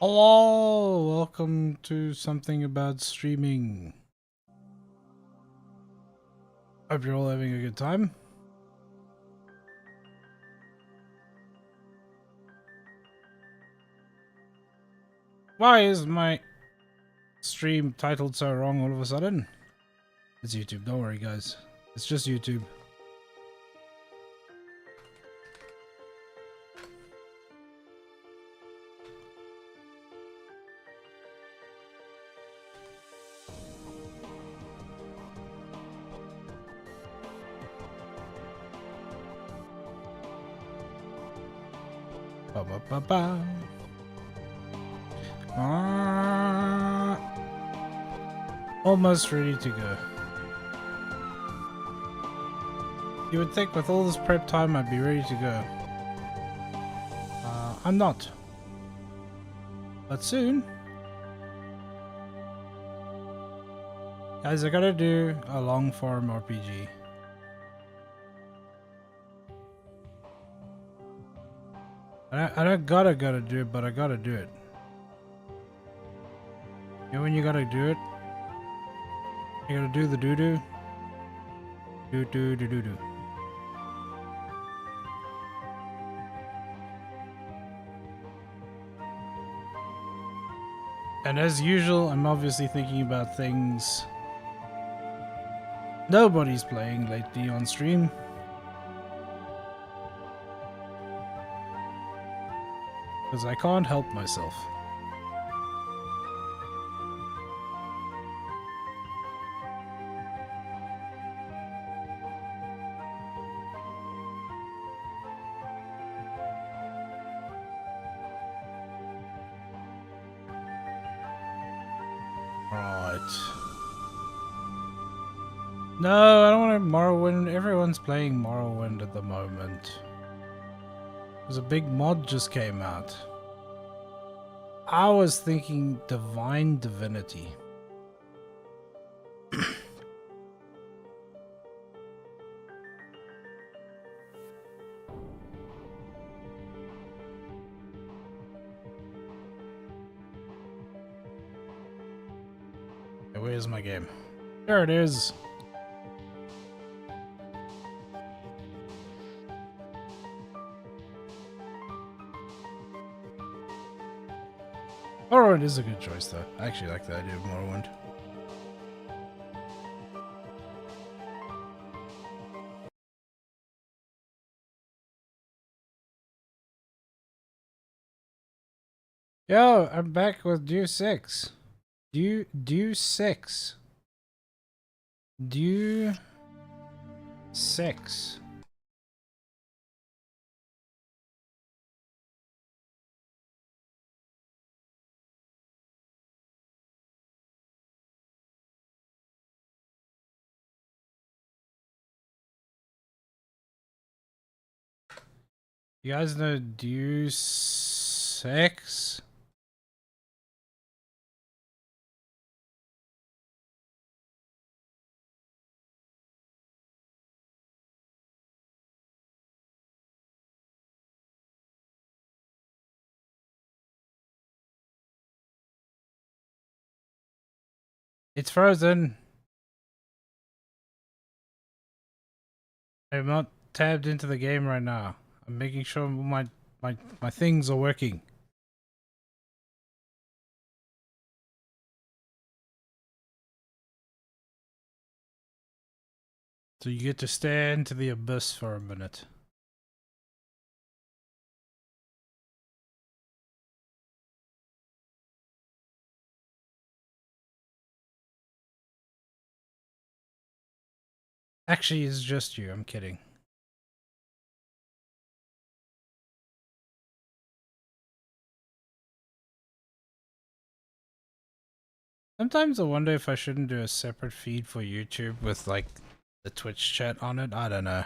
Hello, welcome to something about streaming. Hope you're all having a good time. Why is my stream titled so wrong all of a sudden? It's YouTube, don't worry guys. It's just YouTube. Ba ba ba ba. Almost ready to go. You would think with all this prep time I'd be ready to go. I'm not. But soon. Guys, I gotta do a long form RPG. I don't gotta do it, but I gotta do it. You know when you gotta do it? You gotta do the doo-doo. Do-do-do-do-do. And as usual, I'm obviously thinking about things nobody's playing lately on stream. Because I can't help myself. Right. No, I don't want to Morrowind. Everyone's playing Morrowind at the moment. There's a big mod just came out. I was thinking Divine Divinity. Where's my game? There it is. Morrowind is a good choice, though. I actually like the idea of Morrowind. Yo, I'm back with Deus 6. Deus 6. Deus 6. You guys know Deus 6? It's frozen. I'm not tabbed into the game right now. I'm making sure my things are working. So you get to stare into the abyss for a minute. Actually, it's just you. I'm kidding. Sometimes I wonder if I shouldn't do a separate feed for YouTube with like the Twitch chat on it. I don't know.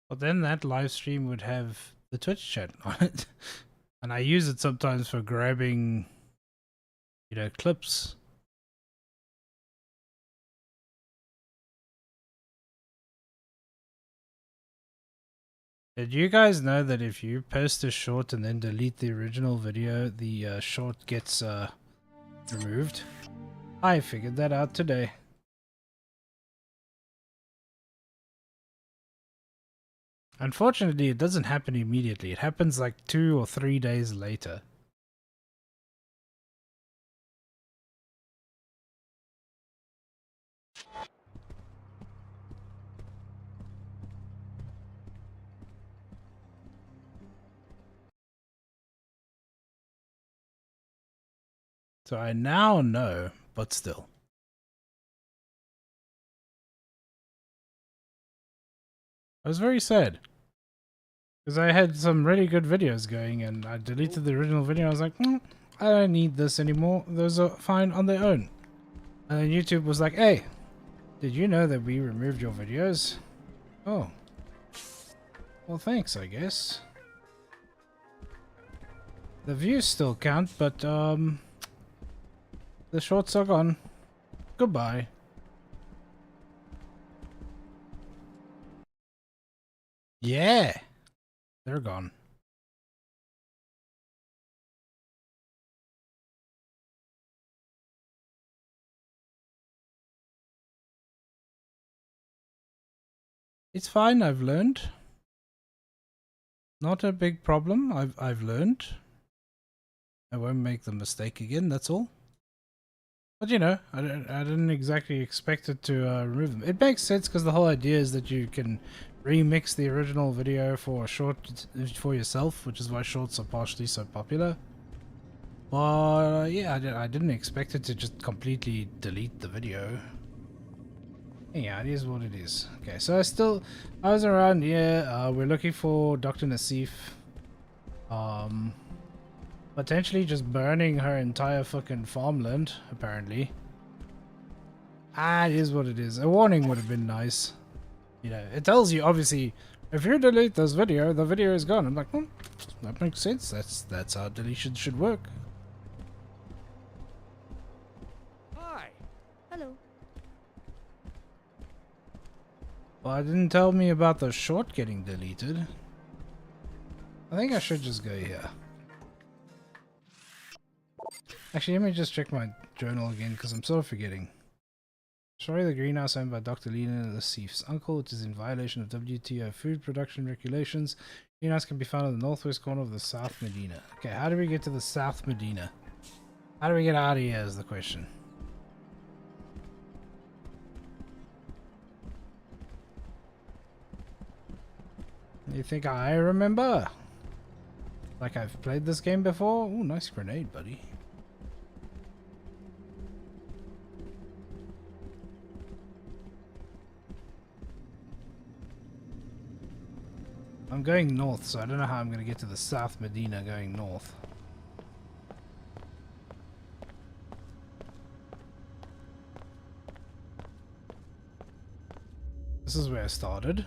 But then that live stream would have the Twitch chat on it. And I use it sometimes for grabbing, clips. Did you guys know that if you post a short and then delete the original video, the short gets removed? I figured that out today. Unfortunately, it doesn't happen immediately. It happens like 2 or 3 days later. So I now know, but still. I was very sad. Because I had some really good videos going and I deleted the original video. I was like, I don't need this anymore. Those are fine on their own. And then YouTube was like, hey, did you know that we removed your videos? Oh. Well, thanks, I guess. The views still count, but, the shorts are gone. Goodbye. Yeah. They're gone. It's fine, I've learned. Not a big problem. I've learned. I won't make the mistake again, that's all. But you know, I didn't exactly expect it to remove them. It makes sense because the whole idea is that you can remix the original video for a short for yourself, which is why shorts are partially so popular. But yeah, I didn't expect it to just completely delete the video. Yeah, it is what it is. Okay, so I was around here. We're looking for Dr. Nassif. Potentially just burning her entire fucking farmland, apparently. It is what it is. A warning would have been nice. You know, it tells you, obviously, if you delete this video, the video is gone. I'm like, that makes sense. That's how deletion should work. Hi. Hello. Well, it didn't tell me about the short getting deleted. I think I should just go here. Actually, let me just check my journal again, because I'm sort of forgetting. Destroy the greenhouse owned by Dr. Lena Nassif's uncle, which is in violation of WTO food production regulations. Greenhouse can be found in the northwest corner of the South Medina. Okay, how do we get to the South Medina? How do we get out of here is the question. You think I remember? Like I've played this game before? Ooh, nice grenade, buddy. I'm going north, so I don't know how I'm going to get to the South Medina going north. This is where I started.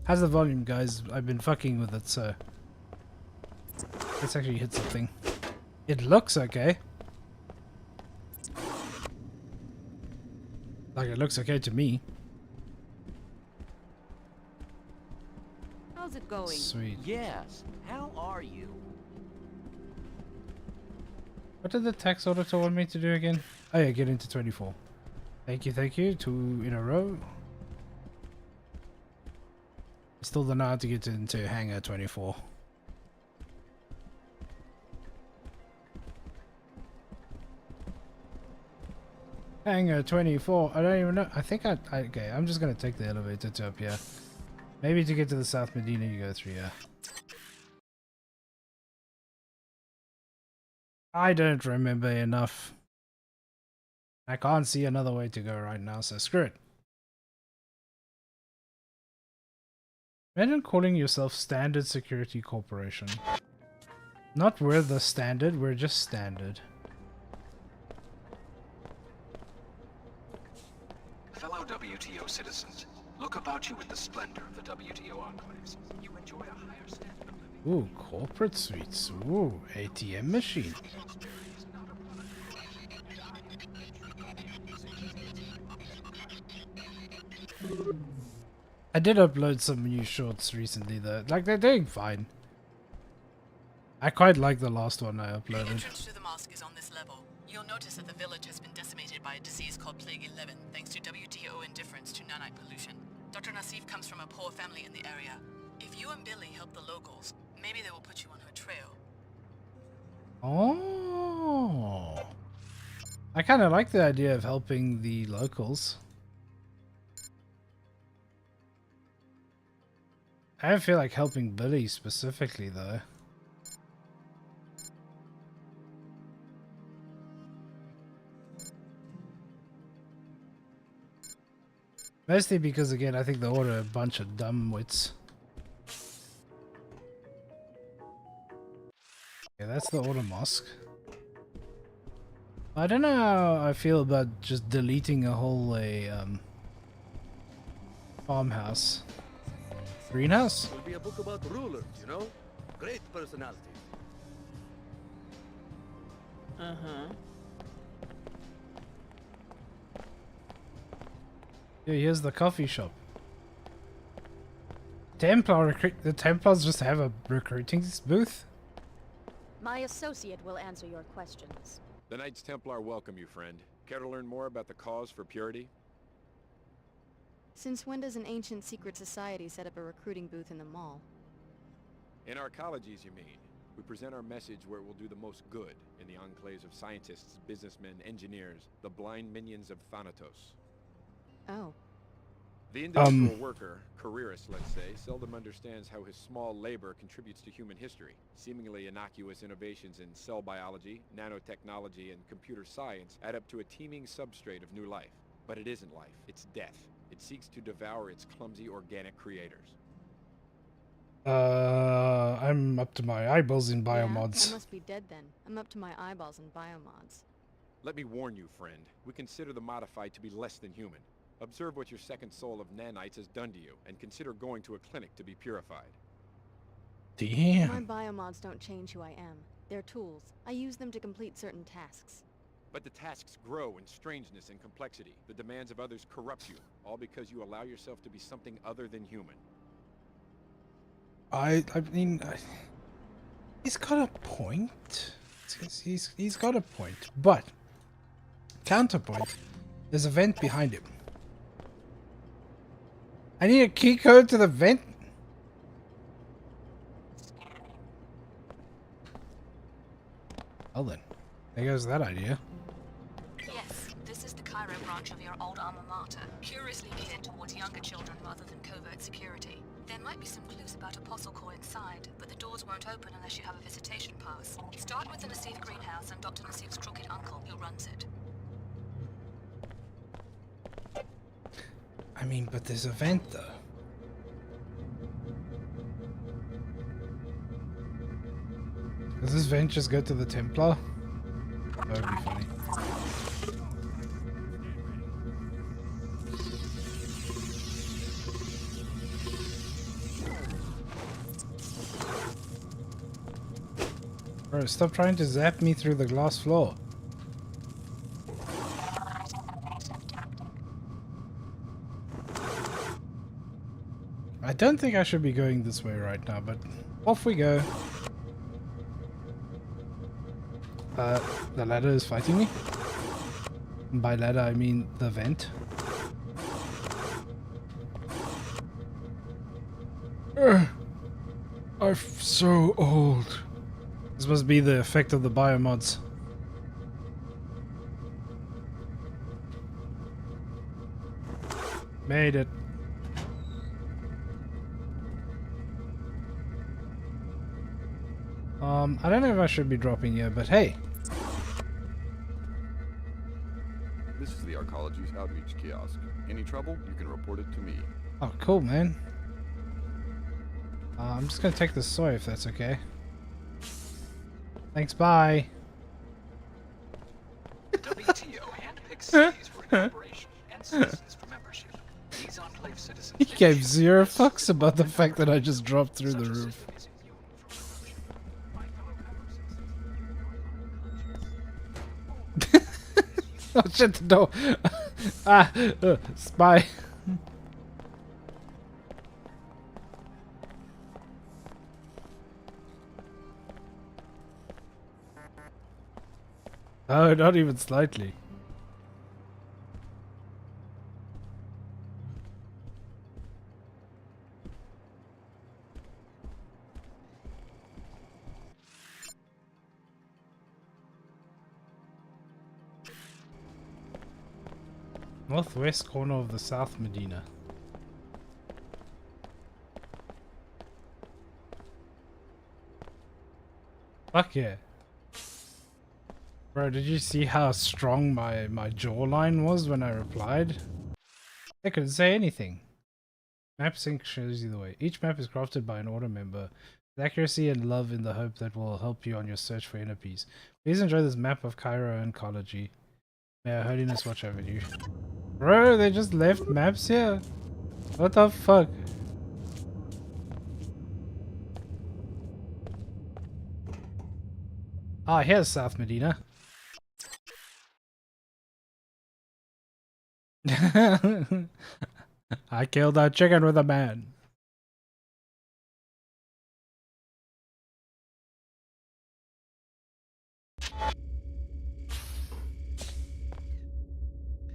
How's the volume, guys? I've been fucking with it, so let's actually hit something. It looks okay. Like, it looks okay to me. How's it going? Sweet. Yes. How are you? What did the tax auditor want me to do again? Oh yeah, get into 24. Thank you. 2 in a row. Still don't know how to get into hangar 24. Hangar 24. I don't even know. I think okay, I'm just gonna take the elevator to up here. Maybe to get to the South Medina you go through here. I don't remember enough. I can't see another way to go right now, so screw it. Imagine calling yourself Standard Security Corporation. Not we're the standard, we're just standard. Fellow WTO citizens, look about you in the splendor of the WTO enclaves. You enjoy a higher standard of living. Ooh, corporate suites. Ooh, ATM machine. I did upload some new shorts recently though. Like, they're doing fine. I quite like the last one I The uploaded. entrance to the mosque is on this level. You'll notice that the village has been decimated by a disease called Plague 11, thanks to WTO indifference to nanite pollution. Dr. Nassif comes from a poor family in the area. If you and Billy help the locals, maybe they will put you on her trail. Oh. I kind of like the idea of helping the locals. I don't feel like helping Billy specifically though. Mostly because, again, I think the Order are a bunch of dumb wits. Yeah, that's the Order Mosque. I don't know how I feel about just deleting a whole farmhouse. Greenhouse? Will be a book about rulers, you know? Great personalities. Uh-huh. Yeah, here's the coffee shop. The Templars just have a recruiting booth? My associate will answer your questions. The Knights Templar welcome you, friend. Care to learn more about the cause for purity? Since when does an ancient secret society set up a recruiting booth in the mall? In our colleges, you mean? We present our message where it will do the most good in the enclaves of scientists, businessmen, engineers, the blind minions of Thanatos. Oh. The individual worker, careerist let's say, seldom understands how his small labor contributes to human history. Seemingly innocuous innovations in cell biology, nanotechnology, and computer science add up to a teeming substrate of new life. But it isn't life, it's death. It seeks to devour its clumsy organic creators. I'm up to my eyeballs in Yeah, biomods. I must be dead then. I'm up to my eyeballs in biomods. Let me warn you, friend. We consider the modified to be less than human. Observe what your second soul of nanites has done to you, and consider going to a clinic to be purified. My Damn. biomods don't change who I am. They're tools. I use them to complete certain tasks. But the tasks grow in strangeness and complexity. The demands of others corrupt you, all because you allow yourself to be something other than human. I mean, he's got a point. He's got a point, but counterpoint. There's a vent behind him. I need a key code to the vent. Well then, there goes that idea. Yes, this is the Cairo branch of your old alma mater, curiously geared towards younger children rather than covert security. There might be some clues about Apostle Core inside, but the doors won't open unless you have a visitation pass. Start with the Nassif greenhouse and Dr. Nassif's crooked uncle who runs it. I mean, but there's a vent though. Does this vent just go to the Templar? That would be funny. Bro, stop trying to zap me through the glass floor. I don't think I should be going this way right now, but off we go. The ladder is fighting me. By ladder, I mean the vent. I'm so old. This must be the effect of the biomods. Made it. I don't know if I should be dropping here, but hey. This is the Arcology's outreach kiosk. Any trouble, you can report it to me. Oh, cool, man. I'm just gonna take the soy if that's okay. Thanks, bye. WTO handpicks cities for incorporation and citizens for membership. These enclave citizens He gave zero fucks about the fact that I just dropped through the roof. Oh shit, the door. Ah, spy. Oh, not even slightly. Northwest corner of the South Medina. Fuck yeah. Bro, did you see how strong my jawline was when I replied? I couldn't say anything. Map sync shows you the way. Each map is crafted by an order member with accuracy and love in the hope that will help you on your search for inner peace. Please enjoy this map of Cairo oncology. May Her Holiness watch over you. Bro, they just left maps here? What the fuck? Ah, here's South Medina. I killed that chicken with a man.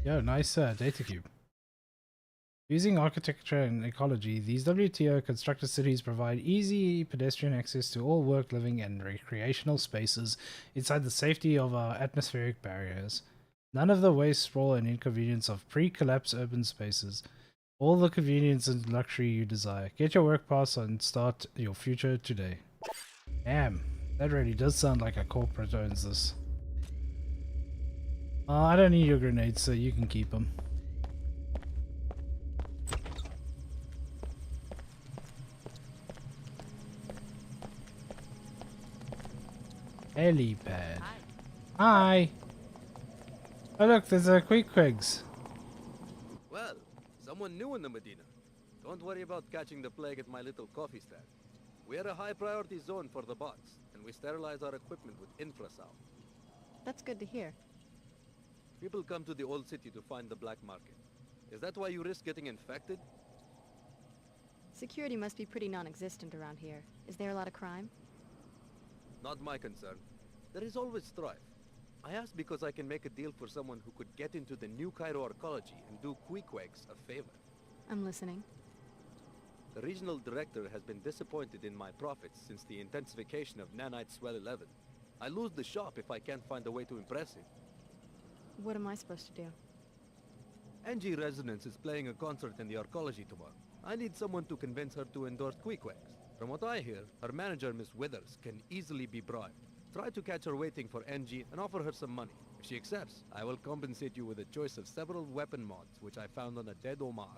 Yo, nice data cube. Using architecture and ecology, these WTO constructed cities provide easy pedestrian access to all work, living, and recreational spaces inside the safety of our atmospheric barriers. None of the waste, sprawl, and inconvenience of pre-collapse urban spaces. All the convenience and luxury you desire. Get your work pass and start your future today. Damn, that really does sound like a corporate owns this. I don't need your grenades, so you can keep them. Helipad. Hi. Oh look, there's a Queequegs. Well, someone new in the Medina. Don't worry about catching the plague at my little coffee stand. We are a high priority zone for the bots, and we sterilize our equipment with infrasound. That's good to hear. People come to the old city to find the black market. Is that why you risk getting infected? Security must be pretty non-existent around here. Is there a lot of crime? Not my concern. There is always strife. I asked because I can make a deal for someone who could get into the new Cairo arcology and do Queequegs a favor. I'm listening. The regional director has been disappointed in my profits since the intensification of Nanite Swell 11. I lose the shop if I can't find a way to impress him. What am I supposed to do? Angie Resonance is playing a concert in the arcology tomorrow. I need someone to convince her to endorse Queequegs. From what I hear, her manager, Miss Withers, can easily be bribed. Try to catch her waiting for Angie and offer her some money. If she accepts, I will compensate you with a choice of several weapon mods which I found on a dead Omar.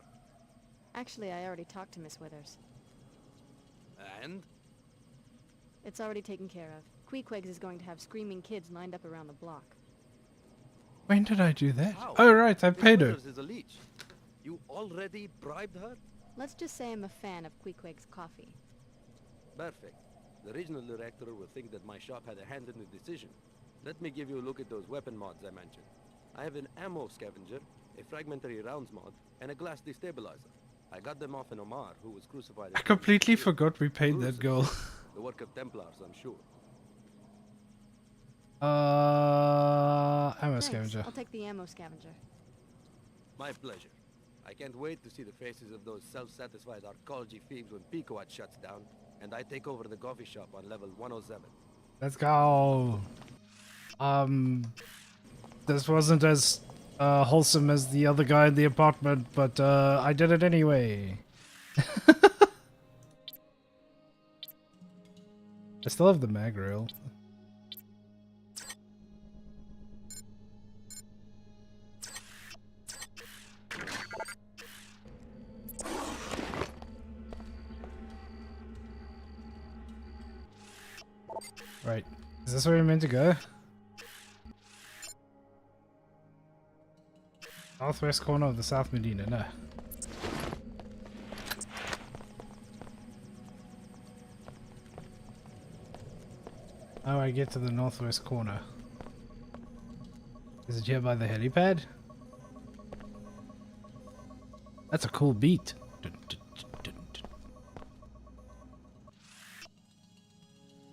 Actually, I already talked to Miss Withers. And? It's already taken care of. Queequegs is going to have screaming kids lined up around the block. When did I do that? How? Oh right, I Miss paid her. Withers is a leech. You already bribed her? Let's just say I'm a fan of Queequeg's coffee. Perfect. The regional director will think that my shop had a hand in the decision. Let me give you a look at those weapon mods I mentioned. I have an ammo scavenger, a fragmentary rounds mod, and a glass destabilizer. I got them off an Omar who was crucified. I completely forgot we paid that girl. The work of Templars, I'm sure. Ammo Thanks. scavenger. I'll take the ammo scavenger. My pleasure. I can't wait to see the faces of those self-satisfied arcology thieves when Picoat shuts down, and I take over the coffee shop on level 107. Let's go. This wasn't as wholesome as the other guy in the apartment, but I did it anyway. I still have the mag rail. Right. Is this where we're meant to go? Northwest corner of the South Medina, no. How do I get to the northwest corner? Is it here by the helipad? That's a cool beat. Dun, dun, dun, dun,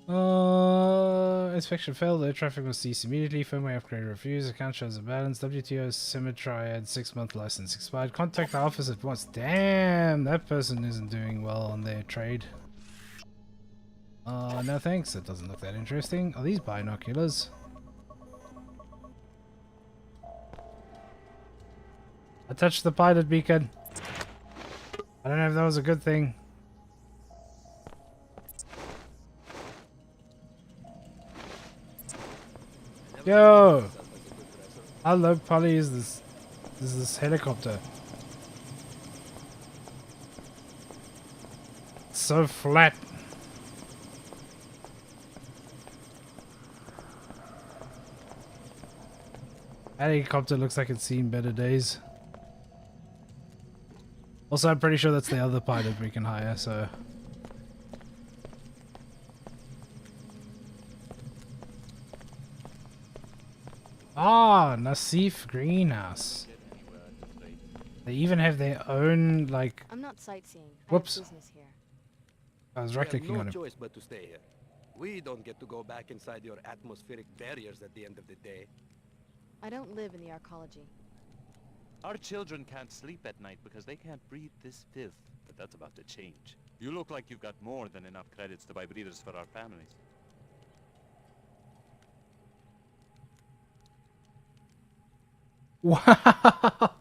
dun. Inspection failed. Air traffic was ceased immediately. Firmware upgrade refused. Account shows a balance. WTO Symmetriad 6-month license expired. Contact the office at once. Damn, that person isn't doing well on their trade. No thanks. That doesn't look that interesting. Are these binoculars? I touched the pilot beacon. I don't know if that was a good thing. Yo! How low poly is this? Is this helicopter? It's so flat. That helicopter looks like it's seen better days. Also, I'm pretty sure that's the other pilot we can hire, so... Ah, Nassif Greenhouse. They even have their own, like... I'm not sightseeing. Whoops. I have business here. I was We have right-clicking no on it. choice but to stay here. We don't get to go back inside your atmospheric barriers at the end of the day. I don't live in the arcology. Our children can't sleep at night because they can't breathe this filth. But that's about to change. You look like you've got more than enough credits to buy breathers for our families. Wow!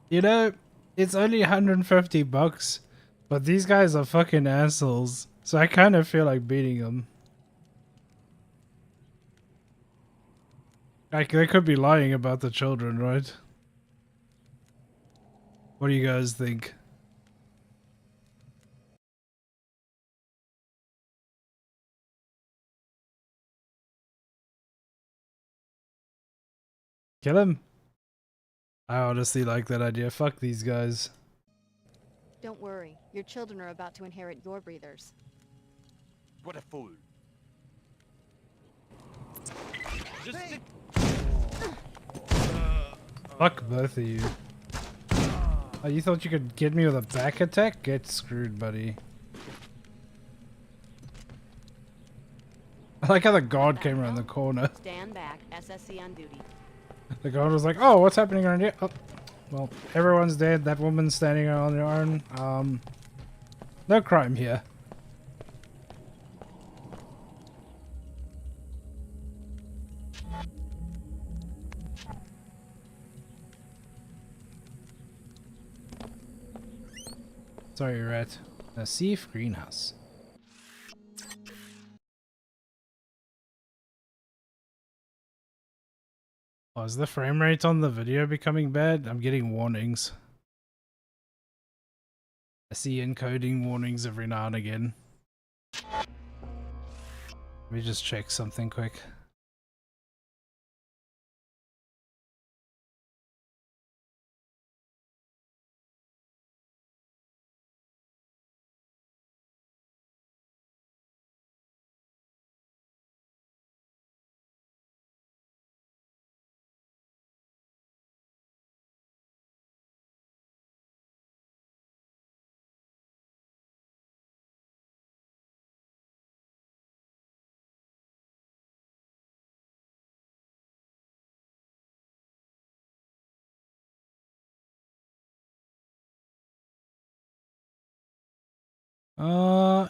You know, it's only 150 bucks, but these guys are fucking assholes, so I kind of feel like beating them. Like, they could be lying about the children, right? What do you guys think? Kill him? I honestly like that idea. Fuck these guys. Don't worry. Your children are about to inherit your breathers. What a fool. Just sit. Fuck both of you. Oh, you thought you could get me with a back attack? Get screwed, buddy. I like how the guard came around the corner. Stand back. SSC on duty. The guard was like, oh, what's happening around here? Oh, well, everyone's dead. That woman's standing on her own. No crime here. Sorry, rat. Nassif Greenhouse. Oh, is the frame rate on the video becoming bad? I'm getting warnings. I see encoding warnings every now and again. Let me just check something quick.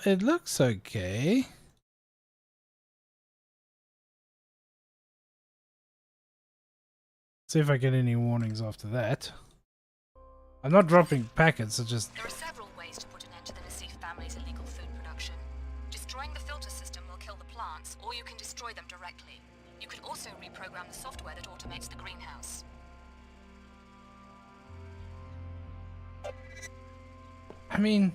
It looks okay. See if I get any warnings after that. I'm not dropping packets, I just... There are several ways to put an end to the Nassif family's illegal food production. Destroying the filter system will kill the plants, or you can destroy them directly. You can also reprogram the software that automates the greenhouse. I mean,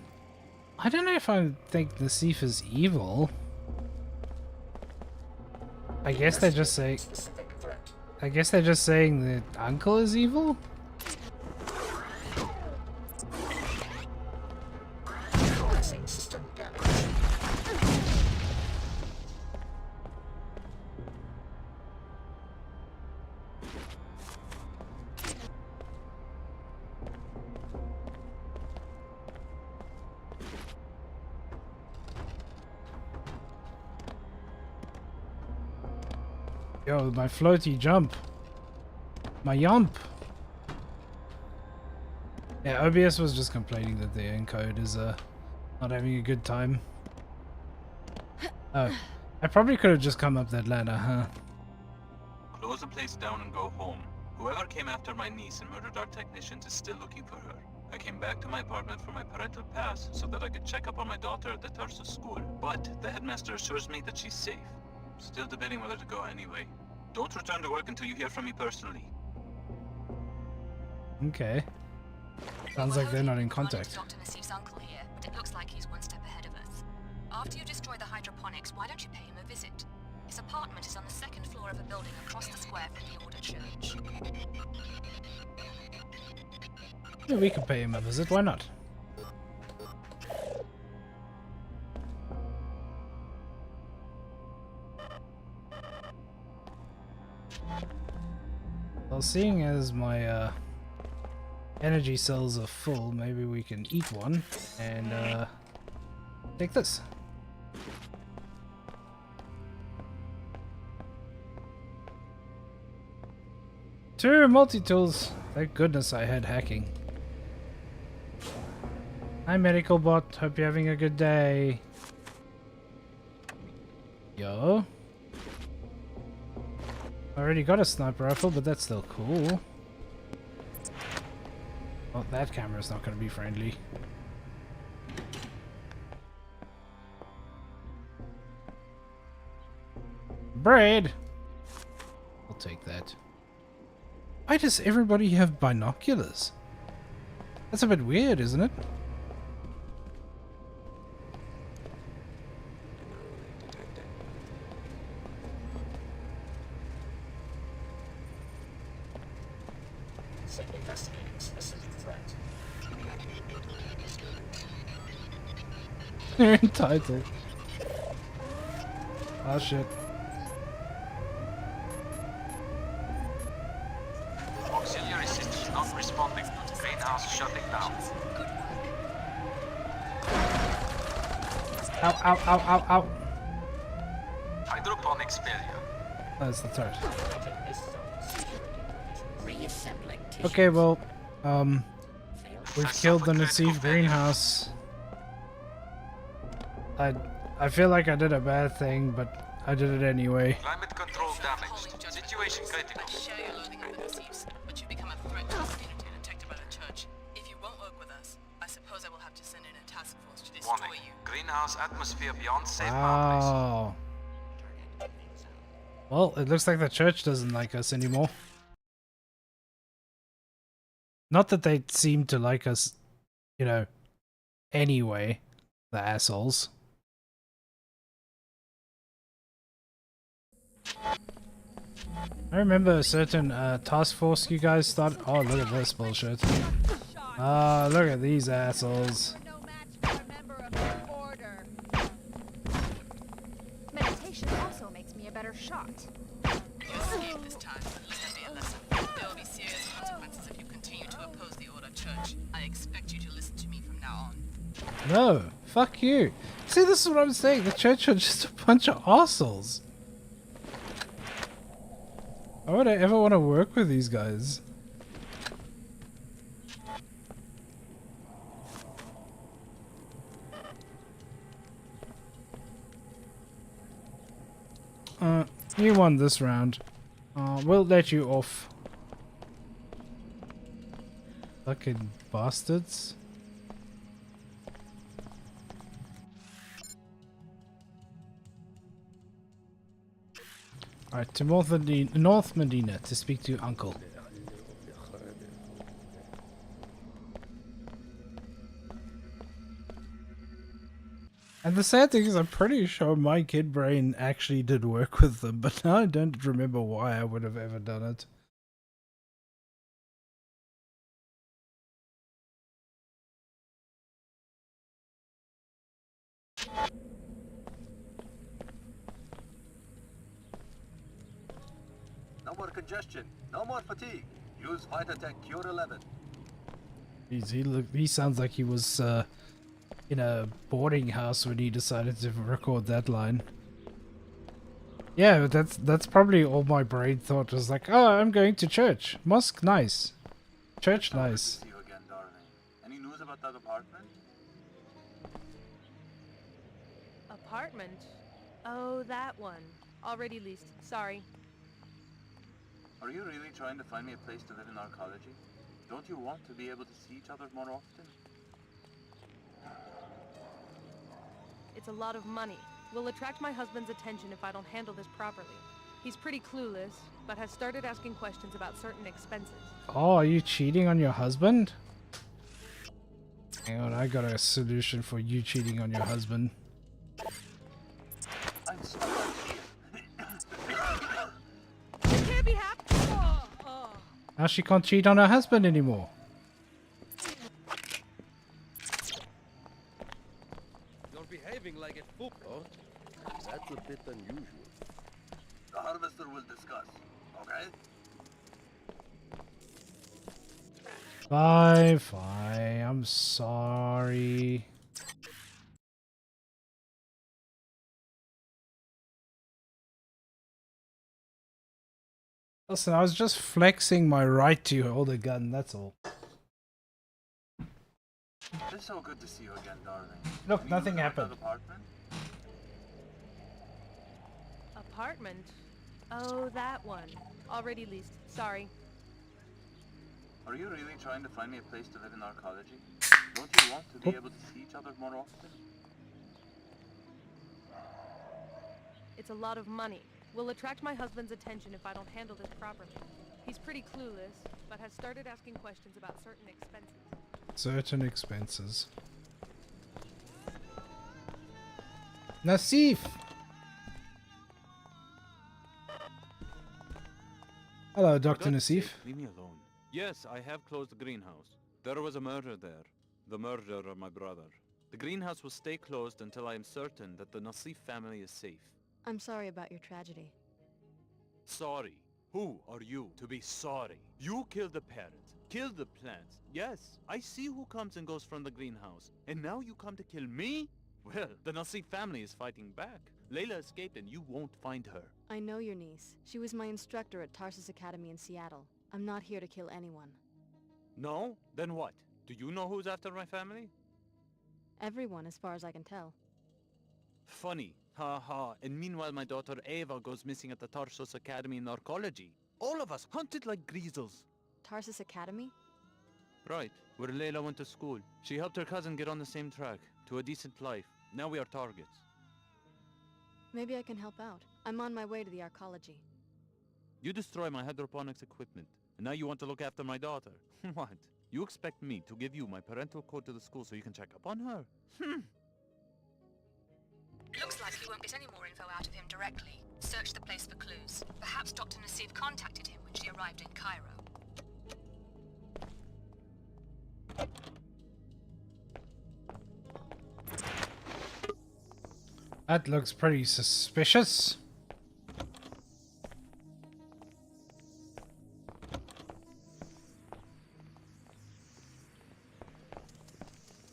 I don't know if I think Nassif is evil. I guess they're just saying... I guess they're just saying that Uncle is evil? Yo, my floaty jump. My yump. Yeah, OBS was just complaining that the encode is not having a good time. Oh, I probably could have just come up that ladder, huh? Close the place down and go home. Whoever came after my niece and murdered our technicians is still looking for her. I came back to my apartment for my parental pass so that I could check up on my daughter at the Tarsus school, but the headmaster assures me that she's safe. Still debating whether to go anyway. Don't return to work until you hear from me personally. Okay. Sounds like they're not in contact. Dr. Nassif's uncle here, but it looks like he's one step ahead of us. After you destroy the hydroponics, why don't you pay him a visit? His apartment is on the second floor of a building across the square from the Order Church. Yeah, we could pay him a visit, why not? Well, seeing as my energy cells are full, maybe we can eat one and take this. Two multi-tools. Thank goodness I had hacking. Hi medical bot, hope you're having a good day. Yo. I already got a sniper rifle, but that's still cool. Well, that camera's not going to be friendly. Bread! I'll take that. Why does everybody have binoculars? That's a bit weird, isn't it? They're entitled. Oh shit. Auxiliary systems not responding. Greenhouse shutting down. Ow, ow, ow, ow, ow. Hydroponics failure. That's the turret. Okay, well, we've killed the Nassif greenhouse. I feel like I did a bad thing, but I did it anyway. Climate control damaged. Situation critical. I share your loathing of the Nassifs, but you become a threat to the community detected by the church. If you won't work with us, I suppose I will have to send in a task force to destroy Warning. you. Greenhouse atmosphere beyond safe boundaries. Wow. Well, it looks like the church doesn't like us anymore. Not that they seem to like us, you know, anyway, the assholes. I remember a certain task force you guys started. Oh, look at this bullshit. Ah, look at these assholes. Meditation also makes me a better shot. You escaped this time. Let that be a lesson. There will be serious consequences if you continue to oppose the Order Church. I expect you to listen to me from now on. No, fuck you. See, this is what I'm saying. The church are just a bunch of assholes. Why would I ever want to work with these guys? You won this round. We'll let you off. Fucking bastards. Alright, to North Medina to speak to Uncle. And the sad thing is I'm pretty sure my kid brain actually did work with them, but now I don't remember why I would have ever done it. No more congestion. No more fatigue. Use Vitatech Cure 11. Jeez, he sounds like he was in a boarding house when he decided to record that line. Yeah, that's probably all my brain thought was like, oh, I'm going to church. Mosque, nice. Church, nice. See you again, darling. Any news about that apartment? Apartment? Oh, that one. Already leased. Sorry. Are you really trying to find me a place to live in arcology? Don't you want to be able to see each other more often? It's a lot of money. Will attract my husband's attention if I don't handle this properly. He's pretty clueless, but has started asking questions about certain expenses. Oh, are you cheating on your husband? Hang on, I got a solution for you cheating on your husband. I'm stuck on here. You can't be happy. Now she can't cheat on her husband anymore. You're behaving like a fool. Oh, that's a bit unusual. The harvester will discuss, okay? Bye, I'm sorry. Listen, I was just flexing my right to hold a gun, that's all. It's so good to see you again, darling. Look, nothing happened. Apartment? Apartment? Oh, that one. Already leased. Sorry. Are you really trying to find me a place to live in arcology? Don't you want to be able to see each other more often? It's a lot of money. Will attract my husband's attention if I don't handle this properly. He's pretty clueless, but has started asking questions about certain expenses. Certain expenses. Nassif! Hello, Dr. Nassif. Leave me alone. Yes, I have closed the greenhouse. There was a murder there. The murder of my brother. The greenhouse will stay closed until I am certain that the Nassif family is safe. I'm sorry about your tragedy. Sorry? Who are you to be sorry? You killed the parrots, killed the plants. Yes, I see who comes and goes from the greenhouse. And now you come to kill me? Well, the Nassif family is fighting back. Layla escaped and you won't find her. I know your niece. She was my instructor at Tarsus Academy in Seattle. I'm not here to kill anyone. No? Then what? Do you know who's after my family? Everyone, as far as I can tell. Funny. Ha ha. And meanwhile my daughter Ava goes missing at the Tarsus Academy in Arcology. All of us hunted like greasels. Tarsus Academy? Right, where Layla went to school. She helped her cousin get on the same track, to a decent life. Now we are targets. Maybe I can help out. I'm on my way to the arcology. You destroy my hydroponics equipment, and now you want to look after my daughter. What? You expect me to give you my parental code to the school so you can check up on her? Looks like you won't get any more info out of him directly. Search the place for clues. Perhaps Dr. Nassif contacted him when she arrived in Cairo. That looks pretty suspicious.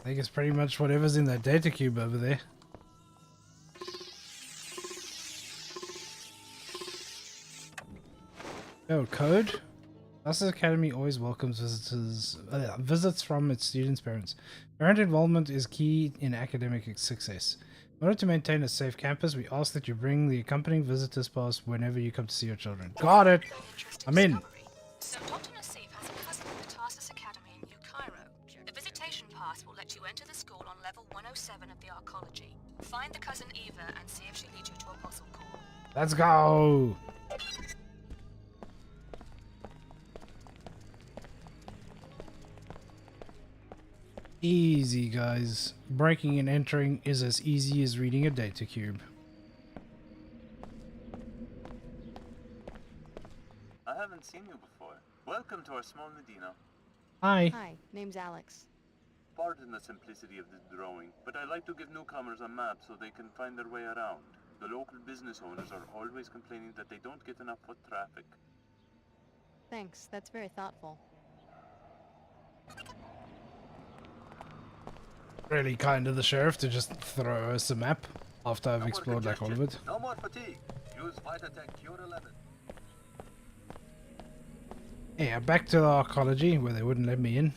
I think it's pretty much whatever's in that data cube over there. Oh, code? Tarsus Academy always welcomes visits from its students' parents. Parent involvement is key in academic success. In order to maintain a safe campus, we ask that you bring the accompanying visitor's pass whenever you come to see your children. Got it! I'm in. So Dr. Nassif has a cousin at the Tarsus Academy in New Cairo. The visitation pass will let you enter the school on level 107 of the arcology. Find the cousin Eva and see if she leads you to Apostle Core. Let's go! Easy, guys. Breaking and entering is as easy as reading a data cube. I haven't seen you before. Welcome to our small Medina. Hi. Hi, name's Alex. Pardon the simplicity of this drawing, but I like to give newcomers a map so they can find their way around. The local business owners are always complaining that they don't get enough foot traffic. Thanks, that's very thoughtful. Really kind of the sheriff to just throw us a map after I've explored like all of it. No more fatigue. Use Vitatech Cure 11. Yeah, back to the arcology where they wouldn't let me in.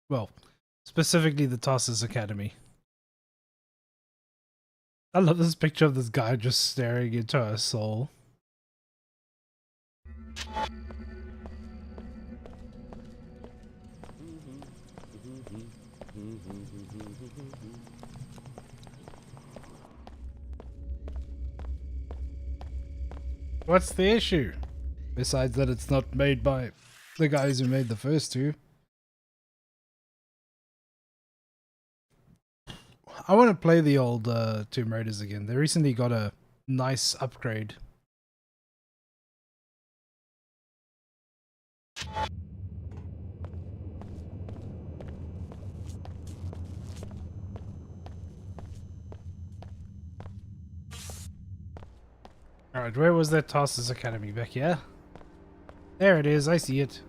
Well, specifically the Tarsus Academy. I love this picture of this guy just staring into her soul. What's the issue? Besides that it's not made by the guys who made the first two. I want to play the old Tomb Raiders again. They recently got a nice upgrade. Alright, where was that Tarsus Academy? Back here? There it is, I see it.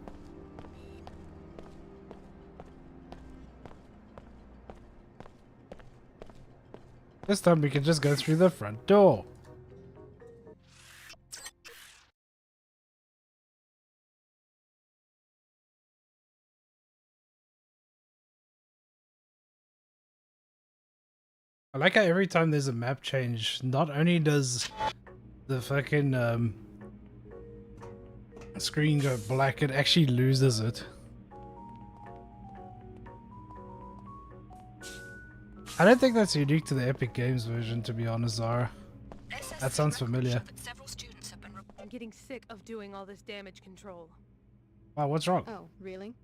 This time we can just go through the front door. I like how every time there's a map change, not only does the fucking screen go black, it actually loses it. I don't think that's unique to the Epic Games version, to be honest, Zara. That sounds familiar. I'm getting sick of doing all this damage control. Wow, what's wrong? Oh, really?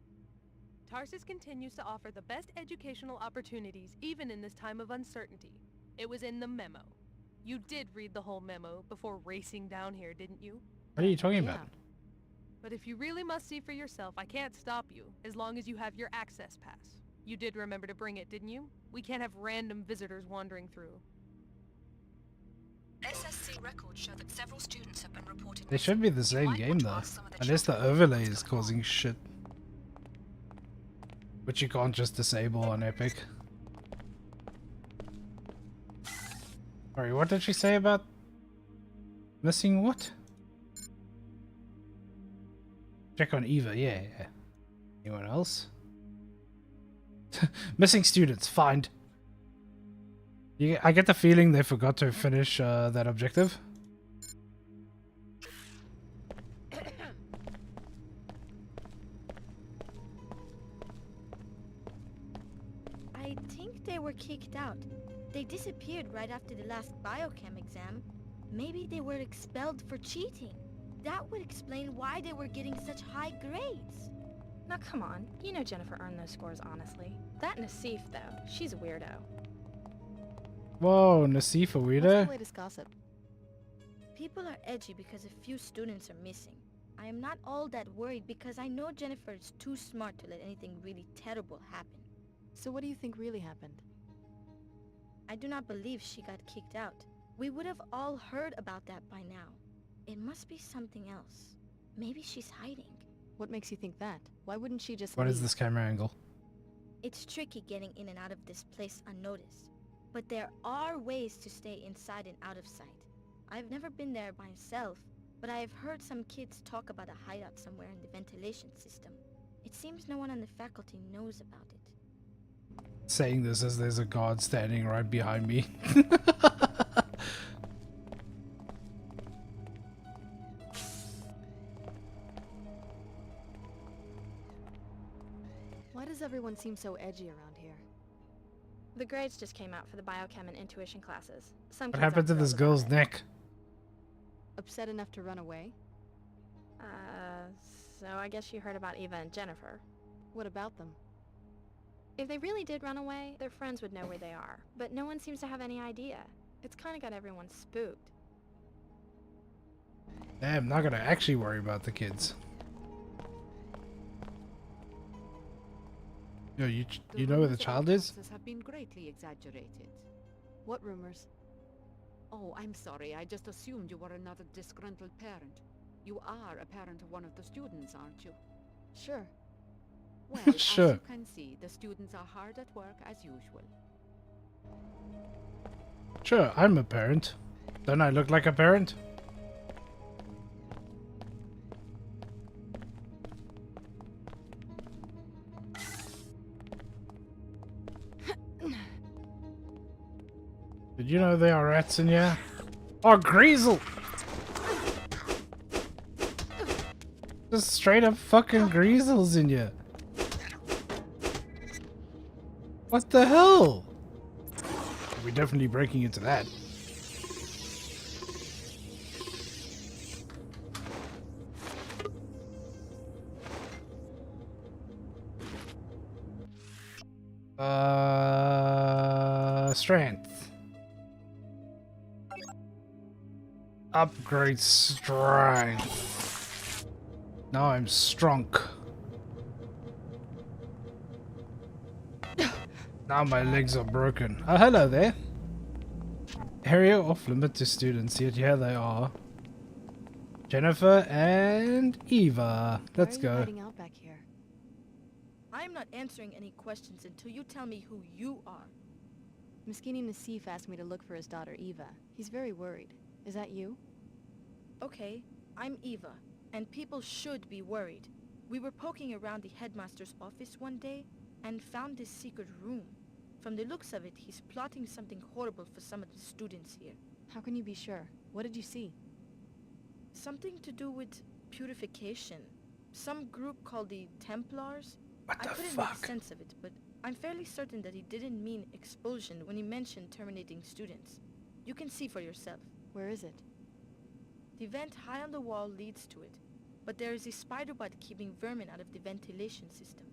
Tarsus continues to offer the best educational opportunities even in this time of uncertainty. It was in the memo. You did read the whole memo before racing down here, didn't you? What are you talking about? But if you really must see for yourself, I can't stop you, as long as you have your access pass. You did remember to bring it, didn't you? We can't have random visitors wandering through. SSC records show that several students have been reported. They should be the same game though, unless the overlay is causing shit. Which you can't just disable on Epic. Sorry, what did she say about missing what? Check on Eva, yeah. Anyone else? Missing students, find. I get the feeling they forgot to finish that objective. I think they were kicked out. They disappeared right after the last biochem exam. Maybe they were expelled for cheating. That would explain why they were getting such high grades. Now come on, you know Jennifer earned those scores honestly. That Nassif though, she's a weirdo. Whoa, Nassif a weirdo? What's the latest gossip? People are edgy because a few students are missing. I am not all that worried because I know Jennifer is too smart to let anything really terrible happen. So what do you think really happened? I do not believe she got kicked out. We would have all heard about that by now. It must be something else. Maybe she's hiding. What makes you think that? Why wouldn't she just What leave? is this camera angle? It's tricky getting in and out of this place unnoticed. But there are ways to stay inside and out of sight. I've never been there myself, but I have heard some kids talk about a hideout somewhere in the ventilation system. It seems no one on the faculty knows about it. Saying this as there's a guard standing right behind me. Why does everyone seem so edgy around here? The grades just came out for the biochem and intuition classes. Some What kids happened to aren't this thrilled about girl's it. neck? Upset enough to run away? So I guess you heard about Eva and Jennifer. What about them? If they really did run away, their friends would know where they are. But no one seems to have any idea. It's kind of got everyone spooked. Damn, not gonna actually worry about the kids. Yo, you know where the child is? Have been greatly exaggerated. What rumors? Oh, I'm sorry. I just assumed you were another disgruntled parent. You are a parent of one of the students, aren't you? Sure. Well, Sure. as you can see, the students are hard at work as usual. Sure, I'm a parent. Don't I look like a parent? Did you know there are rats in here? Oh, Greasel! Just straight up fucking Greasels in here. What the hell? We're definitely breaking into that. Strength. Upgrade strength. Now I'm strong. Now my legs are broken. Oh, hello there. Area off limit to students, yet here they are. Jennifer and Eva. Let's Why are you go. hiding out back here? I am not answering any questions until you tell me who you are. Miskini Nassif asked me to look for his daughter Eva. He's very worried. Is that you? Okay, I'm Eva, and people should be worried. We were poking around the headmaster's office one day and found this secret room. From the looks of it, he's plotting something horrible for some of the students here. How can you be sure? What did you see? Something to do with purification. Some group called the Templars. I couldn't make sense of it, but I'm fairly certain that he didn't mean expulsion when he mentioned terminating students. You can see for yourself. Where is it? The vent high on the wall leads to it, but there is a spider bite keeping vermin out of the ventilation system.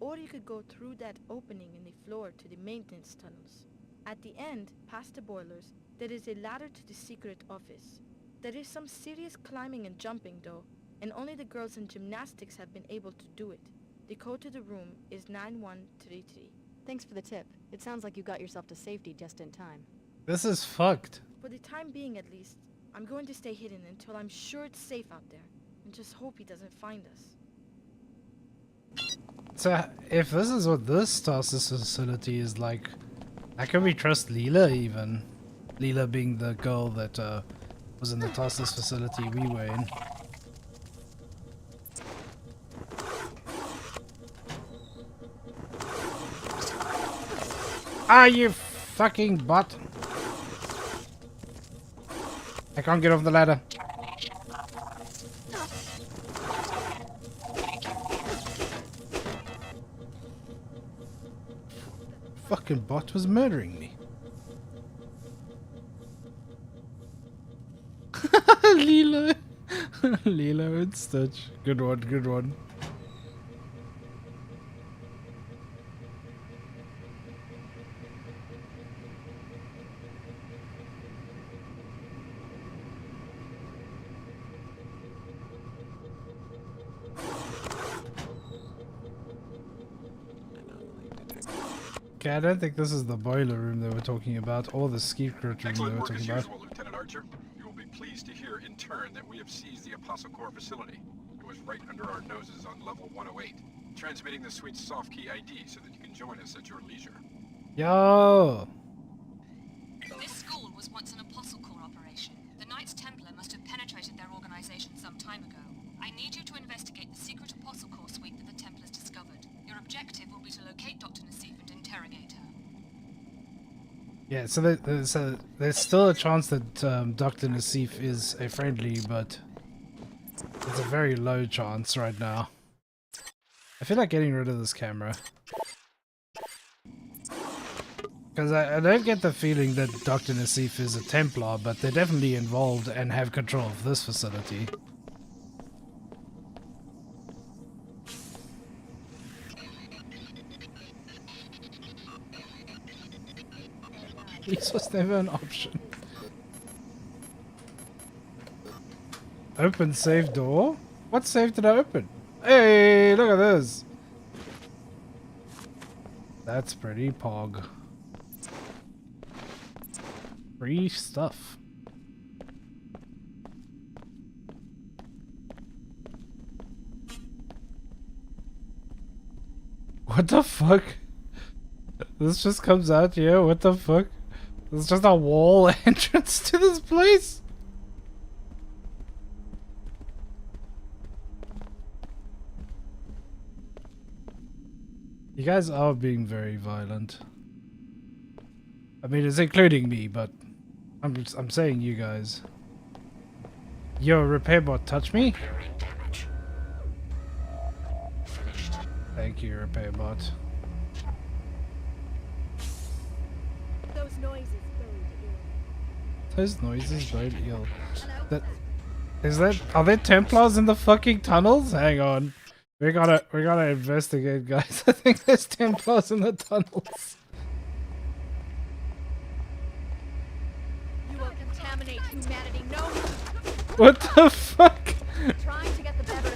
Or you could go through that opening in the floor to the maintenance tunnels. At the end, past the boilers, there is a ladder to the secret office. There is some serious climbing and jumping though, and only the girls in gymnastics have been able to do it. The code to the room is 9133. Thanks for the tip. It sounds like you got yourself to safety just in time. This is fucked. For the time being at least, I'm going to stay hidden until I'm sure it's safe out there, and just hope he doesn't find us. So, if this is what this Stasis facility is like, how can we trust Leela even? Leela being the girl that was in the Stasis facility we were in. Ah, you fucking bot! I can't get off the ladder. Fucking bot was murdering me. Lilo. Lilo and Stitch. Good one, good one. Okay, I don't think this is the boiler room they were talking about, or the secret room they were Work talking as about. usual, Lieutenant Archer. You will be pleased to hear in turn that we have seized the Apostle Core facility. It was right under our noses on level 108. Transmitting the suite's soft key ID so that you can join us at your leisure. Yo! This school was once an Apostle Core operation. The Knights Templar must have penetrated their organization some time ago. I need you to investigate the secret Apostle Core suite that the Templars discovered. Your objective will be to locate Dr. Nassif and interrogate her. Yeah, so there's still a chance that Dr. Nassif is a friendly, but it's a very low chance right now. I feel like getting rid of this camera. Because I don't get the feeling that Dr. Nassif is a Templar, but they're definitely involved and have control of this facility. This was never an option. Open safe door? What safe did I open? Hey, look at this. That's pretty pog. Free stuff. What the fuck? This just comes out here? What the fuck? There's just a wall entrance to this place. You guys are being very violent. I mean, it's including me, but I'm saying you guys. Yo, repair bot, touch me? Thank you, repair bot. Those noises Those noises bode ill. Are there Templars in the fucking tunnels? Hang on. We gotta investigate, guys. I think there's Templars in the tunnels. You will contaminate humanity. No. What the fuck? Trying to get the better.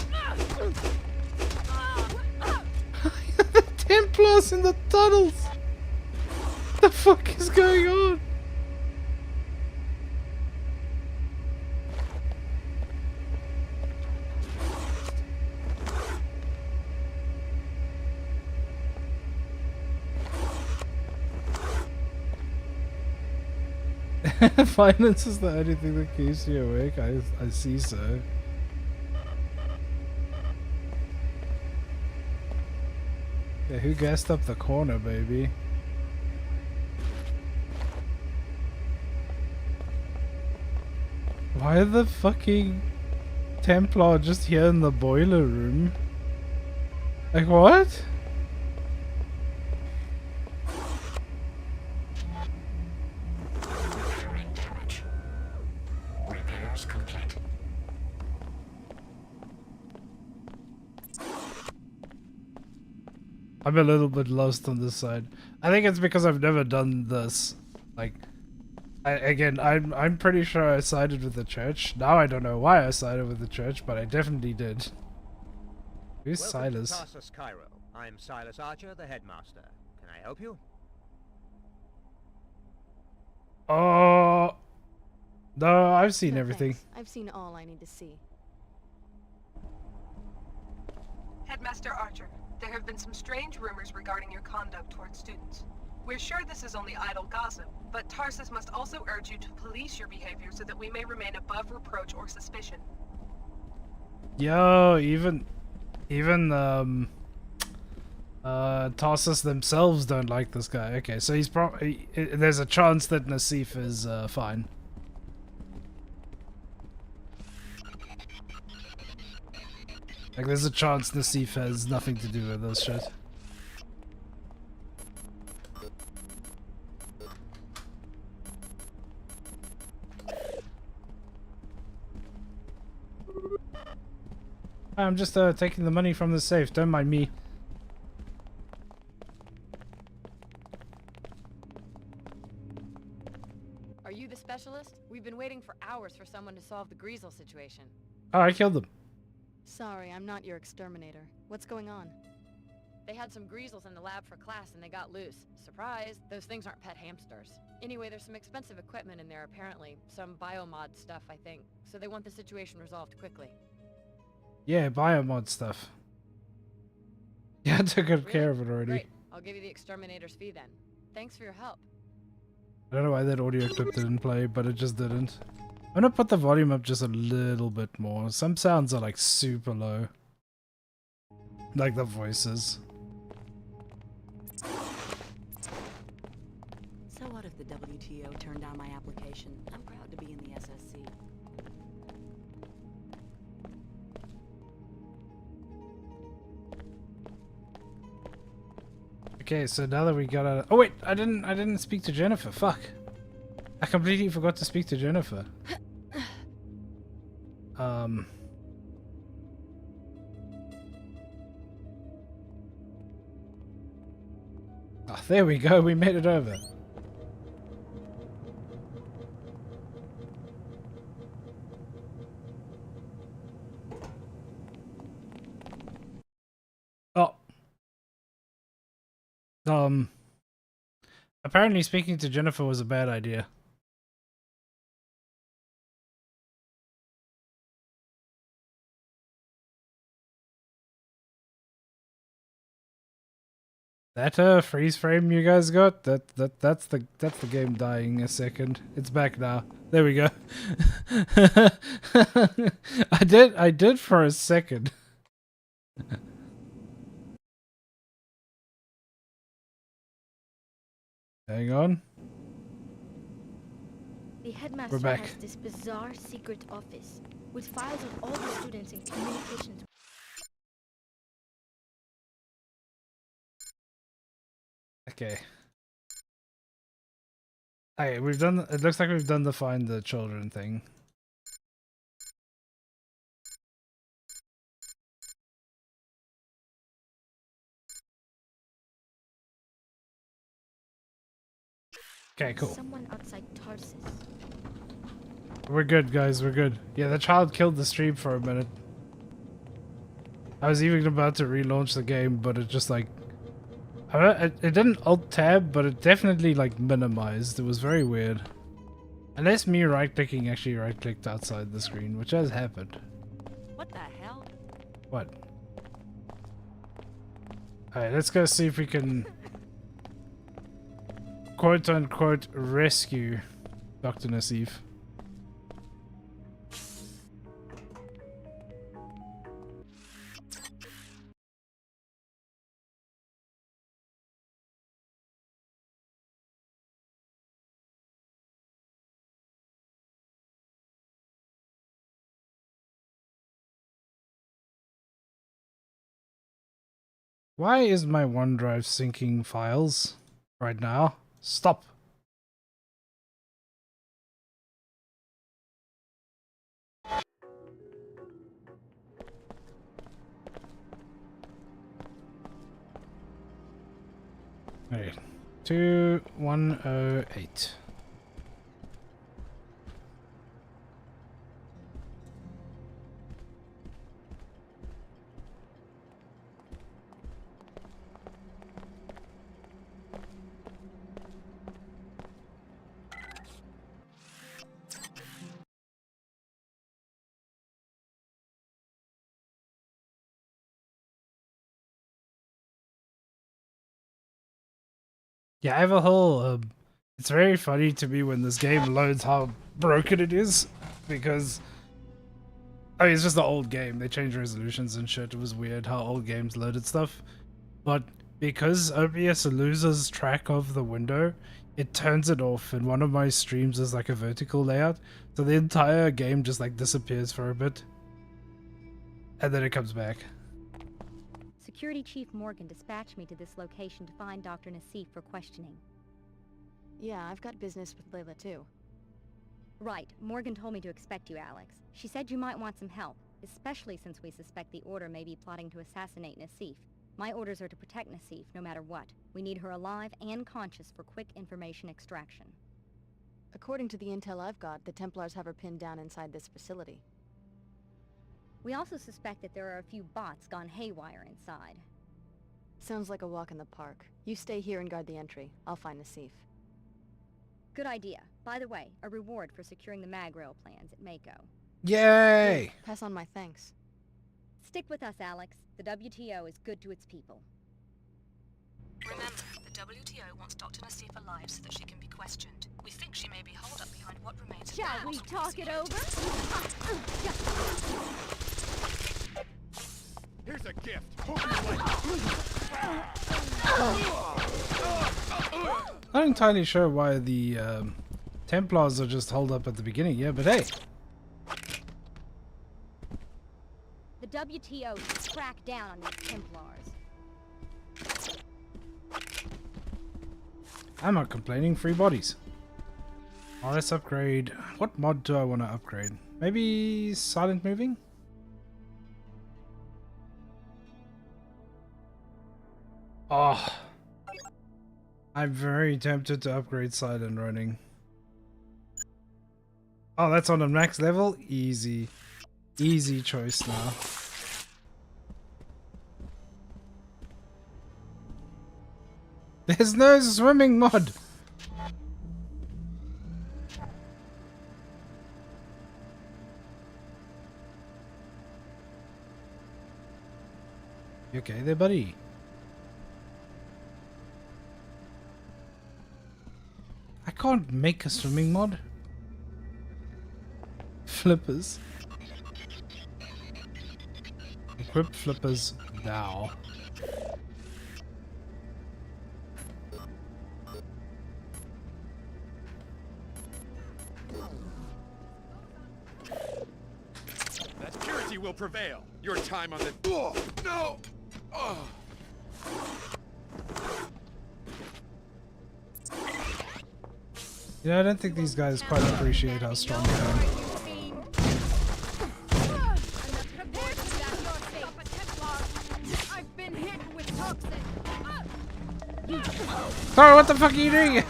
The Templars in the tunnels. What the fuck is going on? Finance is the only thing that keeps you awake. I see so. Yeah, who gassed up the corner, baby? Why are the fucking Templar just here in the boiler room? Like what? I'm a little bit lost on this side. I think it's because I've never done this. Like, I'm pretty sure I sided with the church. Now I don't know why I sided with the church, but I definitely did. Who's Silas? Welcome to Tarsus, Cairo. I'm Silas Archer, the headmaster. Can I help you? Oh no, I've seen No, everything. thanks. I've seen all I need to see. Headmaster Archer, there have been some strange rumors regarding your conduct towards students. We're sure this is only idle gossip, but Tarsus must also urge you to police your behavior so that we may remain above reproach or suspicion. Yo, even Tarsus themselves don't like this guy. Okay, so he's probably there's a chance that Nassif is fine. Like, there's a chance Nassif has nothing to do with this shit. I'm just taking the money from the safe, don't mind me. Are you the specialist? We've been waiting for hours for someone to solve the Greasel situation. Oh, I killed them. Sorry, I'm not your exterminator. What's going on? They had some Greasels in the lab for class and they got loose. Surprise! Those things aren't pet hamsters. Anyway, there's some expensive equipment in there apparently. Some biomod stuff, I think. So they want the situation resolved quickly. Yeah, biomod stuff. Yeah, I took good care of it already. Great. I'll give you the exterminator's fee then. Thanks for your help. I don't know why that audio clip didn't play, but it just didn't. I'm gonna put the volume up just a little bit more. Some sounds are like super low. Like the voices. So what if the WTO turned down my application? I'm proud to be in the SSC. Okay, so now that we gotta... Oh wait, I didn't speak to Jennifer. Fuck. I completely forgot to speak to Jennifer. Oh, there we go. We made it over. Oh. Apparently speaking to Jennifer was a bad idea. That freeze frame you guys got, that's the game dying a second. It's back now. There we go. I did for a second. Hang on. The headmaster back. has this bizarre secret office with files of all the students and communications. Okay. Okay, we've done. It looks like we've done the find the children thing. Okay, cool. Someone outside Tarsus. We're good, guys. We're good. Yeah, the child killed the stream for a minute. I was even about to relaunch the game, but it just like... it didn't alt-tab, but it definitely like minimized. It was very weird. Unless me right-clicking actually right-clicked outside the screen, which has happened. What the hell? What? Alright, let's go see if we can... quote-unquote rescue Dr. Nassif. Why is my OneDrive syncing files right now? Stop. Okay, 2108. Yeah, I have a whole... it's very funny to me when this game loads how broken it is, because... I mean, it's just the old game. They changed resolutions and shit. It was weird how old games loaded stuff. But because OBS loses track of the window, it turns it off, and one of my streams is like a vertical layout, so the entire game just like disappears for a bit. And then it comes back. Security Chief Morgan dispatched me to this location to find Dr. Nassif for questioning. Yeah, I've got business with Layla too. Right, Morgan told me to expect you, Alex. She said you might want some help, especially since we suspect the Order may be plotting to assassinate Nassif. My orders are to protect Nassif no matter what. We need her alive and conscious for quick information extraction. According to the intel I've got, the Templars have her pinned down inside this facility. We also suspect that there are a few bots gone haywire inside. Sounds like a walk in the park. You stay here and guard the entry. I'll find Nassif. Good idea. By the way, a reward for securing the mag rail plans at Mako. Yay! Pass on my thanks. Stick with us, Alex. The WTO is good to its people. Remember, the WTO wants Dr. Nassif alive so that she can be questioned. We think she may be holed up behind what remains of the Shall we talk it over? Here's a gift. Hope you like it. Not entirely sure why the Templars are just holed up at the beginning, yeah, but hey. The WTO should crack down on these Templars. I'm not complaining, free bodies. Oh, let's upgrade. What mod do I want to upgrade? Maybe silent moving? Oh, I'm very tempted to upgrade silent running. Oh, that's on the max level? Easy. Easy choice now. There's no swimming mod! You okay there, buddy? can't make a swimming mod. Flippers. Equip flippers now. That purity will prevail. Your time on the... Oh, no! Oh. Yeah, I don't think these guys quite appreciate how strong I am. I've been hit with toxic. Sorry, what the fuck are you doing?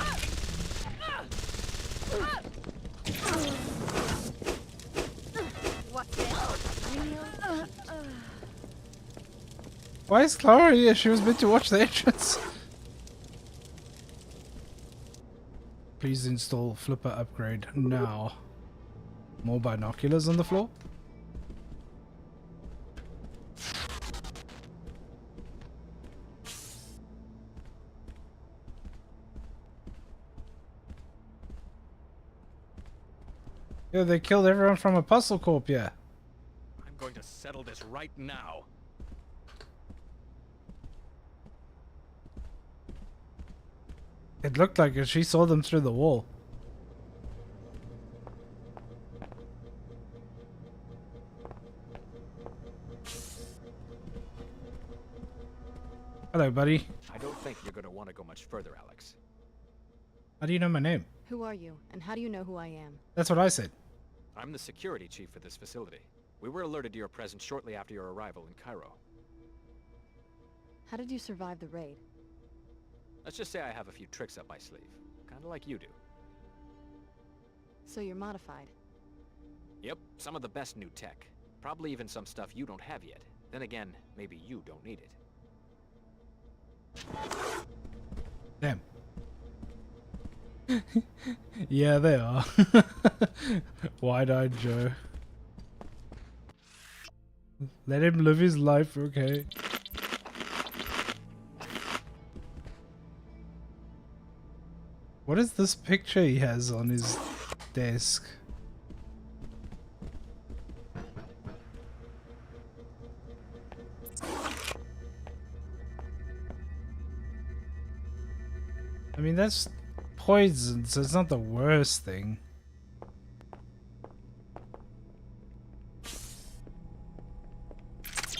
Why is Clara here? She was meant to watch the entrance. Please install flipper upgrade now. More binoculars on the floor? Yeah, they killed everyone from a puzzle corp, yeah. I'm going to settle this right now. It looked like she saw them through the wall. Hello, buddy. I don't think you're going to want to go much further, Alex. How do you know my name? Who are you, and how do you know who I am? That's what I said. I'm the security chief for this facility. We were alerted to your presence shortly after your arrival in Cairo. How did you survive the raid? Let's just say I have a few tricks up my sleeve. Kind of like you do. So you're modified. Yep, some of the best new tech. Probably even some stuff you don't have yet. Then again, maybe you don't need it. Damn. Yeah, they are. Wide-eyed Joe. Let him live his life, okay? What is this picture he has on his desk? I mean, that's poison, so it's not the worst thing.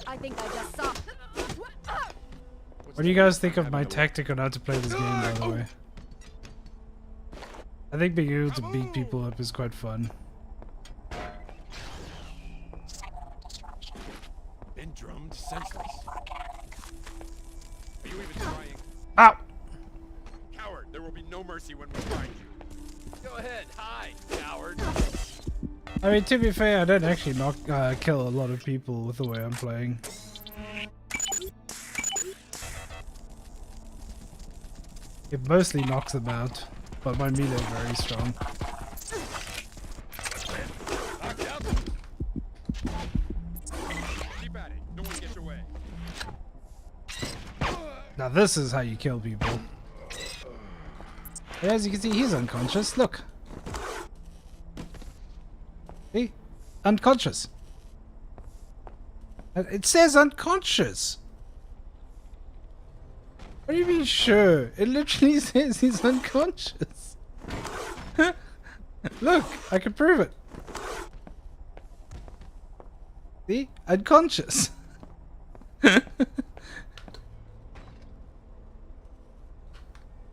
I think I just saw. What do you guys think of my tactic on how to play this game, by the way? I think being able to beat people up is quite fun. Been drummed senseless. Are you even trying? Ow! Coward, there will be no mercy when we find you. Go ahead, hide, coward. I mean, to be fair, I don't actually kill a lot of people with the way I'm playing. It mostly knocks them out, but my melee is very strong. Keep at it. Don't want to get your way. Now this is how you kill people. As you can see, he's unconscious. Look. See? Unconscious. It says unconscious. What do you mean sure? It literally says he's unconscious. Look, I can prove it. See? Unconscious.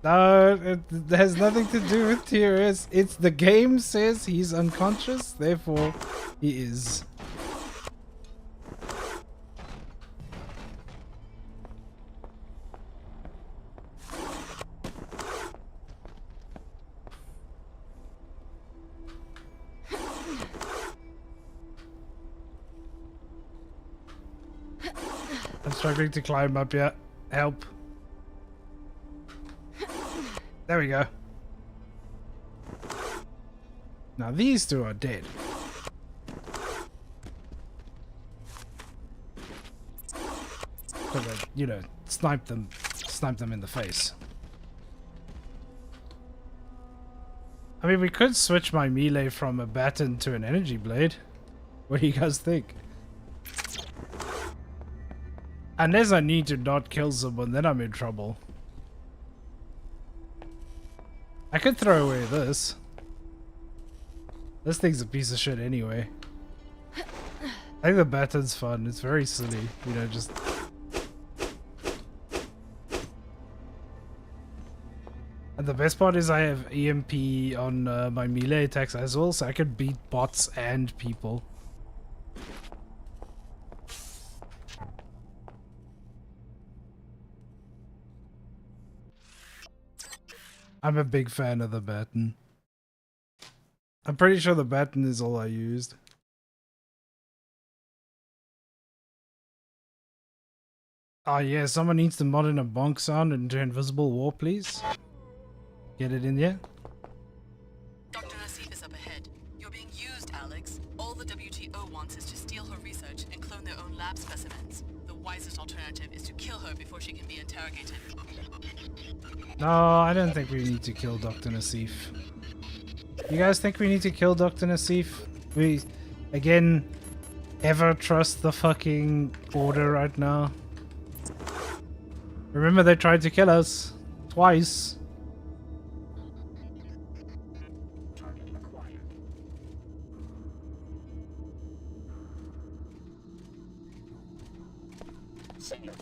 No, it has nothing to do with TRS. It's the game says he's unconscious, therefore he is. I'm struggling to climb up yet. Help. There we go. Now these two are dead. So that, you know, snipe them in the face. I mean, we could switch my melee from a baton to an energy blade. What do you guys think? Unless I need to not kill someone, then I'm in trouble. I could throw away this. This thing's a piece of shit anyway. I think the baton's fun. It's very silly, you know, just... And the best part is I have EMP on my melee attacks as well, so I could beat bots and people. I'm a big fan of the baton. I'm pretty sure the baton is all I used. Oh yeah, someone needs to mod in a bonk sound into Invisible War, please. Get it in there. Dr. Nassif is up ahead. You're being used, Alex. All the WTO wants is to steal her research and clone their own lab specimens. The wisest alternative is to kill her before she can be interrogated. No, I don't think we need to kill Dr. Nassif. You guys think we need to kill Dr. Nassif? We, again, ever trust the fucking order right now? Remember they tried to kill us. Twice.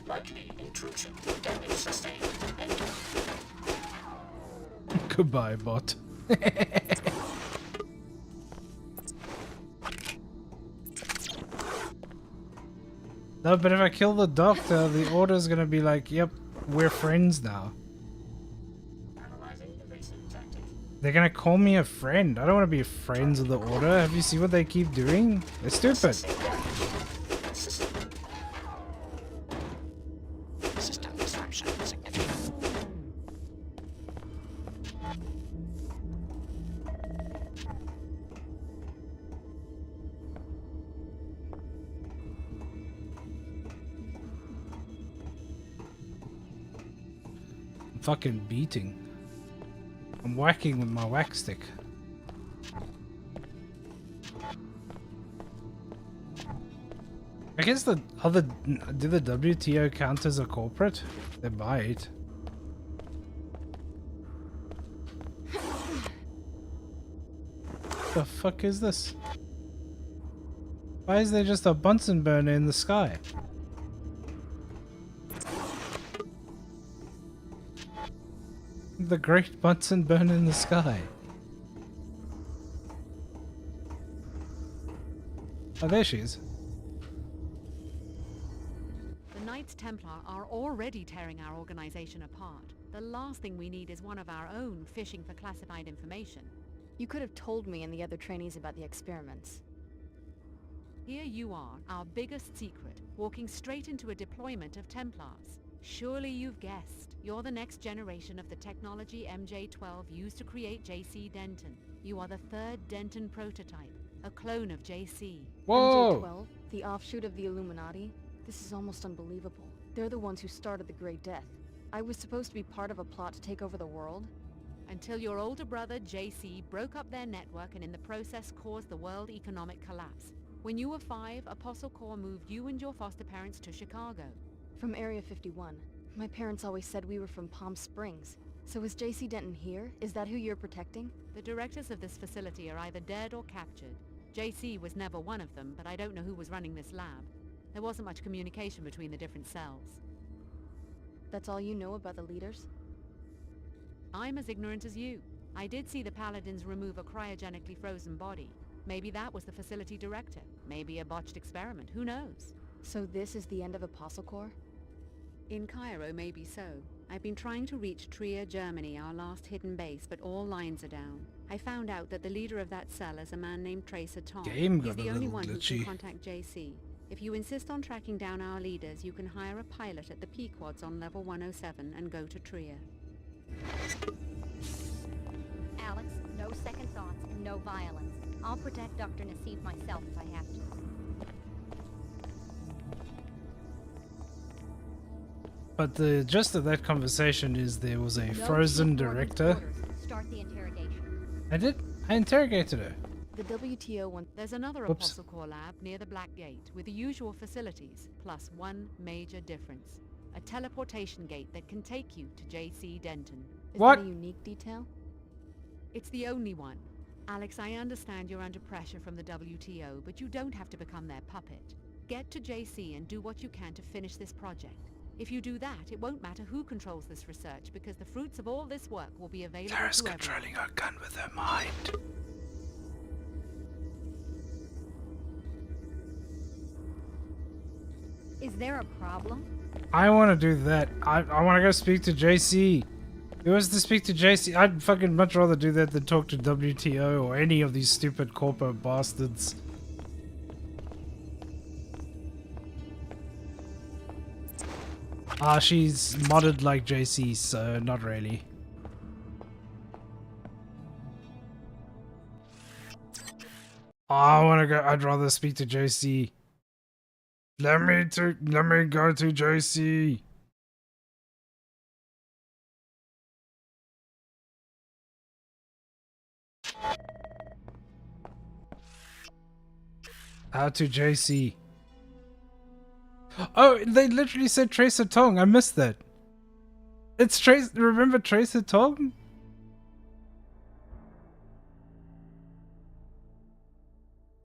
Likely intrusion. Damage sustained. Goodbye, bot. No, but if I kill the doctor, the order's gonna be like, yep, we're friends now. They're gonna call me a friend. I don't want to be friends with the order. Have you seen what they keep doing? They're stupid. System disruption significant. I'm fucking beating. I'm whacking with my whack stick. I guess the other... Do the WTO count as a corporate? They might. The fuck is this? Why is there just a Bunsen burner in the sky? The great Bunsen burner in the sky. Oh, there she is. The Knights Templar are already tearing our organization apart. The last thing we need is one of our own fishing for classified information. You could have told me and the other trainees about the experiments. Here you are, our biggest secret, walking straight into a deployment of Templars. Surely you've guessed. You're the next generation of the technology MJ-12 used to create JC Denton. You are the third Denton prototype, a clone of JC. Whoa! MJ-12, the offshoot of the Illuminati? This is almost unbelievable. They're the ones who started the Great Death. I was supposed to be part of a plot to take over the world? Until your older brother, JC, broke up their network and in the process caused the world economic collapse. When you were 5, Apostle Corps moved you and your foster parents to Chicago. From Area 51. My parents always said we were from Palm Springs. So is JC Denton here? Is that who you're protecting? The directors of this facility are either dead or captured. JC was never one of them, but I don't know who was running this lab. There wasn't much communication between the different cells. That's all you know about the leaders? I'm as ignorant as you. I did see the Paladins remove a cryogenically frozen body. Maybe that was the facility director. Maybe a botched experiment. Who knows? So this is the end of Apostle Corps? In Cairo, maybe so. I've been trying to reach Trier, Germany, our last hidden base, but all lines are down. I found out that the leader of that cell is a man named Tracer Tom. He's the only one who can contact JC. If you insist on tracking down our leaders, you can hire a pilot at the Pequods on level 107 and go to Trier. Alex, no second thoughts and no violence. I'll protect Dr. Nassif myself if I have to. But the gist of that conversation is there was a frozen director. Start the interrogation. I interrogated her. The WTO one. There's another Whoops. Apostle Core lab near the Black Gate with the usual facilities, plus one major difference. A teleportation gate that can take you to J.C. Denton. Is What? that a unique detail? It's the only one. Alex, I understand you're under pressure from the WTO, but you don't have to become their puppet. Get to JC and do what you can to finish this project. If you do that, it won't matter who controls this research, because the fruits of all this work will be available Tara's to everyone. controlling her gun with her mind. Is there a problem? I want to do that. I want to go speak to JC. Who wants to speak to JC? I'd fucking much rather do that than talk to WTO or any of these stupid corporate bastards. She's modded like JC, so not really. I want to go. I'd rather speak to JC. Let me go to JC. How to JC? Oh, they literally said Tracer Tong. I missed that. It's Trace. Remember Tracer Tong?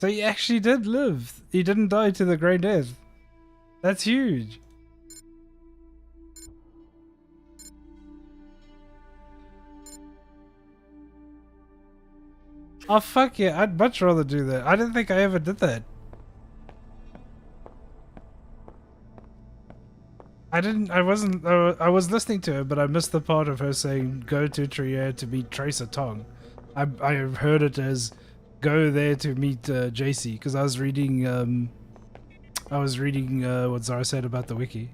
So he actually did live. He didn't die to the Grey Death. That's huge. Oh fuck yeah, I'd much rather do that. I didn't think I ever did that. I was listening to her, but I missed the part of her saying go to Trier to meet Tracer Tong. I heard it as go there to meet JC, because I was reading what Zara said about the wiki.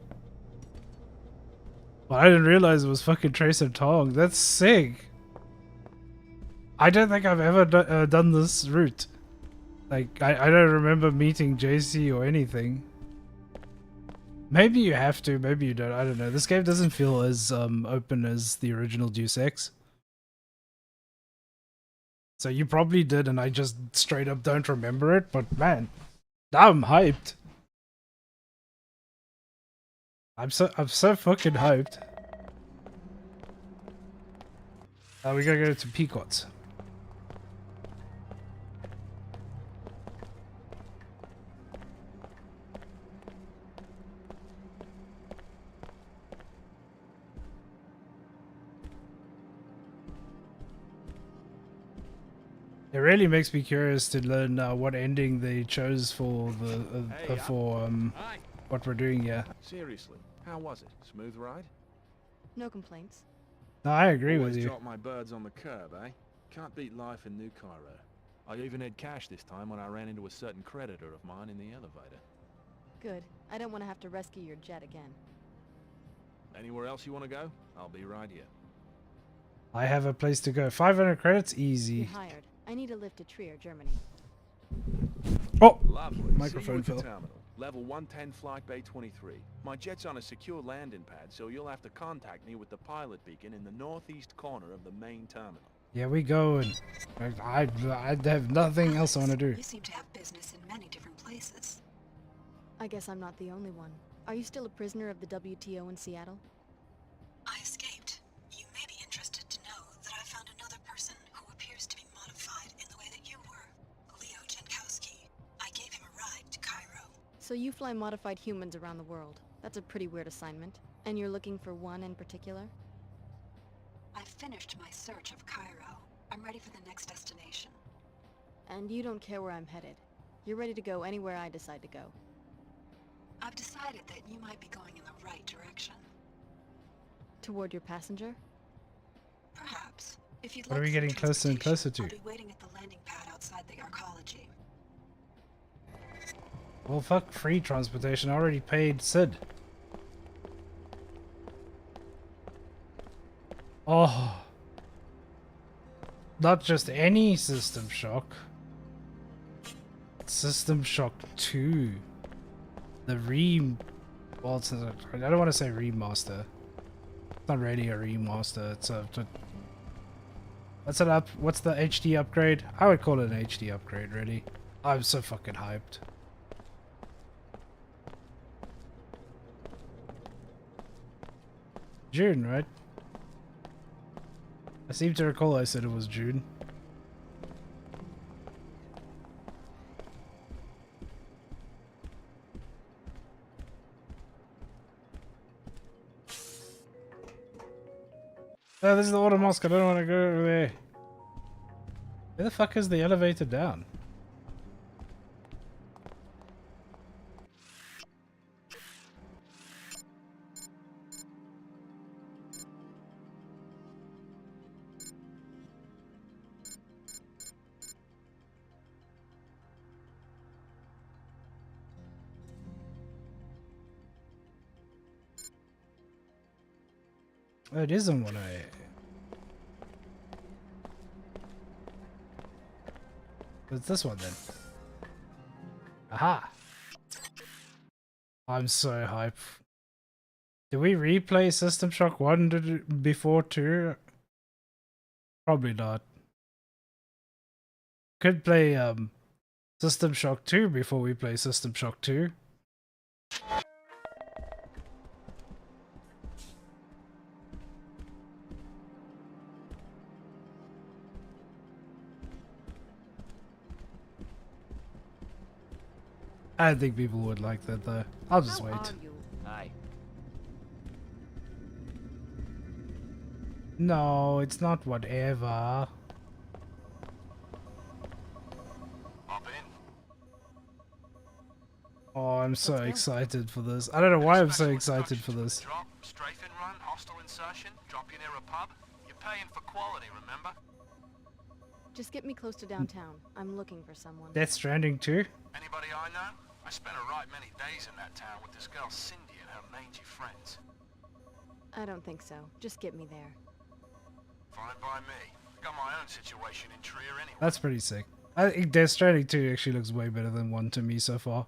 Well, I didn't realize it was fucking Tracer Tong. That's sick. I don't think I've ever done this route. Like, I don't remember meeting JC or anything. Maybe you have to, maybe you don't. I don't know. This game doesn't feel as open as the original Deus Ex. So you probably did, and I just straight up don't remember it. But man, now I'm hyped. I'm so fucking hyped. We gotta go to Pequot's. It really makes me curious to learn what ending they chose for the what we're doing here. Seriously, how was it? Smooth ride? No complaints. No, I agree Always with you. drop my birds on the curb, eh? Can't beat life in New Cairo. I even had cash this time when I ran into a certain creditor of mine in the elevator. Good. I don't want to have to rescue your jet again. Anywhere else you want to go? I'll be right here. I have a place to go. 500 credits, You're easy. hired. I need a lift to Trier, Germany. Oh, Lovely. microphone See you fell. at the terminal. Level 110, flight bay 23. My jet's on a secure landing pad, so you'll have to contact me with the pilot beacon in the northeast corner of the main terminal. Yeah, we go, and I have nothing else I want to do. You seem to have business in many different places. I guess I'm not the only one. Are you still a prisoner of the WTO in Seattle? I escaped. You may be interested to know that I found another person who appears to be modified in the way that you were. Leo Jankowski. I gave him a ride to Cairo. So you fly modified humans around the world. That's a pretty weird assignment. And you're looking for one in particular? I've finished my search of Cairo. I'm ready for the next destination. And you don't care where I'm headed. You're ready to go anywhere I decide to go. I've decided that you might be going in the right direction. Toward your passenger? Perhaps. If you'd What are like we some getting closer and closer to? I'll be waiting at the landing pad outside the arcology. Well, fuck free transportation. I already paid Sid. Oh. Not just any System Shock. System Shock 2. The well, it's a, I don't want to say remaster. It's not really a remaster. It's a What's it up? What's the HD upgrade? I would call it an HD upgrade, really. I'm so fucking hyped. June, right? I seem to recall I said it was June. Oh, this is the Auto Mosque. I don't want to go over there. Where the fuck is the elevator down? Oh, it isn't 1A. It's this one then. Aha! I'm so hype. Did we replay System Shock 1 before 2? Probably not. Could play System Shock 2 before we play System Shock 2. I don't think people would like that though. I'll just wait. Hi. No, it's not whatever. Oh, I'm so excited for this. I don't know why I'm so excited for this. Drop, strafing run, hostile insertion, drop you near a pub. You're paying for quality, remember? Just get me close to downtown. I'm looking for someone. Death Stranding 2? Anybody I know? I spent a right many days in that town with this girl Cindy and her mangy friends. I don't think so. Just get me there. Fine by me. Got my own situation in Trier anyway. That's pretty sick. I think Death Stranding 2 actually looks way better than 1 to me so far.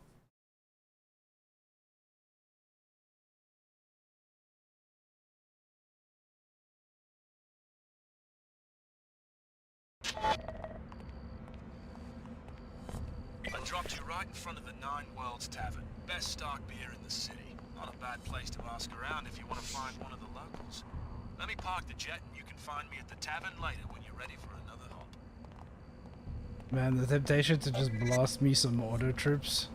I dropped you right in front of the Nine Worlds Tavern. Best stock beer in the city. Not a bad place to ask around if you want to find one of the locals. Let me park the jet and you can find me at the tavern later when you're ready for another hop. Man, the temptation to just blast me some auto troops.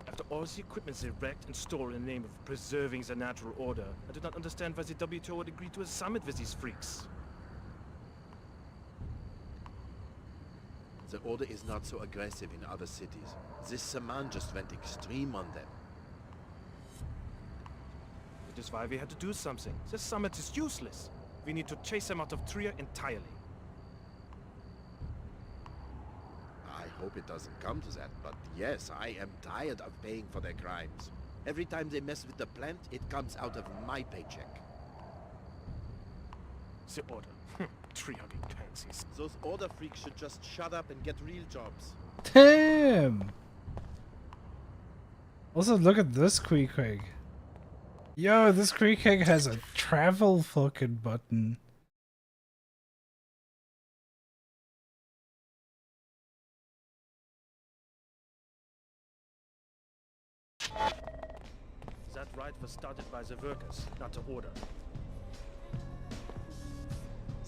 After all the equipment they wrecked and stole in the name of preserving the natural order, I do not understand why the WTO would agree to a summit with these freaks. The order is not so aggressive in other cities. This man just went extreme on them. That is why we had to do something. This summit is useless. We need to chase them out of Trier entirely. I hope it doesn't come to that, but yes, I am tired of paying for their crimes. Every time they mess with the plant, it comes out of my paycheck. The order. Tree-hugging pansies. Those order freaks should just shut up and get real jobs. Damn! Also, look at this Queequeg. Yo, this Queequeg has a travel fucking button. That right was started by the workers, not the order.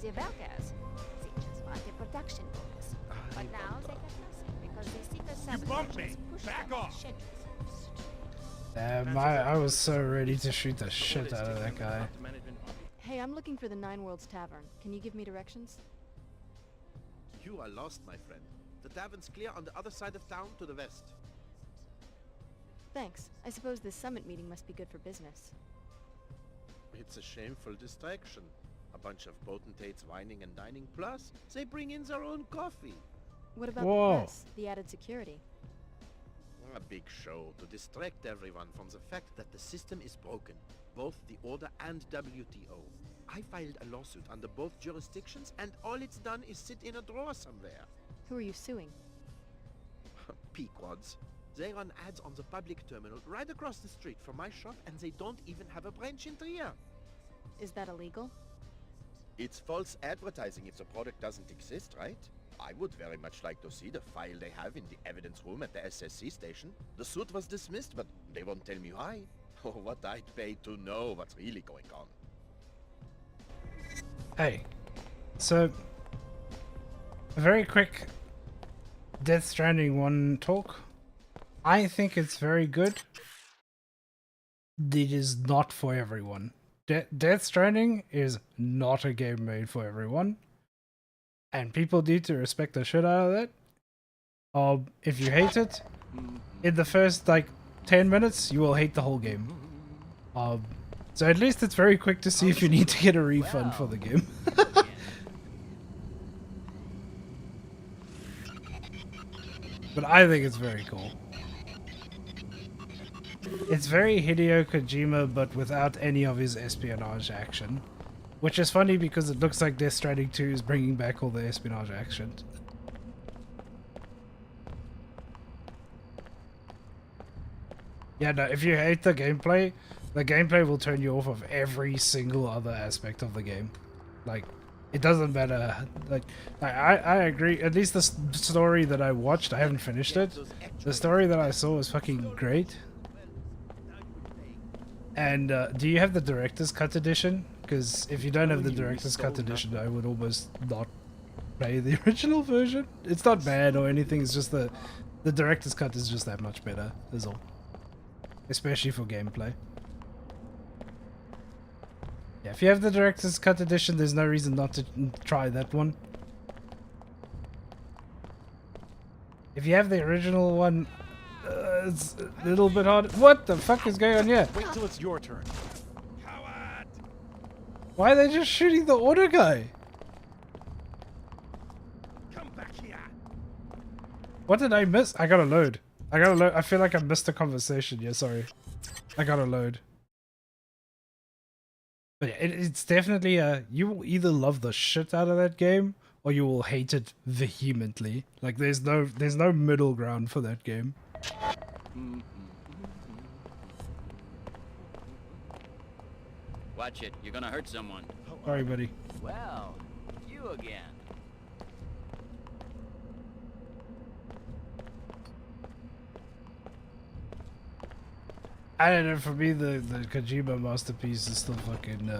The workers, they just want a production bonus. But now they get nothing because the secret saboteurs push them off schedules. Damn, I was so ready to shoot the shit out of that guy. Hey, I'm looking for the Nine Worlds Tavern. Can you give me directions? You are lost, my friend. The tavern's clear on the other side of town to the west. Thanks. I suppose this summit meeting must be good for business. It's a shameful distraction. A bunch of potentates whining and dining, plus they bring in their own coffee. What about the press? The added security? A big show to distract everyone from the fact that the system is broken. Both the Order and WTO. I filed a lawsuit under both jurisdictions and all it's done is sit in a drawer somewhere. Who are you suing? Pequods. They run ads on the public terminal right across the street from my shop and they don't even have a branch in Trier. Is that illegal? It's false advertising if the product doesn't exist, right? I would very much like to see the file they have in the evidence room at the SSC station. The suit was dismissed, but they won't tell me why. Oh, what I'd pay to know what's really going on. Hey, so a very quick Death Stranding 1 talk. I think it's very good. It is not for everyone. Death Stranding is not a game made for everyone. And people need to respect the shit out of that. If you hate it, in the first, like, 10 minutes, you will hate the whole game. So at least it's very quick to see if you need to get a refund for the game. But I think it's very cool. It's very Hideo Kojima, but without any of his espionage action. Which is funny because it looks like Death Stranding 2 is bringing back all the espionage action. Yeah, no, if you hate the gameplay will turn you off of every single other aspect of the game. Like, it doesn't matter. Like, I agree. At least the story that I watched, I haven't finished it. The story that I saw was fucking great. And do you have the director's cut edition? Because if you don't have the director's cut edition, I would almost not play the original version. It's not bad or anything. It's just the director's cut is just that much better. Is all. Especially for gameplay. Yeah, if you have the director's cut edition, there's no reason not to try that one. If you have the original one, it's a little bit hard. What the fuck is going on here? Wait till it's your turn. Why are they just shooting the auto guy? Come back here. What did I miss? I gotta load. I feel like I missed the conversation. Yeah, sorry. I gotta load. But yeah, it's definitely you will either love the shit out of that game or you will hate it vehemently. Like there's no middle ground for that game. Watch it, you're gonna hurt someone. Sorry, buddy. Well, you again. I don't know, for me the Kojima masterpiece is still fucking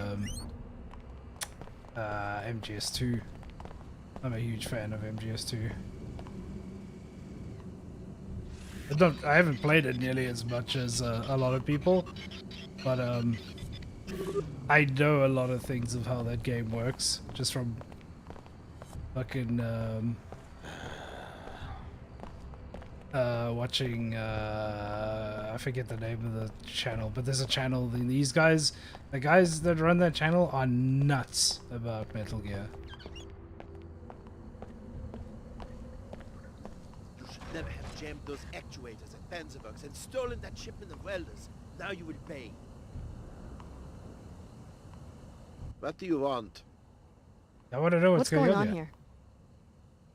MGS2. I'm a huge fan of MGS2. I haven't played it nearly as much as a lot of people, but I know a lot of things of how that game works just from fucking watching I forget the name of the channel, but there's a channel, these guys, the guys that run that channel are nuts about Metal Gear. You should never have jammed those actuators at Panzerwerks and stolen that shipment of welders. Now you will pay. What do you want? I want to know what's going on here.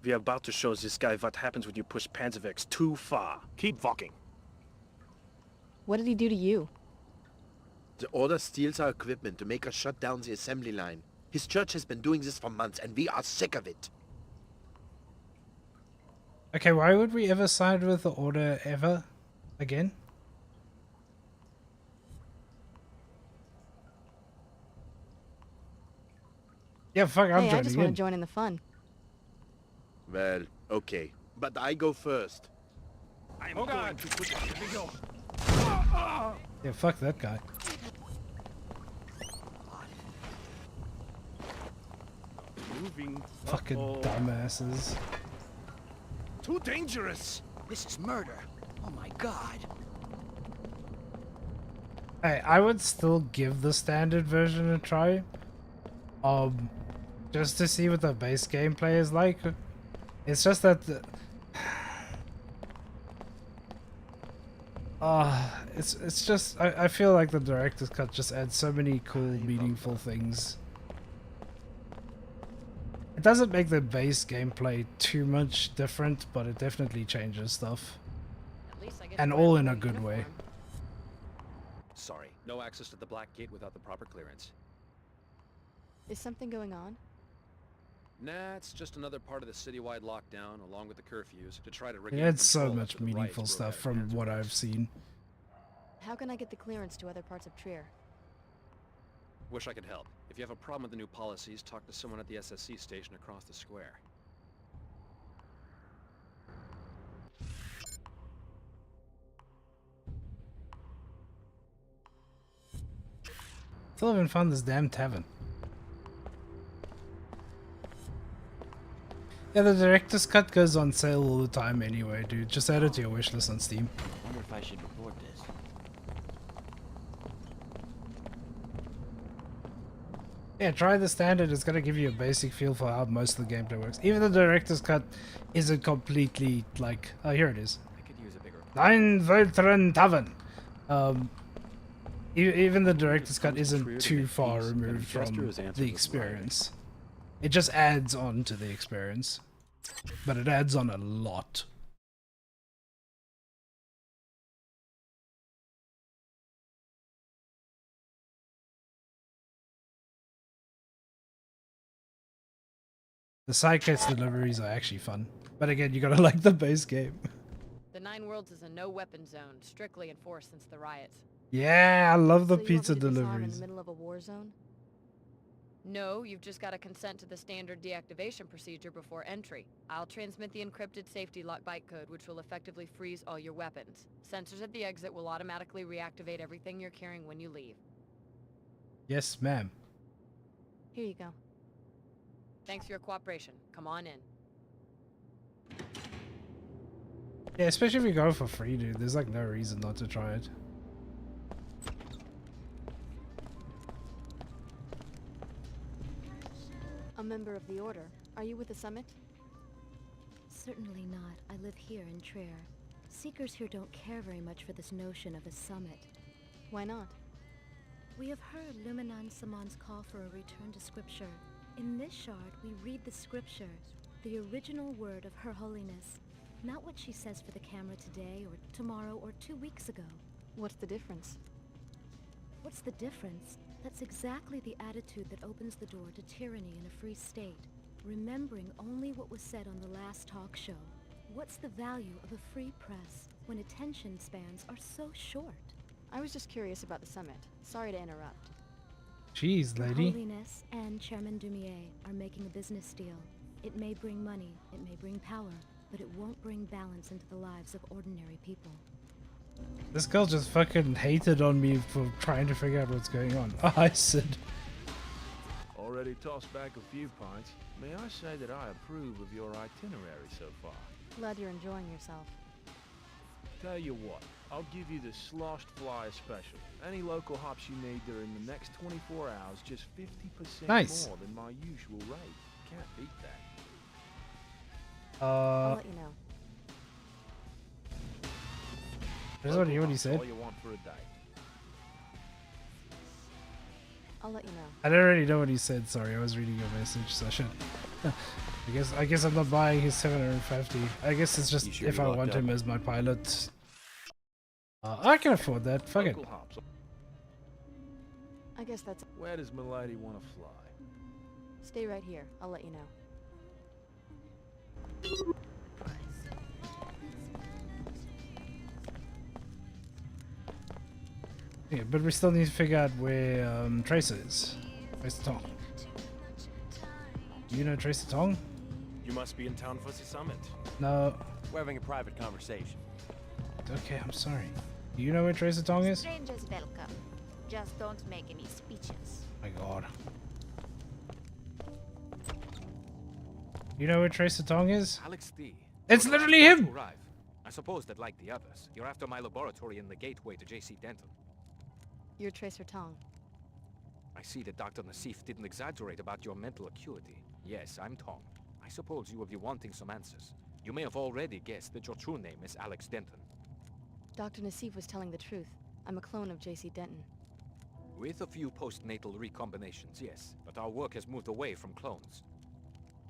We're about to show this guy what happens when you push Panzerwerks too far. Keep walking. What did he do to you? The Order steals our equipment to make us shut down the assembly line. His church has been doing this for months, and we are sick of it. Okay, why would we ever side with the Order ever again? Yeah, fuck, I'm joining in. I just want to join in the fun. Well, okay. But I go first. I'm going to put a video. Yeah, fuck that guy. Moving. Fucking dumbasses. Too dangerous. This is murder. Oh my god. Hey, I would still give the standard version a try. Just to see what the base gameplay is like. It's just that it's just I feel like the director's cut just adds so many cool, meaningful things. It doesn't make the base gameplay too much different, but it definitely changes stuff. And all in a good way. Sorry, no access to the Black Gate without the proper clearance. Is something going on? Nah, it's just another part of the citywide lockdown, along with the curfews, to try to It regain adds so control much after the riots meaningful broke stuff out of from hand. what I've seen. How can I get the clearance to other parts of Trier? Wish I could help. If you have a problem with the new policies, talk to someone at the SSC station across the square. Still haven't found this damn tavern. Yeah, the director's cut goes on sale all the time anyway, dude. Just add it to your wishlist on Steam. I wonder if I should report this. Yeah, try the standard. It's gonna give you a basic feel for how most of the gameplay works. Even the director's cut isn't completely like... Oh, here it is. I could use a bigger... Nine Veteran Tavern. Even the director's cut isn't too far removed from the experience. It just adds on to the experience. But it adds on a lot. The side quest deliveries are actually fun. But again, you gotta like the base game. The Nine Worlds is a no-weapon zone, strictly enforced since the riots. Yeah, I love the So you want pizza me to disarm in deliveries. the middle of a war zone? No, you've just got to consent to the standard deactivation procedure before entry. I'll transmit the encrypted safety lock bytecode, which will effectively freeze all your weapons. Sensors at the exit will automatically reactivate everything you're carrying when you leave. Yes, ma'am. Here you go. Thanks for your cooperation. Come on in. Yeah, especially if you go for free, dude. There's like no reason not to try it. A member of the Order. Are you with the Summit? Certainly not. I live here in Trier. Seekers here don't care very much for this notion of a summit. Why not? We have heard Luminan Samon's call for a return to scripture. In this shard, we read the scripture, the original word of Her Holiness. Not what she says for the camera today, or tomorrow, or 2 weeks ago. What's the difference? What's the difference? That's exactly the attitude that opens the door to tyranny in a free state. Remembering only what was said on the last talk show. What's the value of a free press when attention spans are so short? I was just curious about the Summit. Sorry to interrupt. Jeez, Her lady. Holiness and Chairman Dumier are making a business deal. It may bring money, it may bring power, but it won't bring balance into the lives of ordinary people. This girl just fucking hated on me for trying to figure out what's going on. Oh, I said. Already tossed back a few pints. May I say that I approve of your itinerary so far? Glad you're enjoying yourself. Tell you what, I'll give you the Sloshed Flyer special. Any local hops you need during the next 24 hours, just 50% Nice. more than my usual rate. Can't beat that. I'll let you know. That's what he said. All you want for a day. I'll let you know. I don't really know what he said. Sorry, I was reading your message, so I should. I guess I'm not buying his 750. I guess it's just sure if you're I locked want up? him as my pilot. I can afford that. Fuck it. Local hops. I guess that's... Where does Milady want to fly? Stay right here. I'll let you know. Yeah, but we still need to figure out where Tracer is. Where's Tong? Do you know Tracer Tong? You must be in town for the summit. No. We're having a private conversation. Okay, I'm sorry. Do you know where Tracer Tong is? Strangers welcome. Just don't make any speeches. My god. You know where Tracer Tong is? Alex D. It's You're literally about to him! arrive. I suppose that, like the others, you're after my laboratory in the gateway to J.C. Denton. You're Tracer Tong. I see that Dr. Nassif didn't exaggerate about your mental acuity. Yes, I'm Tong. I suppose you will be wanting some answers. You may have already guessed that your true name is Alex Denton. Dr. Nassif was telling the truth. I'm a clone of J.C. Denton. With a few postnatal recombinations, yes, but our work has moved away from clones.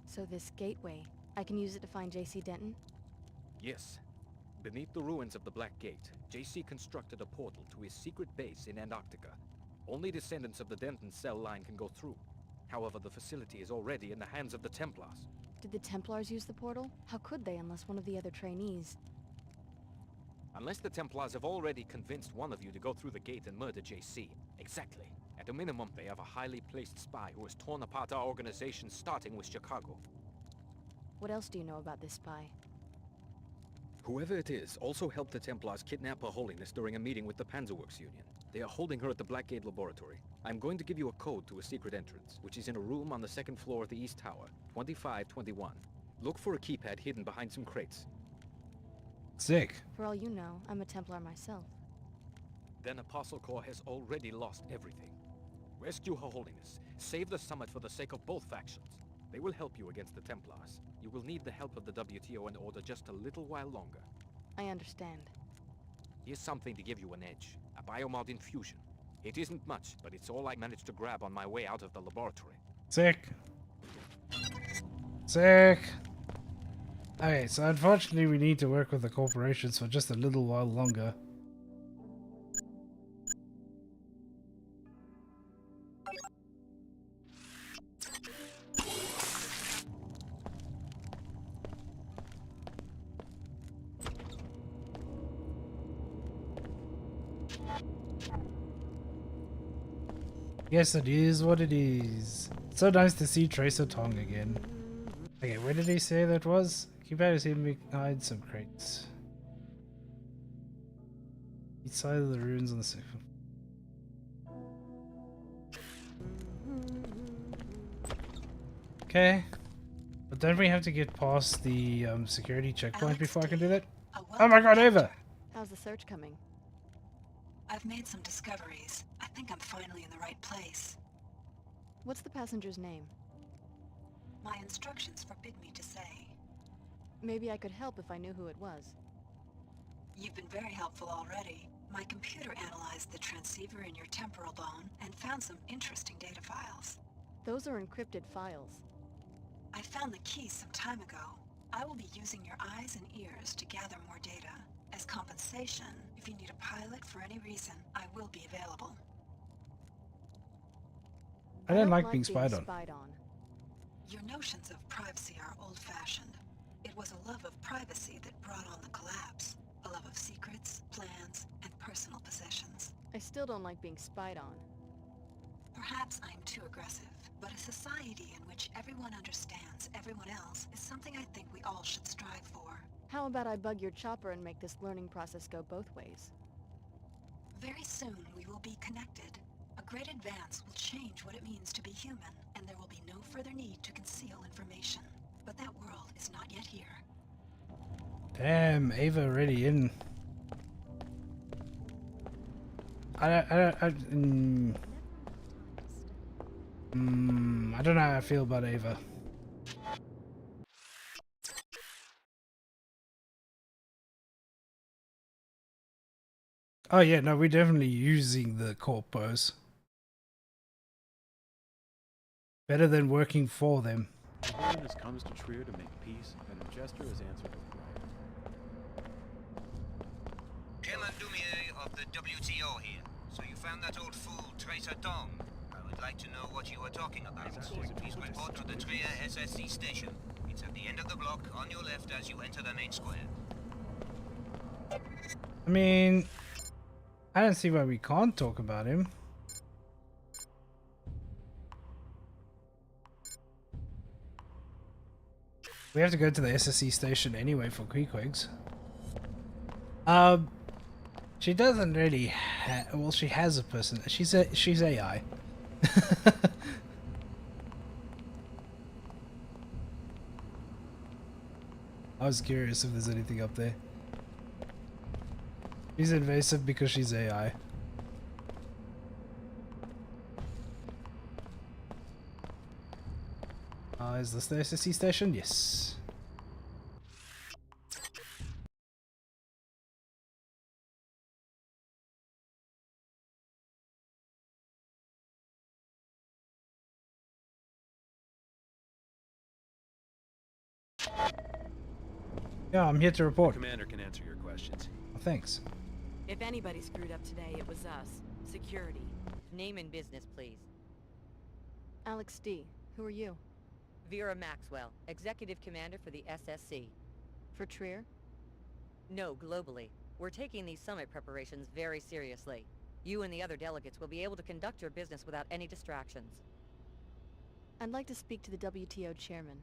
So this gateway, I can use it to find J.C. Denton? Yes. Beneath the ruins of the Black Gate, JC constructed a portal to his secret base in Antarctica. Only descendants of the Denton cell line can go through. However, the facility is already in the hands of the Templars. Did the Templars use the portal? How could they unless one of the other trainees? Unless the Templars have already convinced one of you to go through the gate and murder JC. Exactly. At a minimum, they have a highly placed spy who has torn apart our organization, starting with Chicago. What else do you know about this spy? Whoever it is also helped the Templars kidnap Her Holiness during a meeting with the Panzerworks Union. They are holding her at the Blackgate Laboratory. I'm going to give you a code to a secret entrance, which is in a room on the second floor of the East Tower, 2521. Look for a keypad hidden behind some crates. Sick. For all you know, I'm a Templar myself. Then Apostle Corps has already lost everything. Rescue Her Holiness. Save the summit for the sake of both factions. They will help you against the Templars. You will need the help of the WTO and Order just a little while longer. I understand. Here's something to give you an edge. A biomod infusion. It isn't much, but it's all I managed to grab on my way out of the laboratory. Sick. Sick. Okay, so unfortunately we need to work with the corporations for just a little while longer. Yes, it is what it is. So nice to see Tracer Tong again. Okay, where did he say that was? Keep out of him behind some crates. Each side of the ruins on the second. Okay. But don't we have to get past the security checkpoint before I can do that? Oh my god, Ava! How's the search coming? I've made some discoveries. I think I'm finally in the right place. What's the passenger's name? My instructions forbid me to say. Maybe I could help if I knew who it was. You've been very helpful already. My computer analyzed the transceiver in your temporal bone and found some interesting data files. Those are encrypted files. I found the key some time ago. I will be using your eyes and ears to gather more data. As compensation, if you need a pilot for any reason, I will be available. I don't like being spied on. Your notions of privacy are old-fashioned. It was a love of privacy that brought on the collapse. A love of secrets, plans, and personal possessions. I still don't like being spied on. Perhaps I am too aggressive, but a society in which everyone understands everyone else is something I think we all should strive for. How about I bug your chopper and make this learning process go both ways? Very soon we will be connected. A great advance will change what it means to be human, and there will be no further need to conceal information. But that world is not yet here. Damn, Ava already in. I don't know how I feel about Ava. Oh yeah, no, we're definitely using the corpos. Better than working for them. Holiness comes to Trier to make peace, and her gesture is answered with prayer. Chairman Dumier of the WTO here. So you found that old fool, Tracer Tong. I would like to know what you were talking about. Please report to the Trier SSC station. It's at the end of the block, on your left as you enter the main square. I mean, I don't see why we can't talk about him. We have to go to the SSC station anyway for Queequegs. She doesn't really well, she has a person. She's AI. I was curious if there's anything up there. She's invasive because she's AI. Is this the SSC station? Yes. Yeah, I'm here to report. The commander can answer your questions. Oh, thanks. If anybody screwed up today, it was us. Security. Name and business, please. Alex D. Who are you? Vera Maxwell, Executive Commander for the SSC. For Trier? No, globally. We're taking these summit preparations very seriously. You and the other delegates will be able to conduct your business without any distractions. I'd like to speak to the WTO chairman.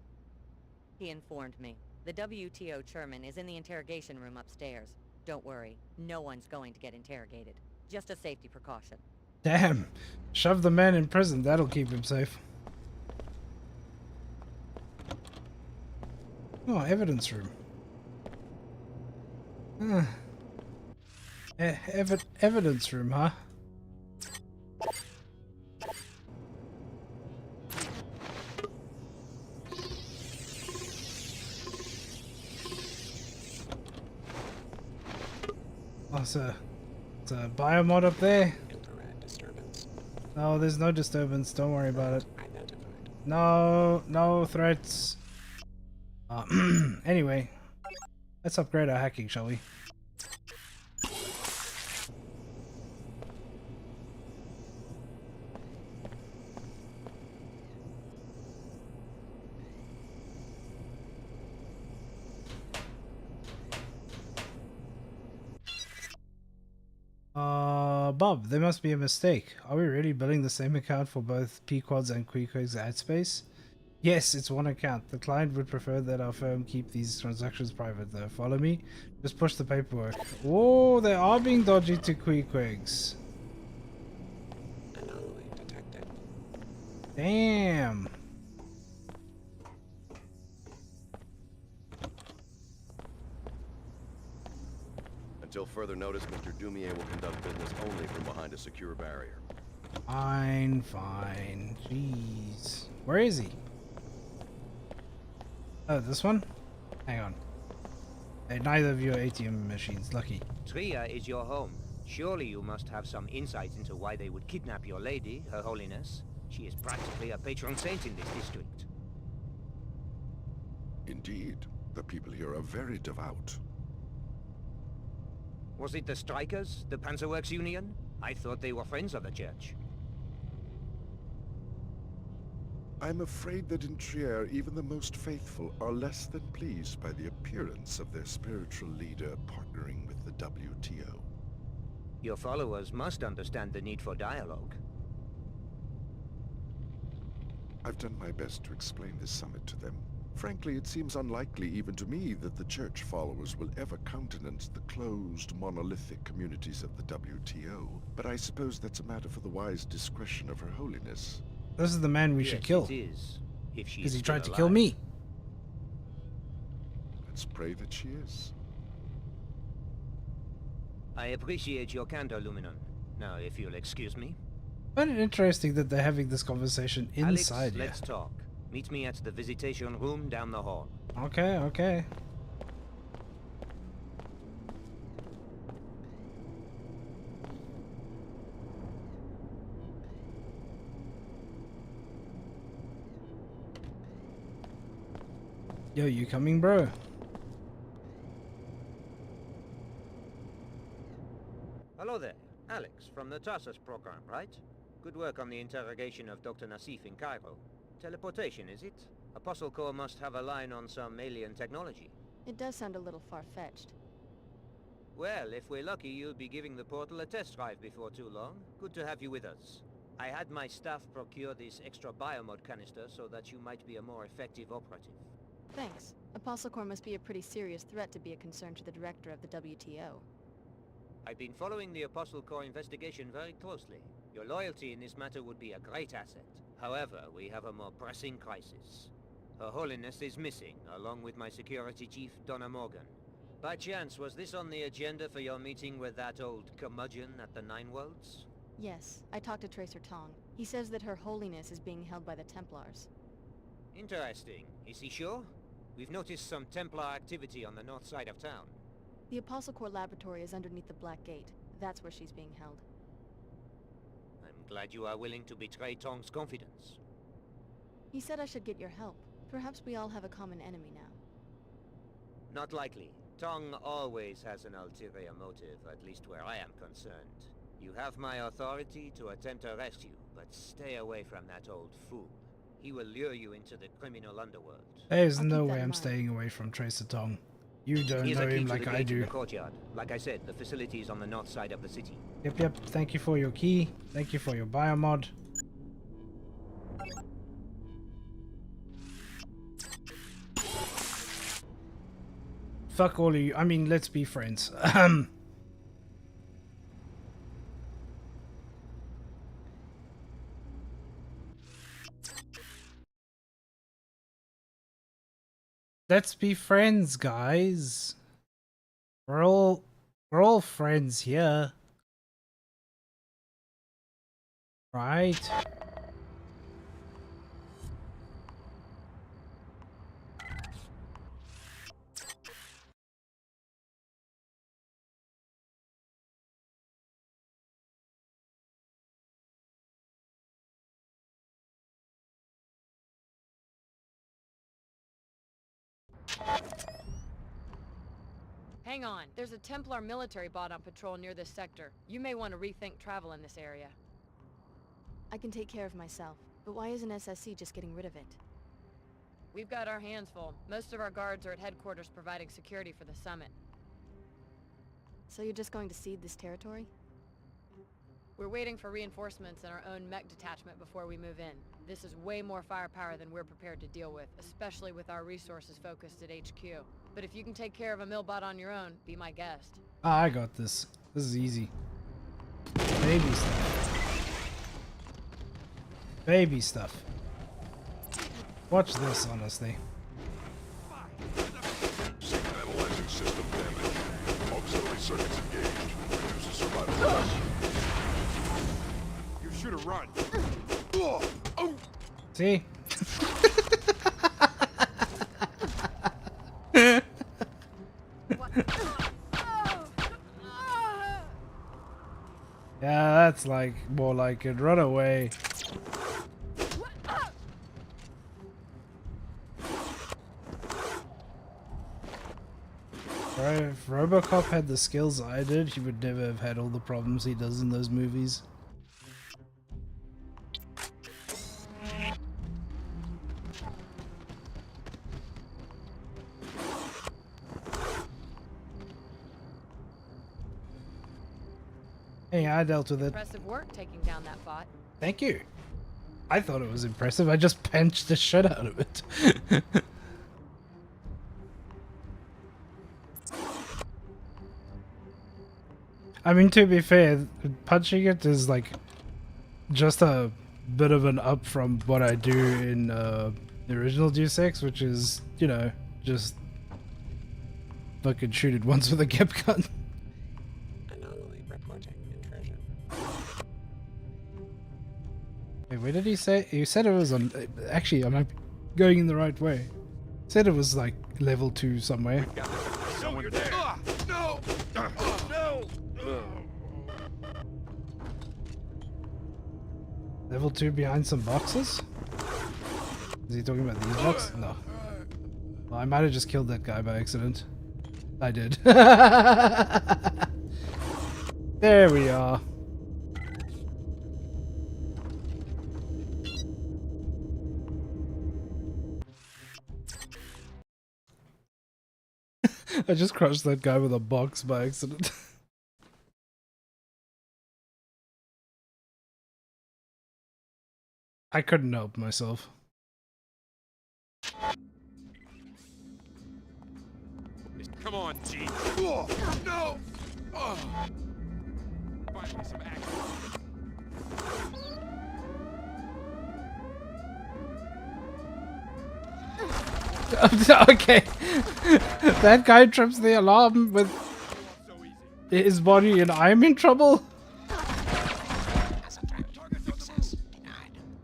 He informed me. The WTO chairman is in the interrogation room upstairs. Don't worry, no one's going to get interrogated. Just a safety precaution. Damn. Shove the man in prison. That'll keep him safe. Oh, evidence room. Evidence room, huh? Oh, it's a biomod up there. Disturbance. No, there's no disturbance. Don't worry about it. Identified. No threats. Anyway, let's upgrade our hacking, shall we? Bob, there must be a mistake. Are we really billing the same account for both Pequods and Queequeg's ad space? Yes, it's one account. The client would prefer that our firm keep these transactions private though. Follow me? Just push the paperwork. Whoa, they are being dodgy to Queequegs. Anomaly detected. Damn. Until further notice, Mr. Dumier will conduct business only from behind a secure barrier. Fine. Jeez. Where is he? Oh, this one? Hang on. Hey, neither of your ATM machines. Lucky. Trier is your home. Surely you must have some insight into why they would kidnap your lady, Her Holiness. She is practically a patron saint in this district. Indeed. The people here are very devout. Was it the Strikers, the Panzerworks Union? I thought they were friends of the church. I'm afraid that in Trier, even the most faithful are less than pleased by the appearance of their spiritual leader partnering with the WTO. Your followers must understand the need for dialogue. I've done my best to explain this summit to them. Frankly, it seems unlikely even to me that the church followers will ever countenance the closed, monolithic communities of the WTO. But I suppose that's a matter for the wise discretion of Her Holiness. This is the man we should kill. It is, if she because is he tried to still kill alive. me. Let's pray that she is. I appreciate your candor, Luminon. Now, if you'll excuse me. But interesting that they're having this conversation inside Alex, here. let's talk. Meet me at the visitation room down the hall. Okay, okay. Yo, you coming, bro? Hello there. Alex, from the Tarsus program, right? Good work on the interrogation of Dr. Nassif in Cairo. Teleportation, is it? Apostle Corps must have a line on some alien technology. It does sound a little far-fetched. Well, if we're lucky, you'll be giving the portal a test drive before too long. Good to have you with us. I had my staff procure this extra biomod canister so that you might be a more effective operative. Thanks. Apostle Corps must be a pretty serious threat to be a concern to the director of the WTO. I've been following the Apostle Corps investigation very closely. Your loyalty in this matter would be a great asset. However, we have a more pressing crisis. Her Holiness is missing, along with my security chief, Donna Morgan. By chance, was this on the agenda for your meeting with that old curmudgeon at the Nine Worlds? Yes, I talked to Tracer Tong. He says that Her Holiness is being held by the Templars. Interesting. Is he sure? We've noticed some Templar activity on the north side of town. The Apostle Corps laboratory is underneath the Black Gate. That's where she's being held. I'm glad you are willing to betray Tong's confidence. He said I should get your help. Perhaps we all have a common enemy now. Not likely. Tong always has an ulterior motive, at least where I am concerned. You have my authority to attempt to arrest you, but stay away from that old fool. He will lure you into the criminal underworld. There's no way I'm staying away from Tracer Tong. You don't Here's know a key him to like the I gate in do. the courtyard. Like I said, the facility is on the north side of the city. Yep. Thank you for your key. Thank you for your biomod. Fuck all of you. I mean, let's be friends. Let's be friends, guys. We're all friends here. Right? Hang on. There's a Templar military bot on patrol near this sector. You may want to rethink travel in this area. I can take care of myself, but why isn't SSC just getting rid of it? We've got our hands full. Most of our guards are at headquarters providing security for the summit. So you're just going to cede this territory? We're waiting for reinforcements and our own mech detachment before we move in. This is way more firepower than we're prepared to deal with, especially with our resources focused at HQ. But if you can take care of a millbot on your own, be my guest. Ah, I got this. This is easy. Baby stuff. Baby stuff. Watch this, honestly. Analyzing system damage. Auxiliary circuits engaged. Reduces survival. You should have run. See? Yeah, that's like more like it. Run away. Bro, if RoboCop had the skills I did, he would never have had all the problems he does in those movies. Hey, I dealt with it. Impressive work taking down that bot. Thank you. I thought it was impressive. I just punched the shit out of it. I mean, to be fair, punching it is like just a bit of an up from what I do in the original Deus Ex, which is, you know, just fucking shoot it once with a gap gun. Wait, where did he say? He said it was on. Actually, I'm going in the right way. He said it was like level 2 somewhere. Someone there. No! No! Level 2 behind some boxes? Is he talking about these boxes? No. Well, I might have just killed that guy by accident. I did. There we are. I just crushed that guy with a box by accident. I couldn't help myself. Come on, G. Oh, no! Oh. Finally, some action. Okay. That guy trips the alarm with his body and I'm in trouble?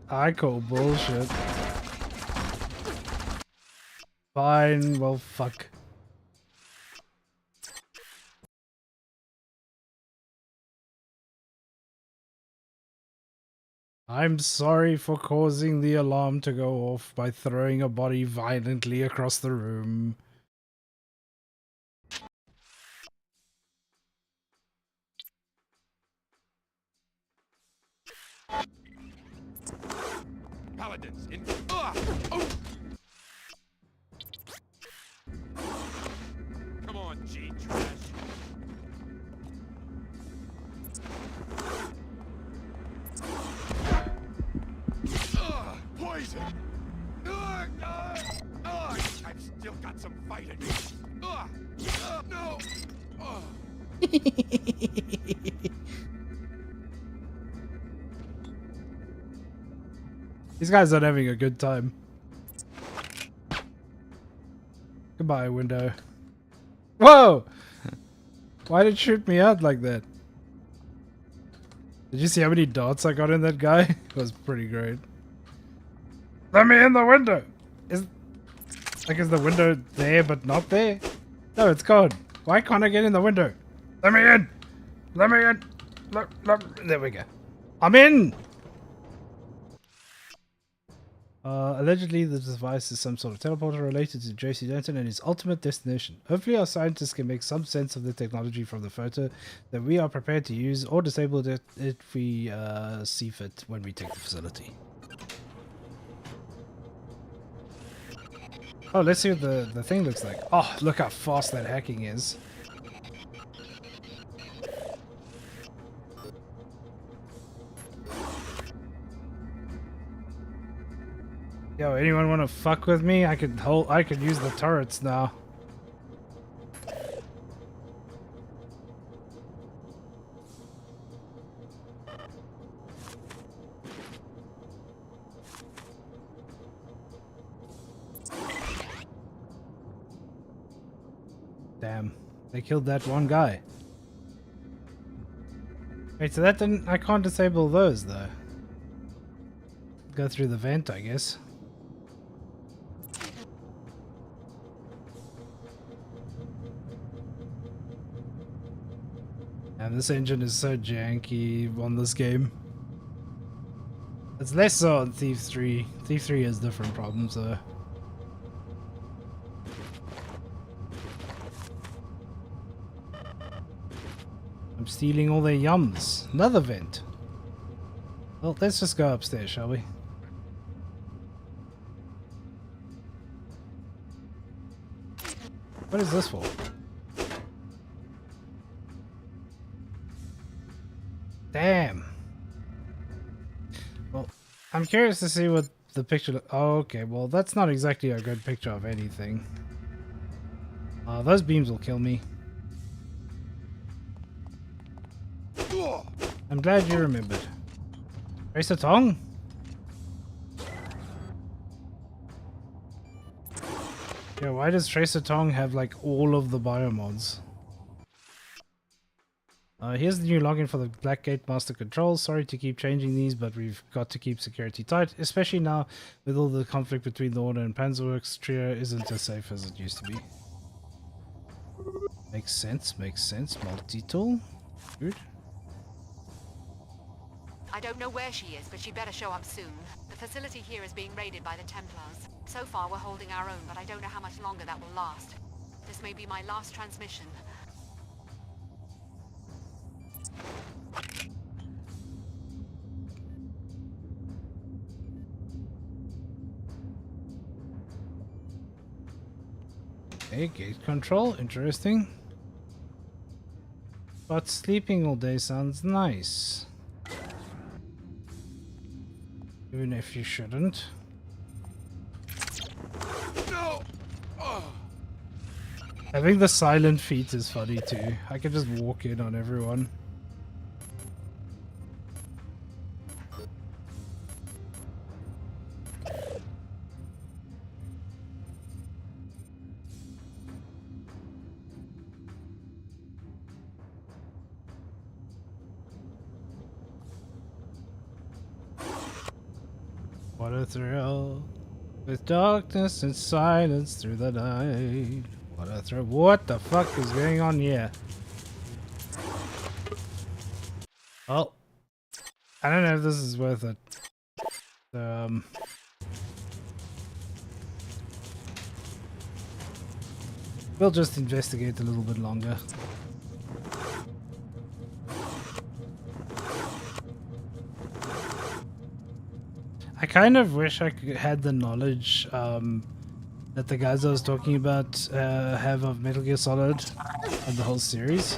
I call bullshit. Fine, well fuck. I'm sorry for causing the alarm to go off by throwing a body violently across the room. Paladins in. Oh! Come on, G trash. Poison. I've still got some fight in me. No. These guys aren't having a good time. Goodbye, window. Whoa! Why did it shoot me out like that? Did you see how many dots I got in that guy? It was pretty great. Let me in the window! Is the window there but not there? No, it's gone. Why can't I get in the window? Let me in! Let me in! There we go. I'm in! Allegedly, the device is some sort of teleporter related to JC Denton and his ultimate destination. Hopefully our scientists can make some sense of the technology from the photo that we are prepared to use or disable it if we see fit when we take the facility. Oh, let's see what the thing looks like. Oh, look how fast that hacking is. Yo, anyone want to fuck with me? I could use the turrets now. Damn, they killed that one guy. Wait, so that didn't... I can't disable those though. Go through the vent, I guess. And this engine is so janky on this game. It's less so on Thief 3. Thief 3 has different problems though. I'm stealing all their yums. Another vent. Well, let's just go upstairs, shall we? What is this for? Damn. Well, I'm curious to see what the picture... Oh, okay. Well, that's not exactly a good picture of anything. Those beams will kill me. I'm glad you remembered. Tracer Tong? Yeah, why does Tracer Tong have like all of the biomods? Here's the new login for the Blackgate Master Controls. Sorry to keep changing these, but we've got to keep security tight, especially now with all the conflict between the Order and Panzerworks. Trio isn't as safe as it used to be. Makes sense, makes sense. Multi-tool. Good. I don't know where she is, but she better show up soon. The facility here is being raided by the Templars. So far we're holding our own, but I don't know how much longer that will last. This may be my last transmission. Okay, gate control, interesting. But sleeping all day sounds nice. Even if you shouldn't. No! Having the silent feet is funny too. I can just walk in on everyone. What a thrill, with darkness and silence through the night. What a thrill. What the fuck is going on here? Well, I don't know if this is worth it. We'll just investigate a little bit longer. I kind of wish I had the knowledge that the guys I was talking about have of Metal Gear Solid and the whole series.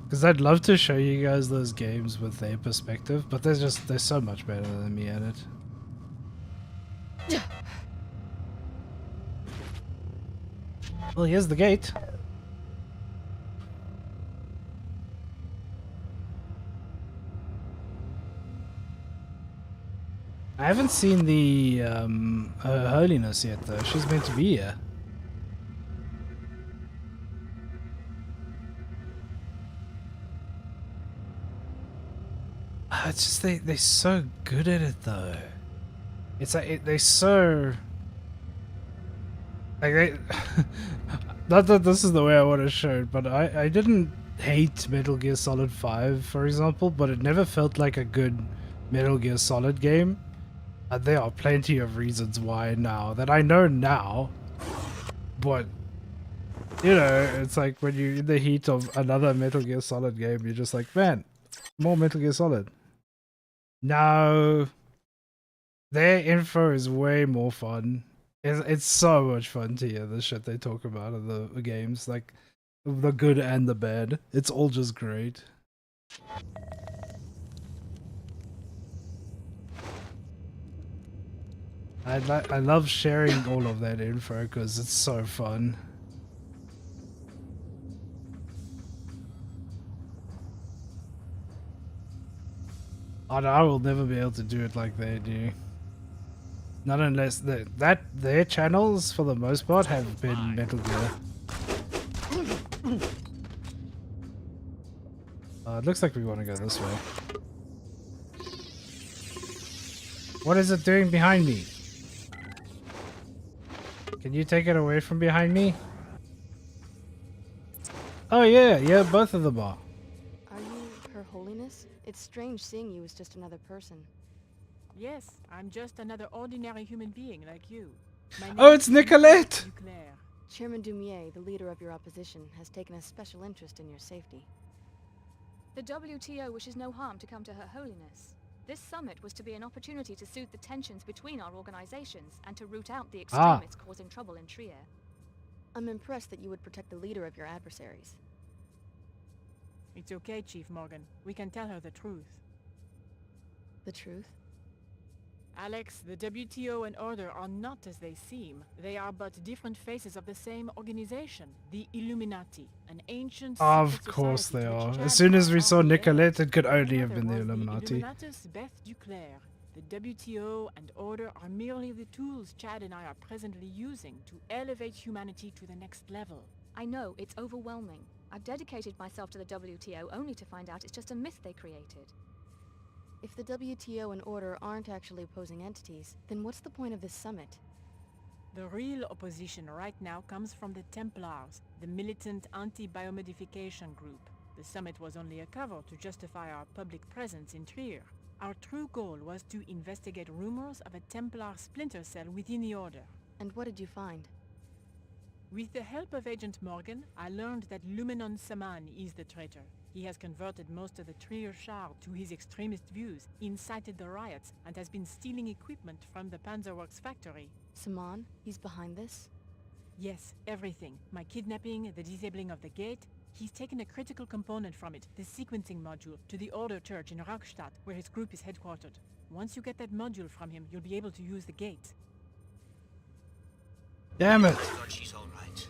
Because I'd love to show you guys those games with their perspective, but they're so much better than me at it. Well, here's the gate. I haven't seen the Her Holiness yet, though. She's meant to be here. It's just they're so good at it, though. It's like they're so like they. Not that this is the way I want to show it, but I didn't hate Metal Gear Solid 5, for example, but it never felt like a good Metal Gear Solid game. There are plenty of reasons why now that I know now, but you know, it's like when you're in the heat of another Metal Gear Solid game, you're just like, man, more Metal Gear Solid. No, their info is way more fun. It's so much fun to hear the shit they talk about in the games, like the good and the bad. It's all just great. I love sharing all of that info because it's so fun. Oh, no, I will never be able to do it like they do. Not unless their channels, for the most part, have been Metal Gear. It looks like we want to go this way. What is it doing behind me? Can you take it away from behind me? Oh yeah, both of them are. Are you Her Holiness? It's strange seeing you as just another person. Yes, I'm just another ordinary human being like you. Oh, it's Nicolette! Chairman Dumier, the leader of your opposition, has taken a special interest in your safety. The WTO wishes no harm to come to Her Holiness. This summit was to be an opportunity to soothe the tensions between our organizations and to root out the extremists causing trouble in Trier. I'm impressed that you would protect the leader of your adversaries. It's okay, Chief Morgan. We can tell her the truth. The truth? Alex, the WTO and Order are not as they seem. They are but different faces of the same organization, the Illuminati, an ancient Of course they are. As soon as we saw Nicolette, it could only have been the Illuminati. Illuminatus Beth Duclair. The WTO and Order are merely the tools Chad and I are presently using to elevate humanity to the next level. I know, it's overwhelming. I've dedicated myself to the WTO only to find out it's just a myth they created. If the WTO and Order aren't actually opposing entities, then what's the point of this summit? The real opposition right now comes from the Templars, the militant anti-biomodification group. The summit was only a cover to justify our public presence in Trier. Our true goal was to investigate rumors of a Templar splinter cell within the Order. And what did you find? With the help of Agent Morgan, I learned that Lumenon Saman is the traitor. He has converted most of the Trier Shard to his extremist views, incited the riots, and has been stealing equipment from the Panzerworks factory. Saman? He's behind this? Yes, everything. My kidnapping, the disabling of the gate. He's taken a critical component from it, the sequencing module, to the Order Church in Rockstadt, where his group is headquartered. Once you get that module from him, you'll be able to use the gate. Damn it! God, she's all right.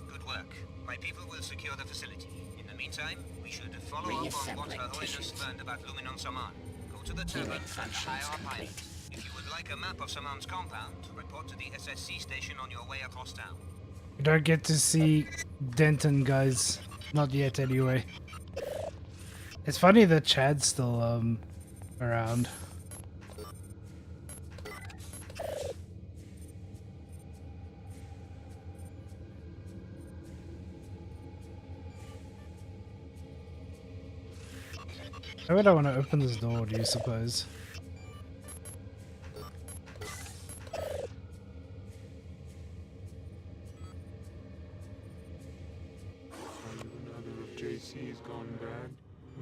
Good work. My people will secure the facility. In the meantime, we should follow up on what Her Holiness learned about Lumenon Saman. Go to the tavern and hire a pilot. If you would like a map of Saman's compound, report to the SSC station on your way across town. You don't get to see Denton, guys. Not yet, anyway. It's funny that Chad's still, around. Why would I want to open this door, do you suppose? Are you another of JC's gone bad?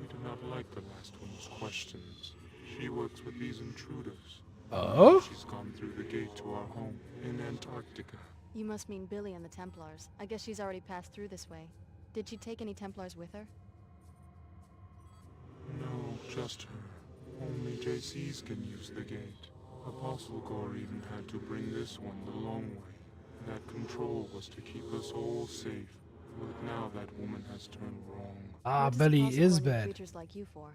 We do not like the last one's questions. She works with these intruders. Oh? She's gone through the gate to our home in Antarctica. You must mean Billy and the Templars. I guess she's already passed through this way. Did she take any Templars with her? No, just her. Only JCs can use the gate. Apostle Gore even had to bring this one the long way. That control was to keep us all safe. But now that woman has turned wrong. Ah, Billy is bad. Creatures like you for?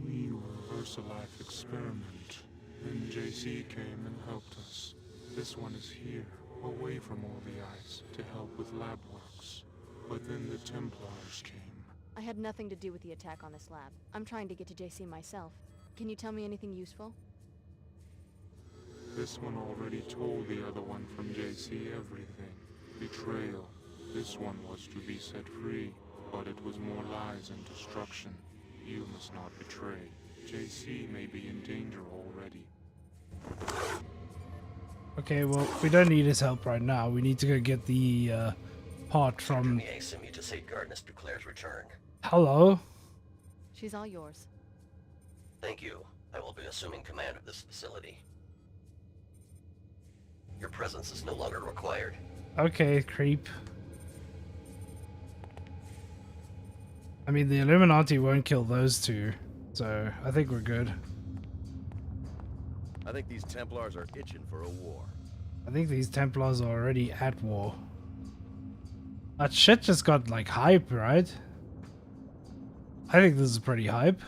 We were VersaLife experiment. Then JC came and helped us. This one is here, away from all the ice, to help with lab works. But then the Templars came. I had nothing to do with the attack on this lab. I'm trying to get to JC myself. Can you tell me anything useful? This one already told the other one from JC everything. Betrayal. This one was to be set free, but it was more lies and destruction. You must not betray. JC may be in danger already. Okay, well, we don't need his help right now. We need to go get the part from... to safeguard Mr. Claire's return. Hello? She's all yours. Thank you. I will be assuming command of this facility. Your presence is no longer required. Okay, creep. I mean, the Illuminati won't kill those two, so I think we're good. I think these Templars are itching for a war. I think these Templars are already at war. That shit just got, like, hype, right? I think this is pretty hype.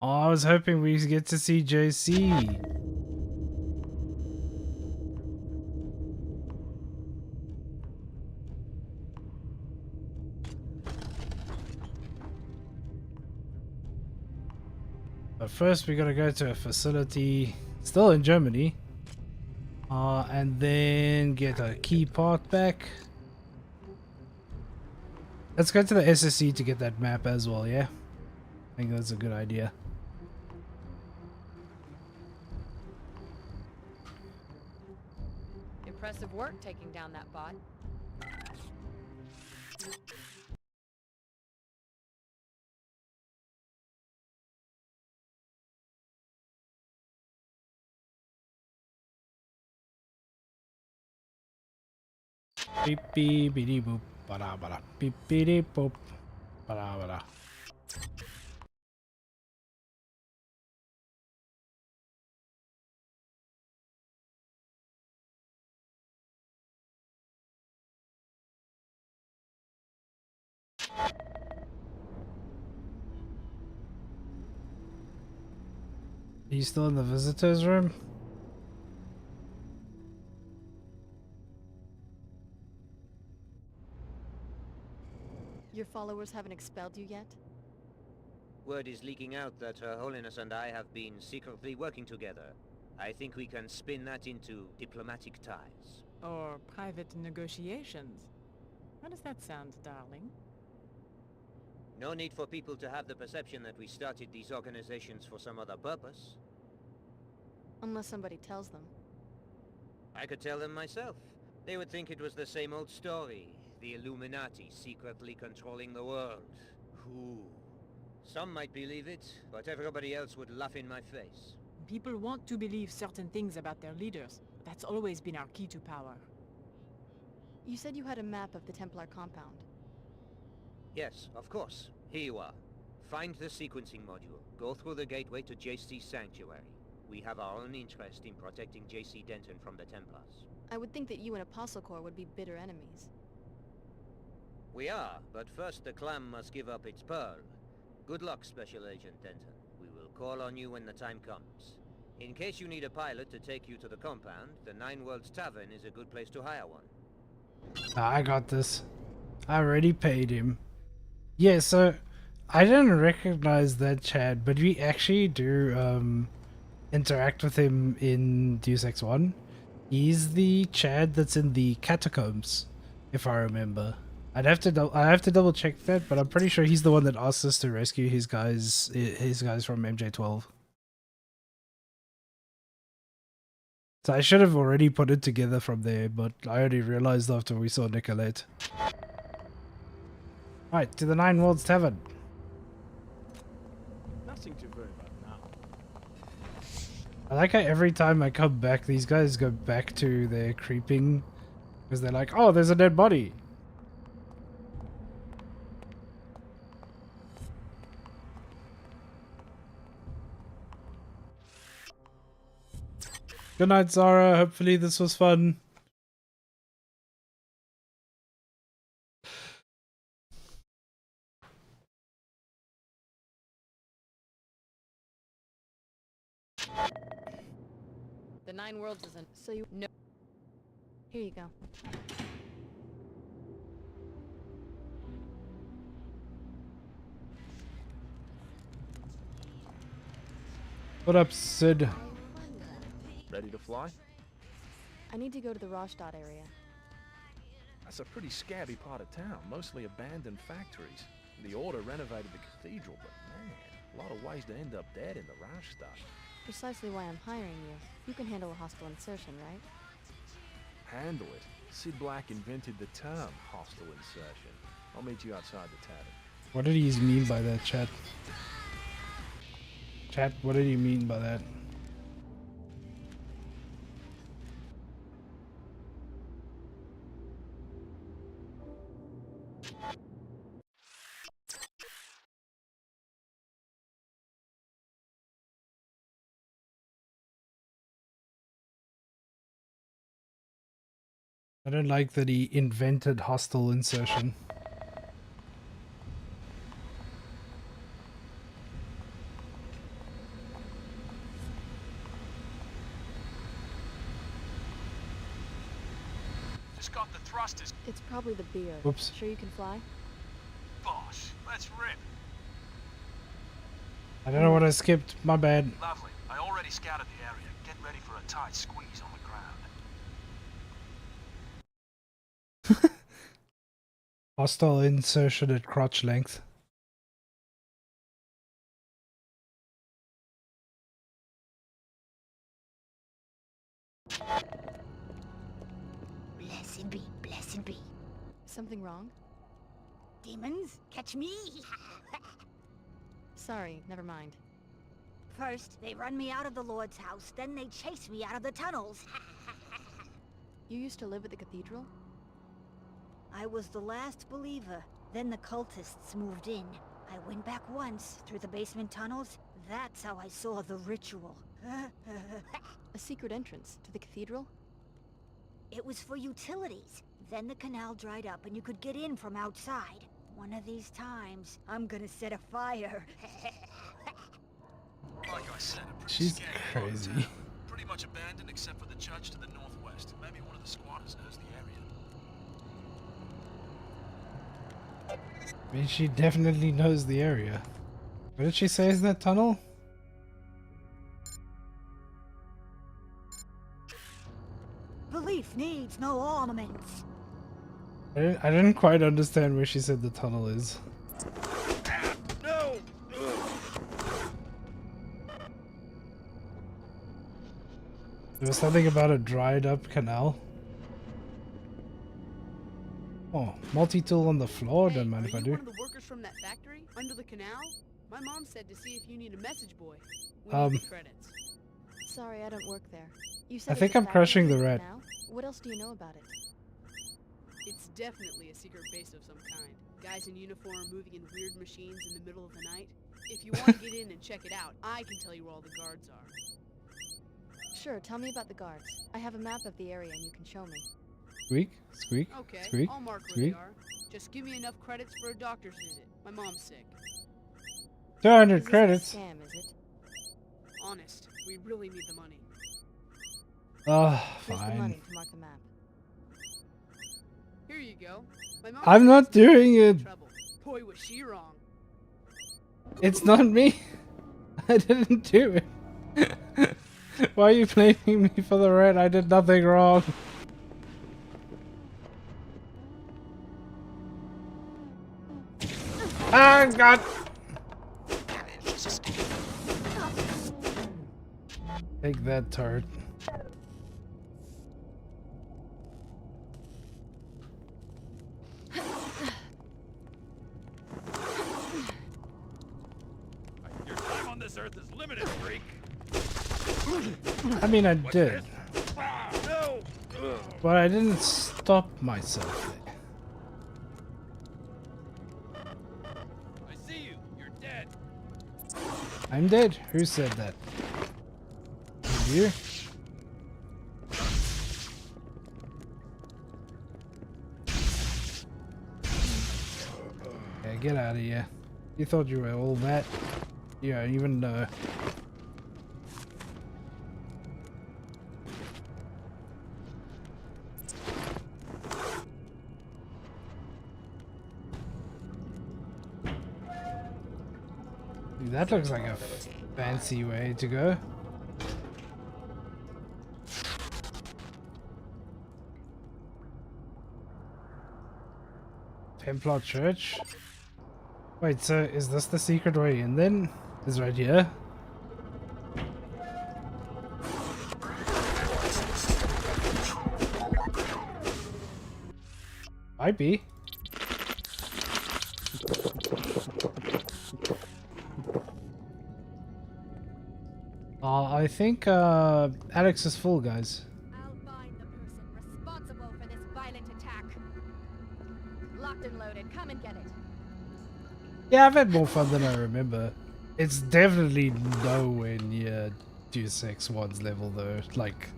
Oh, I was hoping we get to see JC. But first we gotta go to a facility still in Germany. And then get a key part back. Let's go to the SSC to get that map as well, yeah? I think that's a good idea. Impressive work taking down that bot. Beep beep beep boop bada bada beep beep boop bada bada. Are you still in the visitors room? Your followers haven't expelled you yet? Word is leaking out that Her Holiness and I have been secretly working together. I think we can spin that into diplomatic ties. Or private negotiations. How does that sound, darling? No need for people to have the perception that we started these organizations for some other purpose. Unless somebody tells them. I could tell them myself. They would think it was the same old story. The Illuminati secretly controlling the world. Who? Some might believe it, but everybody else would laugh in my face. People want to believe certain things about their leaders. That's always been our key to power. You said you had a map of the Templar compound. Yes, of course. Here you are. Find the sequencing module. Go through the gateway to JC's sanctuary. We have our own interest in protecting JC Denton from the Templars. I would think that you and Apostle Corps would be bitter enemies. We are, but first the clam must give up its pearl. Good luck, Special Agent Denton. We will call on you when the time comes. In case you need a pilot to take you to the compound, the Nine Worlds Tavern is a good place to hire one. I got this. I already paid him. Yeah, so I didn't recognize that Chad, but we actually do interact with him in Deus Ex 1. He's the Chad that's in the catacombs, if I remember. I have to double check that, but I'm pretty sure he's the one that asked us to rescue his guys from MJ12. So I should have already put it together from there, but I only realized after we saw Nicolette. Right, to the Nine Worlds Tavern. Nothing to worry about now. I like how every time I come back, these guys go back to their creeping. Because they're like, oh, there's a dead body. Good night, Zara. Hopefully this was fun. The Nine Worlds isn't, so you know. Here you go. What up, Sid? Ready to fly? I need to go to the Rostad area. That's a pretty scabby part of town, mostly abandoned factories. The Order renovated the cathedral, but man, a lot of ways to end up dead in the Reichstag. Precisely why I'm hiring you. You can handle a hostile insertion, right? Handle it. Sid Black invented the term hostile insertion. I'll meet you outside the tavern. What did he mean by that, chat? Chat, what did he mean by that? I don't like that he invented hostile insertion. Just got the thrusters. It's probably the beer. Whoops. Sure you can fly? Boss, let's rip. I don't know what I skipped. My bad. Lovely. I already scouted the area. Get ready for a tight squeeze on the ground. Hostile insertion at crotch length. Blessed be, blessed be. Something wrong? Demons, catch me! Sorry, never mind. First, they run me out of the Lord's house, then they chase me out of the tunnels. You used to live at the cathedral? I was the last believer. Then the cultists moved in. I went back once, through the basement tunnels. That's how I saw the ritual. A secret entrance to the cathedral? It was for utilities. Then the canal dried up and you could get in from outside. One of these times, I'm gonna set a fire. Like I said, a pretty She's scary crazy. town. Pretty much abandoned except for the church to the northwest. Maybe one of the squatters knows the area. I mean, she definitely knows the area. What did she say is that tunnel? Belief needs no armaments. I didn't quite understand where she said the tunnel is. No! There was something about a dried up canal. Oh, multi-tool on the floor, don't mind if I do. One of the workers from that factory under the canal? My mom said to see if you need a message boy. We need the credits. Sorry, I don't work there. You said I think it's a I'm crushing the factory rat. now? What else do you know about it? It's definitely a secret base of some kind. Guys in uniform moving in weird machines in the middle of the night. If you want to get in and check it out, I can tell you where all the guards are. Sure, tell me about the guards. I have a map of the area and you can show me. Squeak, squeak, Okay, squeak, I'll mark where squeak. they are. Just give me enough credits for a doctor's visit. My mom's sick. 200 This credits. isn't a scam, is it? Honest, we really need the money. Here's the Fine. money to mark the map. Here you go. My mom I'm said not it's in doing it. trouble. Boy, was she wrong. It's not me. I didn't do it. Why are you blaming me for the rat? I did nothing wrong. Ah, God. Take that, turret. this earth is limited, freak. I mean, I did. No! But I didn't stop myself. I see you. You're dead. I'm dead. Who said that? You? Okay, get out of here. You thought you were all that? You don't even know. Dude, that looks like a fancy way to go. Templar Church? Wait, so is this the secret way in then? Is right here? Might be. I think Alex is full, guys. I'll find the person responsible for this violent attack. Locked and loaded. Come and get it. Yeah, I've had more fun than I remember. It's definitely nowhere near Deus Ex 1's level though. Like,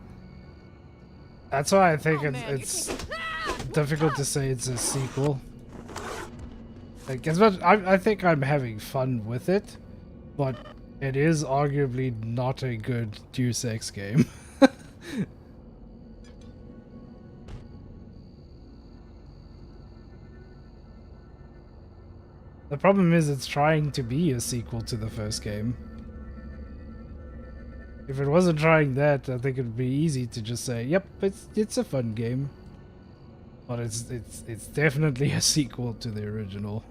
that's why I think it's difficult to say it's a sequel. Like, as much I think I'm having fun with it, but it is arguably not a good Deus Ex game. The problem is it's trying to be a sequel to the first game. If it wasn't trying that, I think it'd be easy to just say, "Yep, it's a fun game." But it's definitely a sequel to the original.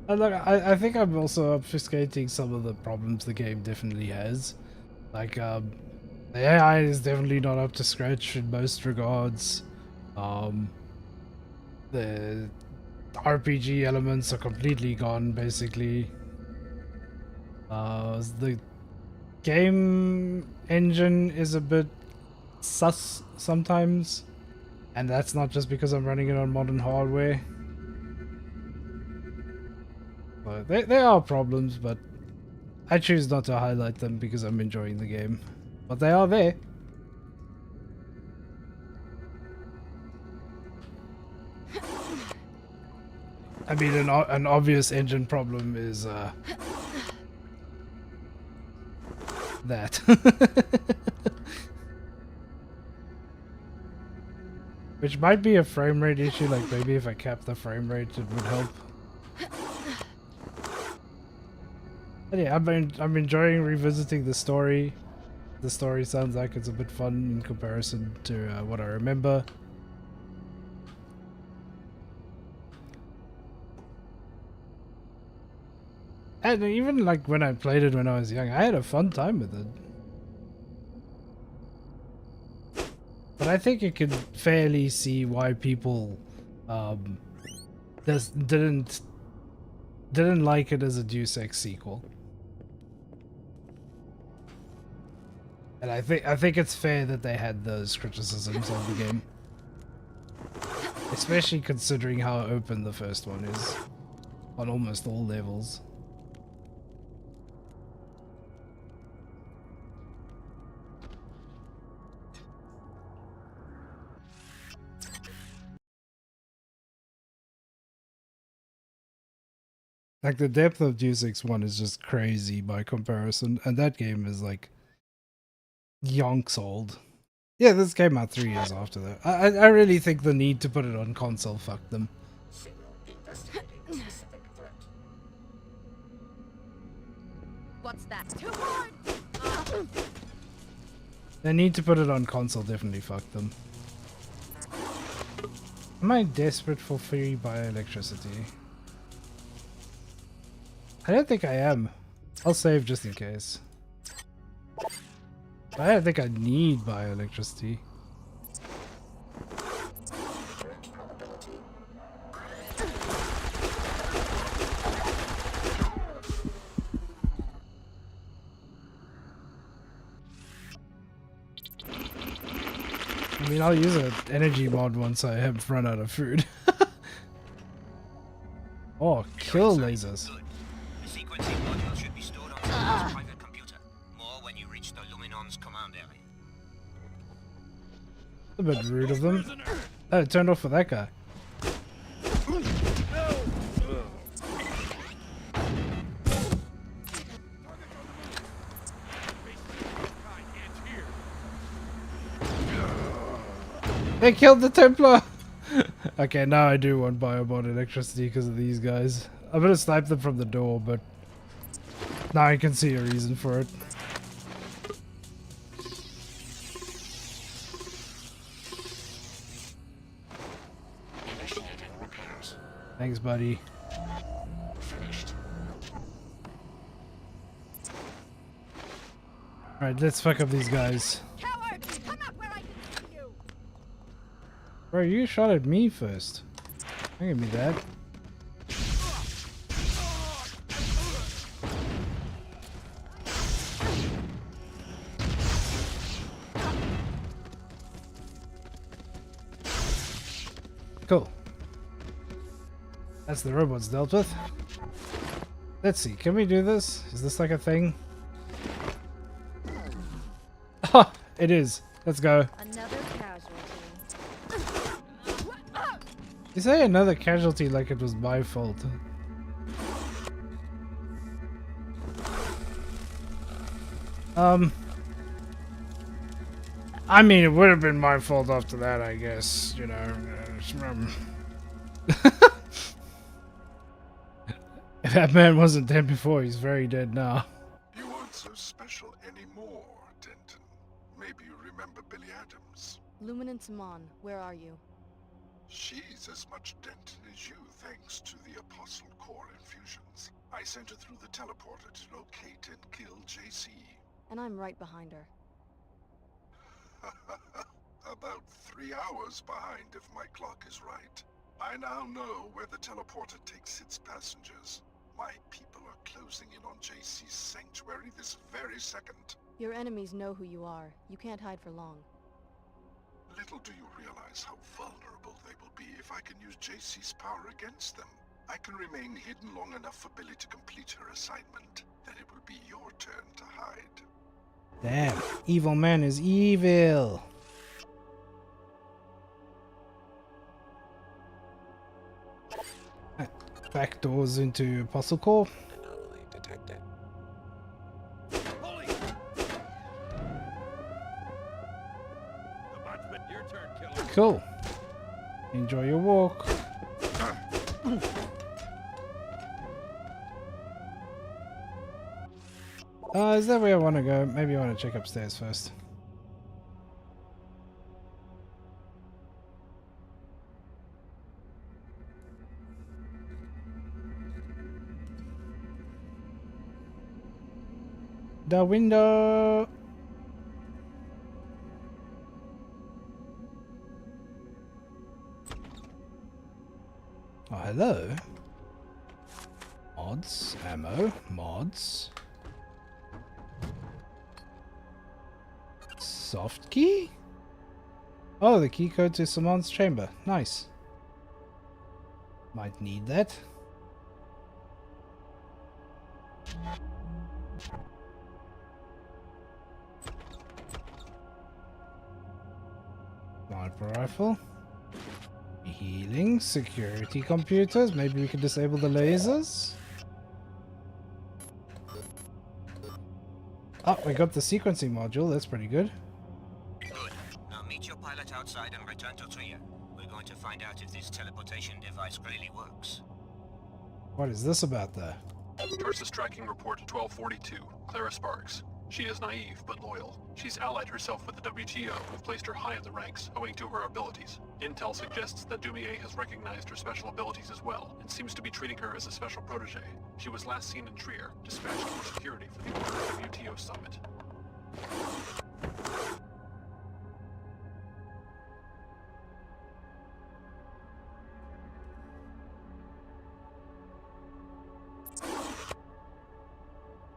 Look, I think I'm also obfuscating some of the problems the game definitely has. Like, the AI is definitely not up to scratch in most regards. The RPG elements are completely gone, basically. The game engine is a bit sus sometimes. And that's not just because I'm running it on modern hardware. But there are problems, but I choose not to highlight them because I'm enjoying the game. But they are there. I mean, an obvious engine problem is that. Which might be a frame rate issue, like maybe if I cap the frame rate it would help. But yeah, I'm enjoying revisiting the story. The story sounds like it's a bit fun in comparison to what I remember. And even like when I played it when I was young, I had a fun time with it. But I think you can fairly see why people just didn't like it as a Deus Ex sequel. And I think it's fair that they had those criticisms of the game. Especially considering how open the first one is on almost all levels. Like, the depth of Deus Ex 1 is just crazy by comparison, and that game is like yonks old. Yeah, this came out 3 years after that. I really think the need to put it on console fucked them. What's that? Too hard! The need to put it on console definitely fucked them. Am I desperate for free bioelectricity? I don't think I am. I'll save just in case. I don't think I need bioelectricity. I mean, I'll use an energy mod once I have run out of food. Oh, kill lasers. The sequencing module should be stored on someone's private computer. More when you reach the Luminon's command area. A bit rude of them. Oh, it turned off for that guy. They killed the Templar! Okay, now I do want biomod electricity because of these guys. I'm gonna snipe them from the door, but now I can see a reason for it. Thanks, buddy. Alright, let's fuck up these guys. Bro, you shot at me first. Don't give me that. Cool. That's the robots dealt with. Let's see, can we do this? Is this like a thing? Ha! It is. Let's go. Another casualty. You say another casualty like it was my fault. I mean, it would have been my fault after that, I guess, you know. If that man wasn't dead before, he's very dead now. You aren't so special anymore, Denton. Maybe you remember Billy Adams. Luminant Saman, where are you? She's as much Denton as you, thanks to the Apostle Core infusions. I sent her through the teleporter to locate and kill JC. And I'm right behind her. About 3 hours behind if my clock is right. I now know where the teleporter takes its passengers. My people are closing in on JC's sanctuary this very second. Your enemies know who you are. You can't hide for long. Little do you realize how vulnerable they will be if I can use JC's power against them. I can remain hidden long enough for Billy to complete her assignment. Then it will be your turn to hide. Damn, evil man is evil. Back doors into Apostle Core. Anomaly detected. Cool. Enjoy your walk. Is that where I want to go? Maybe I want to check upstairs first. The window. Oh, hello. Mods, ammo, mods. Soft key? Oh, the key code to Saman's chamber. Nice. Might need that. Sniper rifle. Healing, security computers. Maybe we can disable the lasers. Oh, we got the sequencing module. That's pretty good. Good. Now meet your pilot outside and return to Trier. We're going to find out if this teleportation device really works. What is this about, though? Tarsus tracking report 1242. Clara Sparks. She is naive, but loyal. She's allied herself with the WTO, who've placed her high in the ranks, owing to her abilities. Intel suggests that Dumier has recognized her special abilities as well, and seems to be treating her as a special protege. She was last seen in Trier, dispatched for security for the Order WTO summit.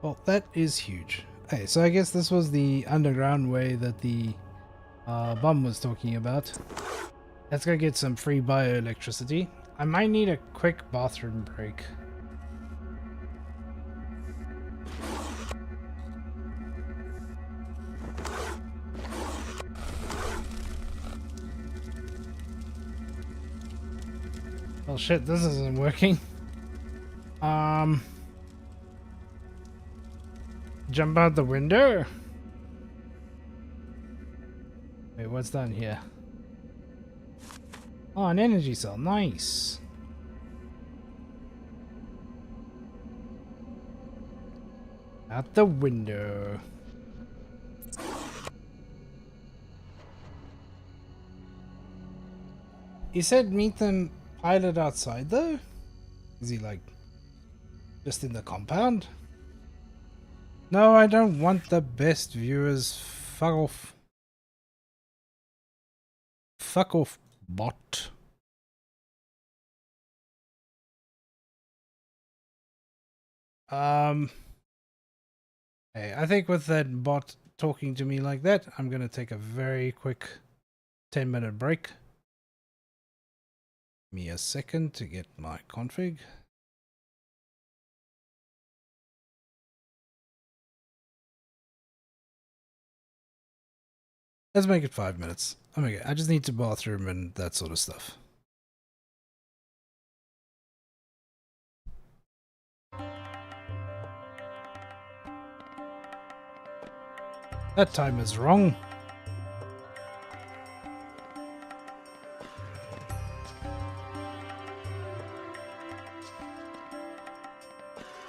Well, that is huge. Okay, so I guess this was the underground way that the bum was talking about. Let's go get some free bioelectricity. I might need a quick bathroom break. Well, shit, this isn't working. Jump out the window? Wait, what's down here? Oh, an energy cell. Nice. Out the window. He said meet them pilot outside though? Is he like just in the compound? No, I don't want the best viewers. Fuck off. Fuck off, bot. Hey, I think with that bot talking to me like that, I'm gonna take a very quick 10-minute break. Give me a second to get my config. Let's make it 5 minutes. Okay, I just need to bathroom and that sort of stuff. That time is wrong.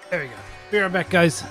There we go. Be right back, guys.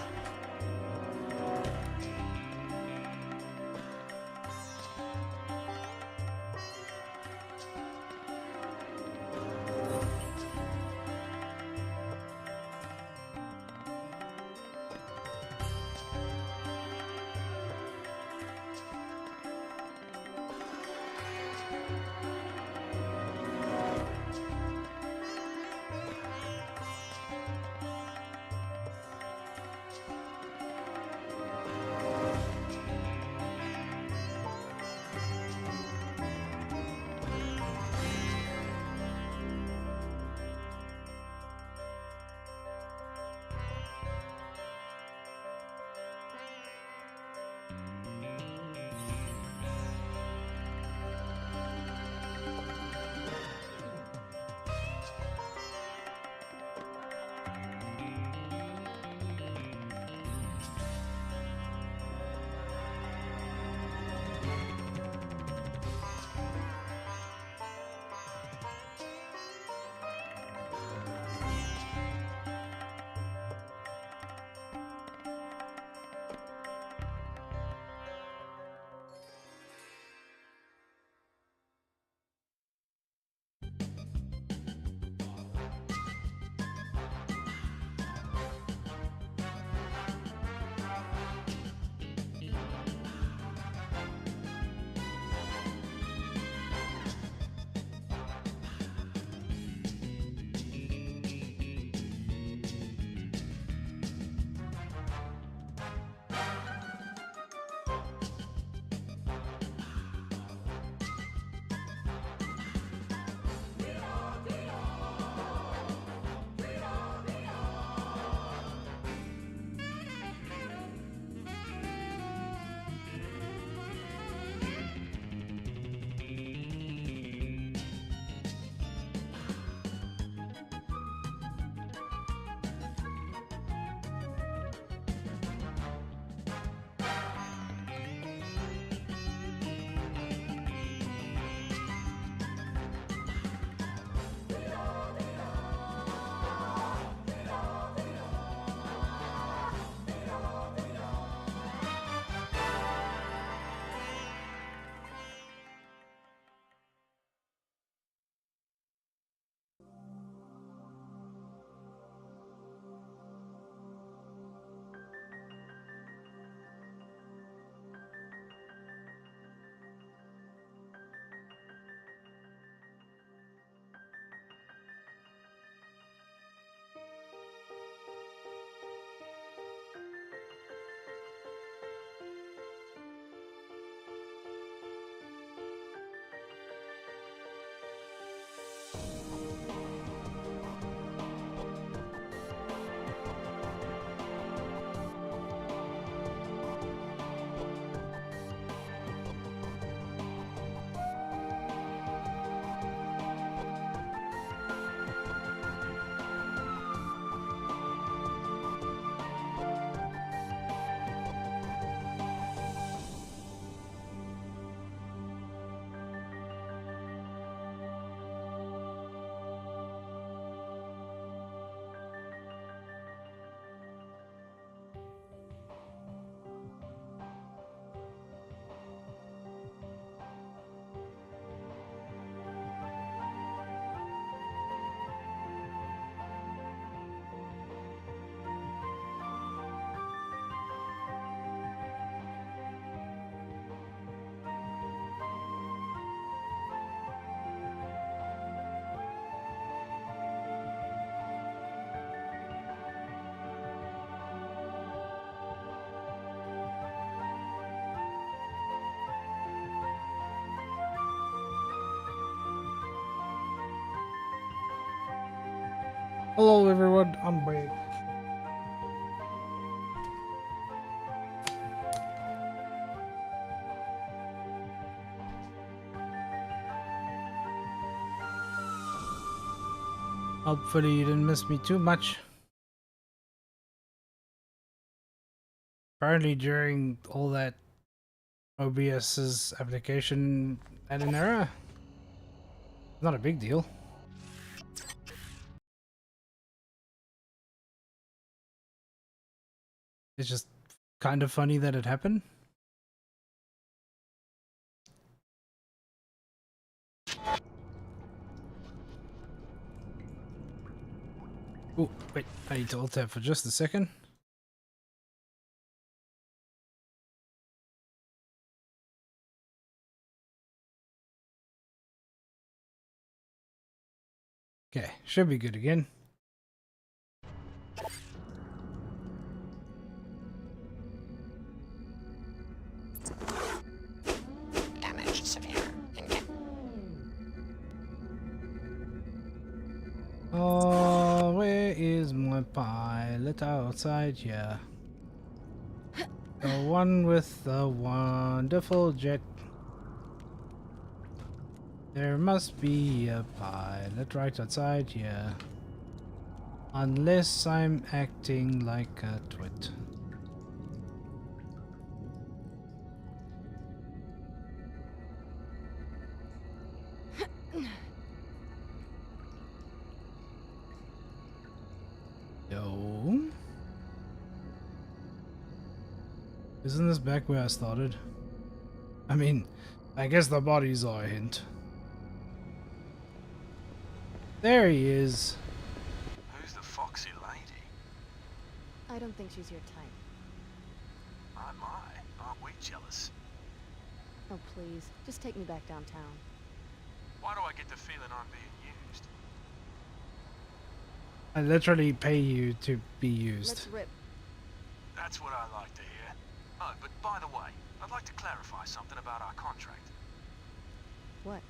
Hello everyone, I'm back. Hopefully you didn't miss me too much. Apparently during all that OBS's application had an error. Not a big deal. It's just kind of funny that it happened. Oh, wait, I need to alt tab for just a second. Okay, should be good again. Damage severe. Oh, where is my pilot? Outside here. The one with the wonderful jet. There must be a pilot right outside here. Unless I'm acting like a twit. Yo. Isn't this back where I started? I mean, I guess the bodies are a hint. There he is. Who's the foxy lady? I don't think she's your type. My, aren't we jealous? Oh, please. Just take me back downtown. Why do I get the feeling I'm being used? I literally pay you to be used. Let's rip. That's what I like to hear. Oh, but by the way, I'd like to clarify something about our contract. What?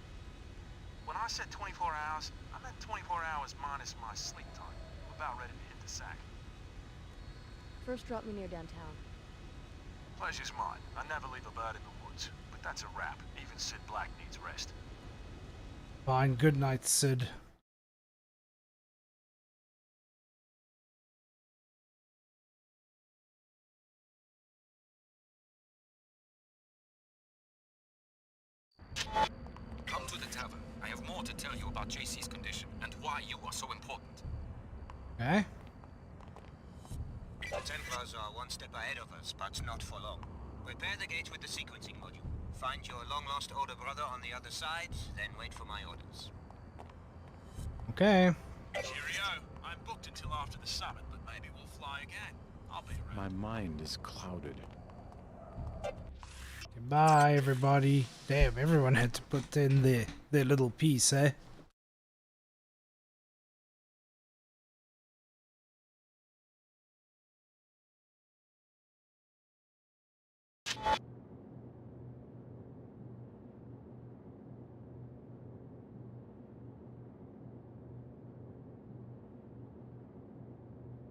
When I said 24 hours, I meant 24 hours minus my sleep time. I'm about ready to hit the sack. First drop me near downtown. Pleasure's mine. I never leave a bird in the woods. But that's a wrap. Even Sid Black needs rest. Fine, good night, Sid. Come to the tavern. I have more to tell you about JC's condition and why you are so important. Okay. The Templars are one step ahead of us, but not for long. Prepare the gates with the sequencing module. Find your long-lost older brother on the other side, then wait for my orders. Okay. Cheerio. I'm booked until after the summit, but maybe we'll fly again. I'll be around. My mind is clouded. Goodbye, everybody. Damn, everyone had to put in their little piece, eh?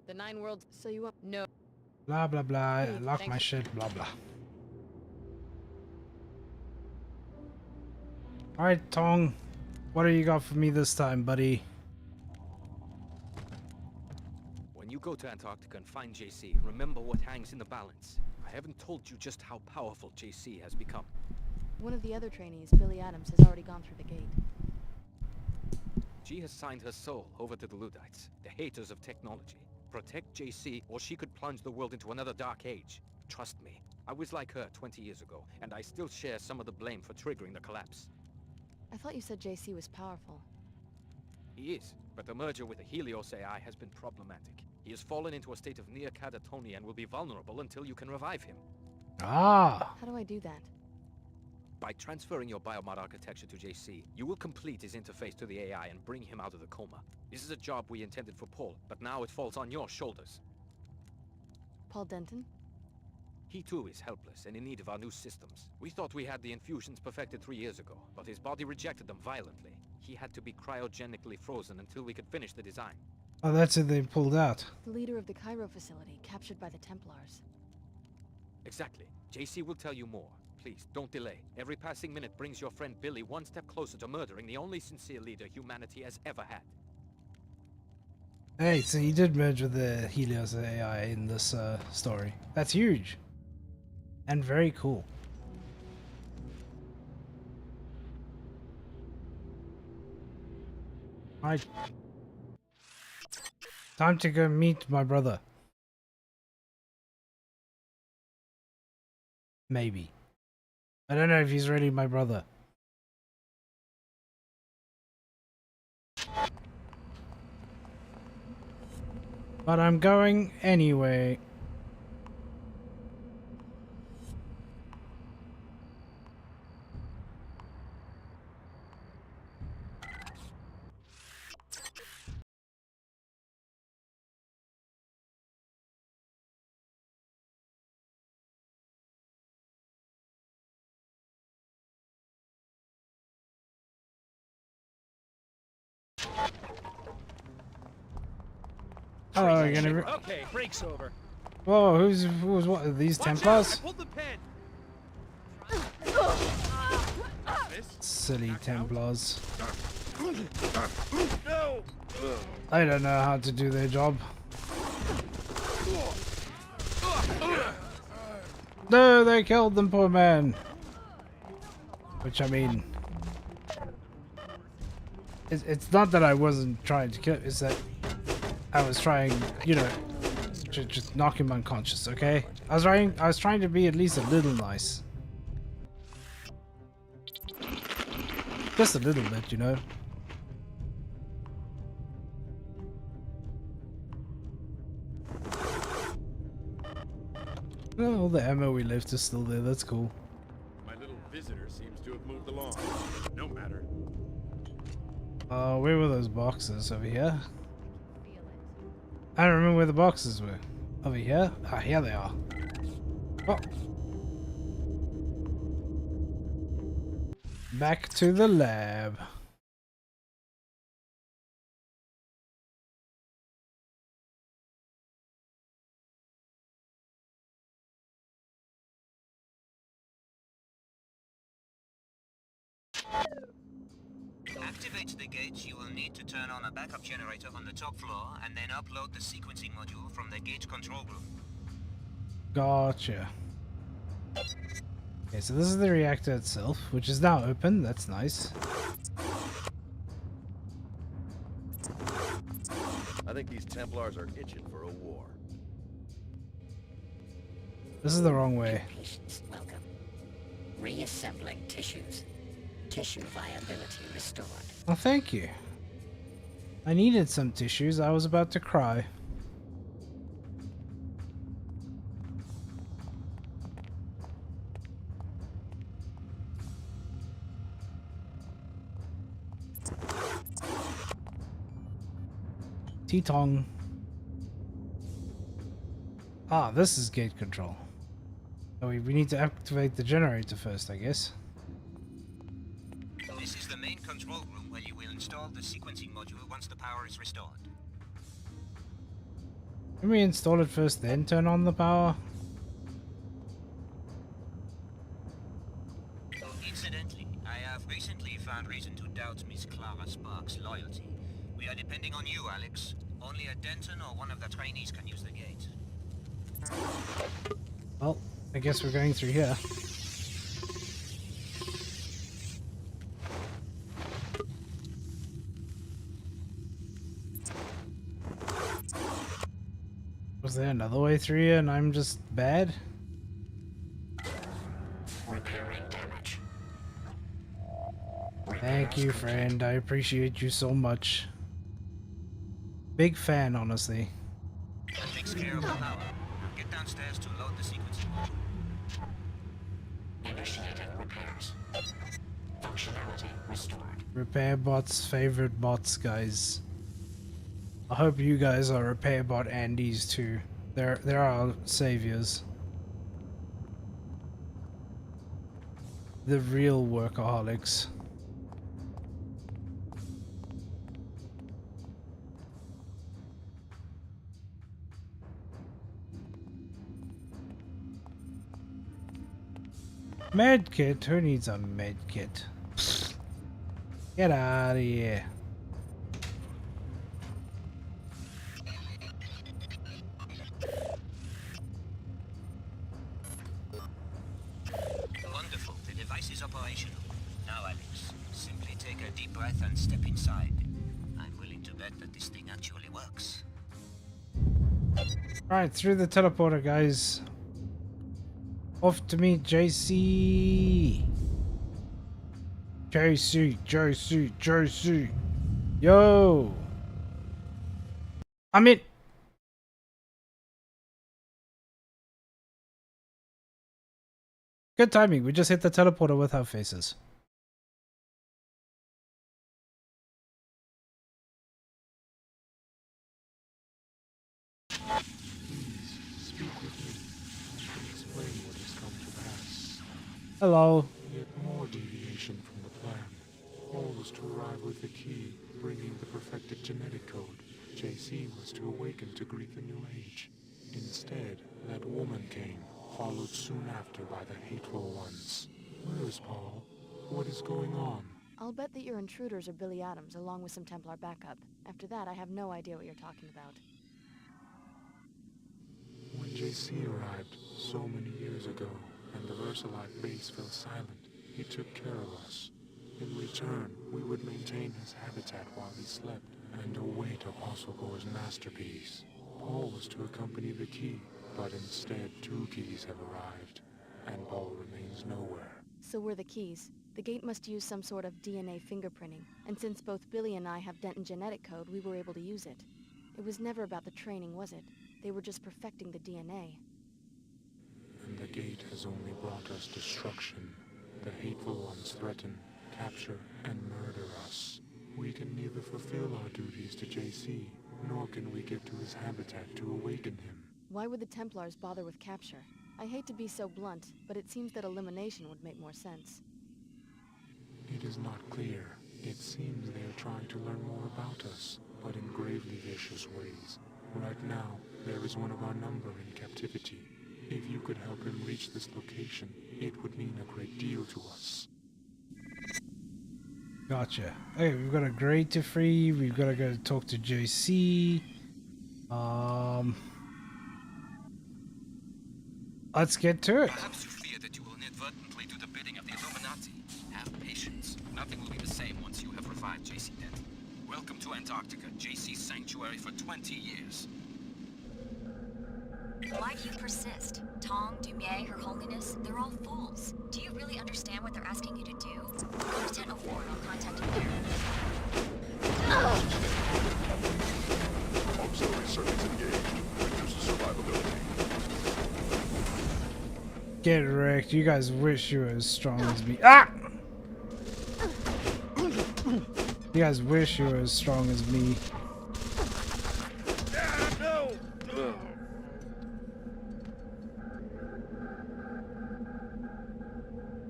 The 9 worlds. So you want no. Blah blah blah. Hey, Lock thanks. my shit. Blah blah. All right, Tong. What do you got for me this time, buddy? When you go to Antarctica and find JC, remember what hangs in the balance. I haven't told you just how powerful JC has become. One of the other trainees, Billy Adams, has already gone through the gate. She has signed her soul over to the Luddites, the haters of technology. Protect JC, or she could plunge the world into another dark age. Trust me, I was like her 20 years ago, and I still share some of the blame for triggering the collapse. I thought you said JC was powerful. He is, but the merger with the Helios AI has been problematic. He has fallen into a state of near catatonia and will be vulnerable until you can revive him. Ah. How do I do that? By transferring your biomod architecture to JC, you will complete his interface to the AI and bring him out of the coma. This is a job we intended for Paul, but now it falls on your shoulders. Paul Denton? He too is helpless and in need of our new systems. We thought we had the infusions perfected 3 years ago, but his body rejected them violently. He had to be cryogenically frozen until we could finish the design. Oh, that's it, they pulled out. The leader of the Cairo facility, captured by the Templars. Exactly. JC will tell you more. Please, don't delay. Every passing minute brings your friend Billy one step closer to murdering the only sincere leader humanity has ever had. Hey, so you did merge with the Helios AI in this story. That's huge. And very cool. Alright. Time to go meet my brother. Maybe. I don't know if he's really my brother. But I'm going anyway. Oh, you're gonna. Okay, break's over. Whoa, who's what? Are these Templars? Pull the pin. Silly Templars. No. I don't know how to do their job. No, they killed them, poor man. Which, I mean, it's not that I wasn't trying to kill him, it's that I was trying, you know, to just knock him unconscious, okay? I was trying to be at least a little nice. Just a little bit, you know? Oh, all the ammo we left is still there, that's cool. My little visitor seems to have moved along. No matter. Where were those boxes? Over here? I don't remember where the boxes were. Over here? Ah, here they are. Oh. Back to the lab. To activate the gates, you will need to turn on a backup generator on the top floor and then upload the sequencing module from the gate control room. Gotcha. Okay, so this is the reactor itself, which is now open. That's nice. I think these Templars are itching for a war. This is the wrong way. Patients, welcome. Reassembling tissues. Tissue viability restored. Oh, thank you. I needed some tissues. I was about to cry. T-Tong. Ah, this is gate control. Oh, we need to activate the generator first, I guess. This is the main control room where you will install the sequencing module once the power is restored. Can we install it first, then turn on the power? Incidentally, I have recently found reason to doubt Miss Clara Sparks' loyalty. We are depending on you, Alex. Only a Denton or one of the trainees can use the gate. Well, I guess we're going through here. Was there another way through here and I'm just bad? Repairing damage. Thank you, friend. I appreciate you so much. Big fan, honestly. That takes care of the power. Get downstairs to load the sequencing module. Initiating repairs. Functionality restored. Repair bots, favorite bots, guys. I hope you guys are repair bot Andes too. They're our saviors. The real workaholics. Med kit? Who needs a med kit? Get out of here. Wonderful. The device is operational. Now, Alex, simply take a deep breath and step inside. I'm willing to bet that this thing actually works. Alright, through the teleporter, guys. Off to meet JC. JC. Yo. I'm in. Good timing. We just hit the teleporter with our faces. Hello. Yet more deviation from the plan. All was to arrive with the key, bringing the perfected genetic code. JC was to awaken to greet the new age. Instead, that woman came, followed soon after by the hateful ones. Where is Paul? What is going on? I'll bet that your intruders are Billy Adams, along with some Templar backup. After that, I have no idea what you're talking about. When JC arrived, so many years ago, and the Versalite base fell silent, he took care of us. In return, we would maintain his habitat while he slept, and await Apostle Gore's masterpiece. Paul was to accompany the key, but instead 2 keys have arrived, and Paul remains nowhere. So we're the keys. The gate must use some sort of DNA fingerprinting, and since both Billy and I have Denton genetic code, we were able to use it. It was never about the training, was it? They were just perfecting the DNA. And the gate has only brought us destruction. The hateful ones threaten, capture, and murder us. We can neither fulfill our duties to JC, nor can we get to his habitat to awaken him. Why would the Templars bother with capture? I hate to be so blunt, but it seems that elimination would make more sense. It is not clear. It seems they are trying to learn more about us, but in gravely vicious ways. Right now, there is one of our number in captivity. If you could help him reach this location, it would mean a great deal to us. Gotcha. Okay, we've got a grade to free. We've got to go talk to JC. Let's get to it. Perhaps you fear that you will inadvertently do the bidding of the Illuminati. Have patience. Nothing will be the same once you have revived JC Denton. Welcome to Antarctica, JC's sanctuary for 20 years. Why do you persist? Tong, Dumier, Her Holiness, they're all fools. Do you really understand what they're asking you to do? Go to 1004 and I'll contact you there. Auxiliary circuits engaged. Reduce survivability. Get wrecked. You guys wish you were as strong as me. Ah! You guys wish you were as strong as me.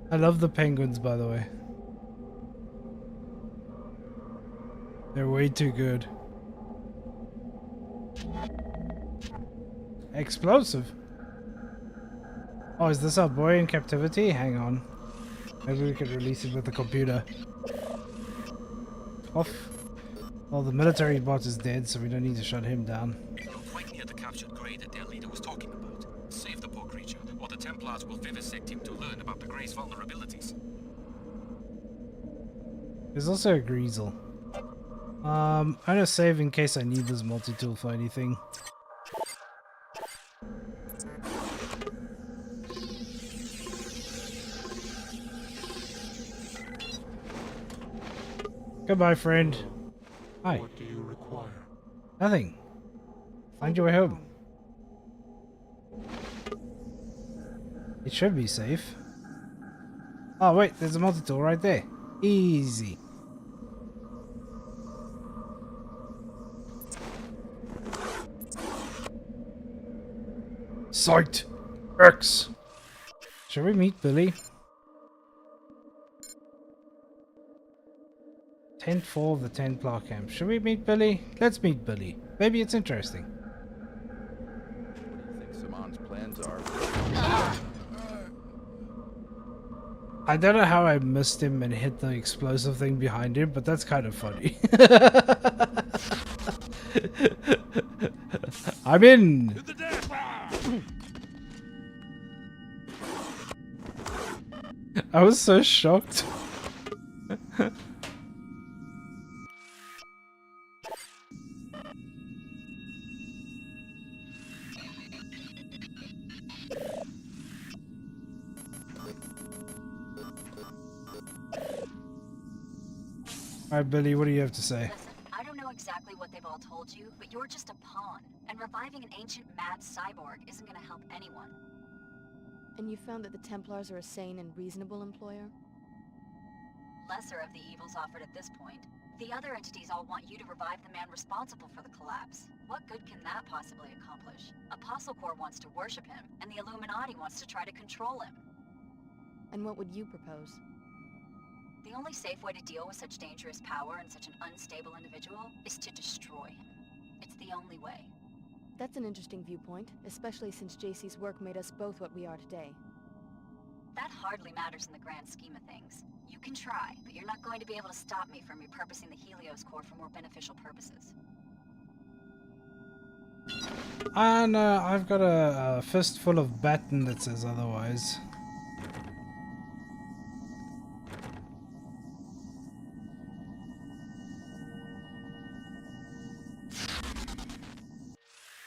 I love the penguins, by the way. They're way too good. Explosive. Oh, is this our boy in captivity? Hang on. Maybe we could release him with the computer. Off. Well, the military bot is dead, so we don't need to shut him down. You're quite near the captured Grey that their leader was talking about. Save the poor creature, or the Templars will vivisect him to learn about the Grey's vulnerabilities. There's also a Greasel. I'm gonna save in case I need this multi-tool for anything. Goodbye, friend. Hi. What do you require? Nothing. Find your way home. It should be safe. Oh wait, there's a multi-tool right there. Easy. Sight. X. Shall we meet Billy? Tent 4 of the Templar camp. Should we meet Billy? Let's meet Billy. Maybe it's interesting. What do you think Saman's plans are? I don't know how I missed him and hit the explosive thing behind him, but that's kind of funny. I'm in! I was so shocked. Alright, Billy, what do you have to say? Listen, I don't know exactly what they've all told you, but you're just a pawn. And reviving an ancient mad cyborg isn't gonna help anyone. And you found that the Templars are a sane and reasonable employer? Lesser of the evils offered at this point. The other entities all want you to revive the man responsible for the collapse. What good can that possibly accomplish? Apostle Corps wants to worship him, and the Illuminati wants to try to control him. And what would you propose? The only safe way to deal with such dangerous power and such an unstable individual is to destroy him. It's the only way. That's an interesting viewpoint, especially since JC's work made us both what we are today. That hardly matters in the grand scheme of things. You can try, but you're not going to be able to stop me from repurposing the Helios core for more beneficial purposes. And I've got a fistful of baton that says otherwise.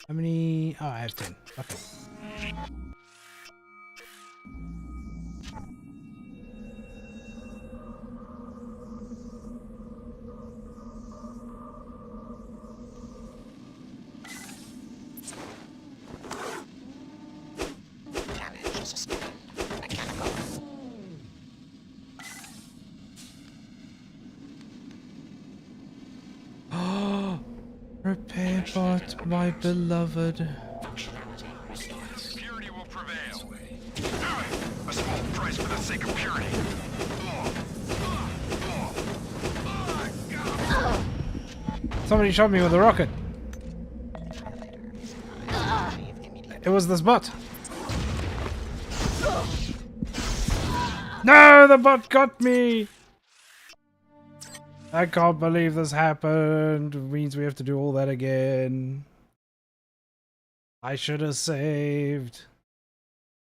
How many? Oh, I have 10. Okay. Repair bot, my beloved. Purity will prevail. A small price for the sake of purity. Somebody shot me with a rocket. It was this bot. No, the bot got me. I can't believe this happened. It means we have to do all that again. I should have saved.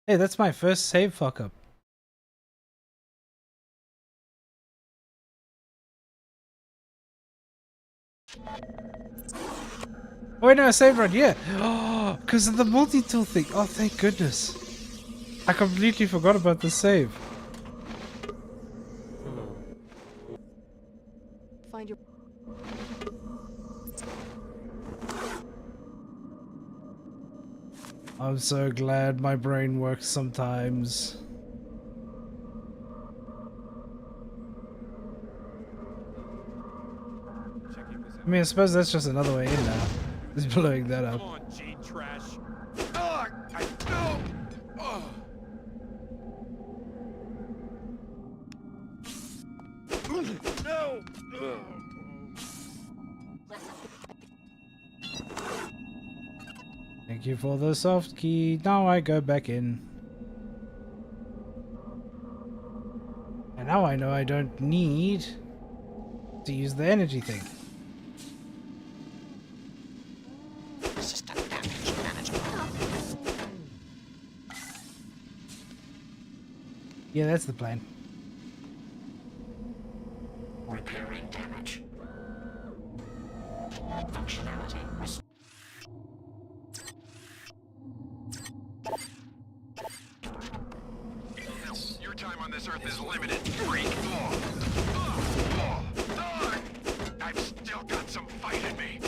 Hey, that's my first save fuck up. Oh wait, no, I saved right here. Oh, because of the multi-tool thing. Oh, thank goodness. I completely forgot about the save. Find your... I'm so glad my brain works sometimes. I mean, I suppose that's just another way in now. Just blowing that up. Come on, G trash. Ugh, I know. Ugh. No. Ugh. Thank you for the soft key. Now I go back in. And now I know I don't need to use the energy thing. System damage management. Yeah, that's the plan. Repairing damage. Functionality restored. Your time on this earth is limited, freak. I've still got some fight in me.